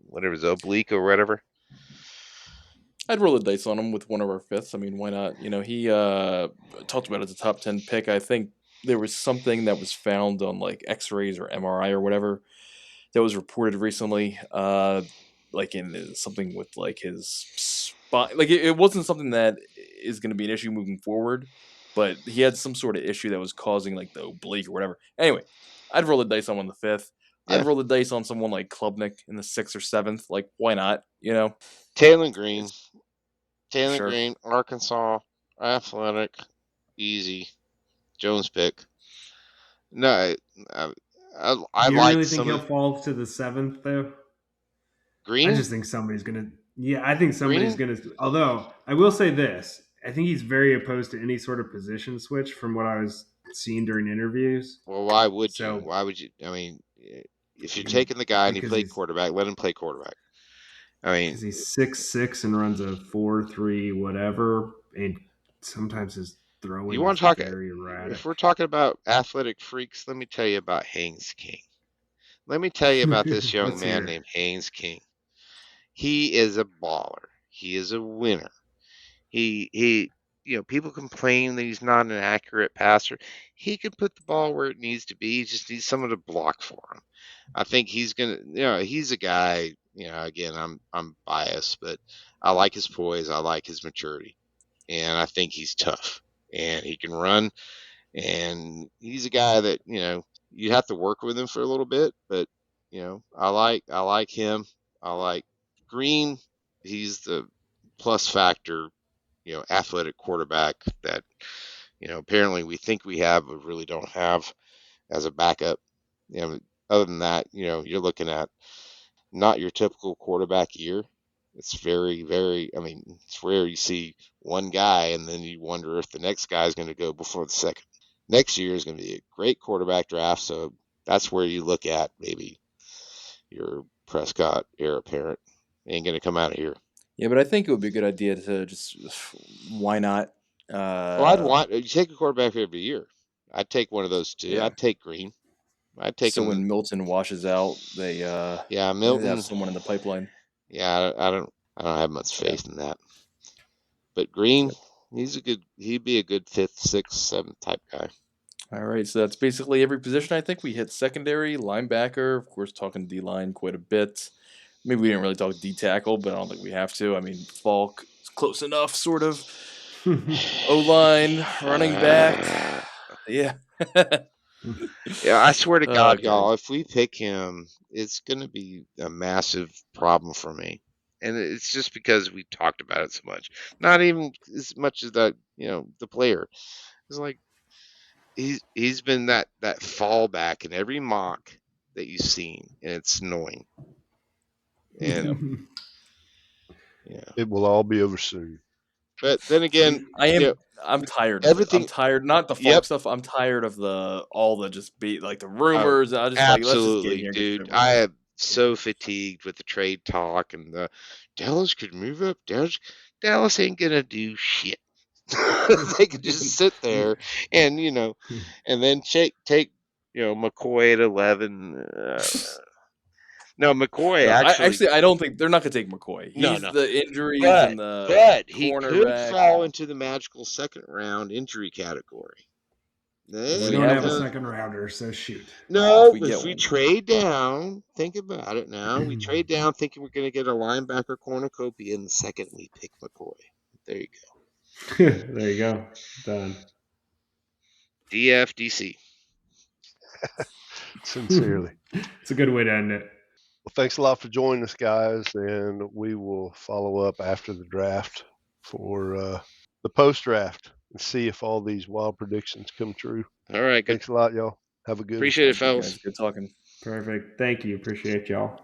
Whatever, his oblique or whatever. I'd roll the dice on him with one of our fifths. I mean, why not? He talked about it as a top 10 pick. I think there was something that was found on like X-rays or MRI or whatever that was reported recently, like in something with like his spine. Like it wasn't something that is going to be an issue moving forward, but he had some sort of issue that was causing like the oblique or whatever. Anyway, I'd roll the dice on one in the fifth. Yeah. I'd roll the dice on someone like Klubnik in the 6th or 7th. Like, why not? Taylor Green. Green, Arkansas, athletic, easy. Jones pick. No, I you really think he'll fall to the 7th though? Green? I just think somebody's gonna. Yeah, I think somebody's gonna. Although I will say this, I think he's very opposed to any sort of position switch from what I was seeing during interviews. Well, why would you? Why would you? I mean, If you're taking the guy and he Because played he's- quarterback, let him play quarterback. I mean, Because he's 6'6" and runs a 4.3 whatever, and sometimes his throwing you want is to talk, very erratic. if we're talking about athletic freaks, let me tell you about Haynes King. Let me tell you about this young Let's man hear it. named Haynes King. He is a baller. He is a winner. He people complain that he's not an accurate passer. He can put the ball where it needs to be. He just needs someone to block for him. I think he's gonna, he's a guy, again, I'm biased, but I like his poise. I like his maturity. And I think he's tough and he can run. And he's a guy that, you have to work with him for a little bit, but I like him. I like Green. He's the plus factor, athletic quarterback that, apparently we think we have, but really don't have as a backup. Other than that, you're looking at not your typical quarterback year. It's very, very, it's rare you see one guy and then you wonder if the next guy is going to go before the second. Next year is going to be a great quarterback draft, so that's where you look at maybe your Prescott heir apparent ain't going to come out of here. Yeah, but I think it would be a good idea to just why not? Well, I'd want you take a quarterback every year. I'd take one of those two. Yeah. I'd take Green. I'd take So him. when Milton washes out, they Yeah, they Milton. have someone in the pipeline. Yeah, I don't have much faith in that. But Green, he'd be a good 5th, 6th, 7th type guy. All right, so that's basically every position. I think we hit secondary, linebacker, of course, talking D line quite a bit. Maybe we didn't really talk D tackle, but I don't think we have to. I mean, Falk is close enough, sort of. O line, running back, yeah. Yeah, I swear to God, Okay. y'all, if we pick him, it's going to be a massive problem for me. And it's just because we talked about it so much. Not even as much as that, the player. It's like he's been that fallback in every mock that you've seen, and it's annoying. And It will all be over soon. But then again, I'm tired of everything. it. I'm tired, not the Falk stuff. I'm tired of all the just like the rumors. I just like, let's just get here and dude. get I am so fatigued with the trade talk and the Dallas could move up. Dallas ain't gonna do shit. They could just sit there and and then take McCoy at 11. No, McCoy actually. I don't think they're not gonna take McCoy. He's No. the injuries but, and the but he could cornerback. fall into the magical second round injury category. We don't have a second rounder, so shoot. No, if we trade down, think about it now. We trade down thinking we're going to get a linebacker cornucopia in the second we pick McCoy. There you go. There you go. Done. DFDC. Sincerely. It's a good way to end it. Well, thanks a lot for joining us, guys, and we will follow up after the draft for the post-draft and see if all these wild predictions come true. All right. Good. Thanks a lot, y'all. Have a good Appreciate it, fellas. Good talking. Perfect. Thank you. Appreciate y'all.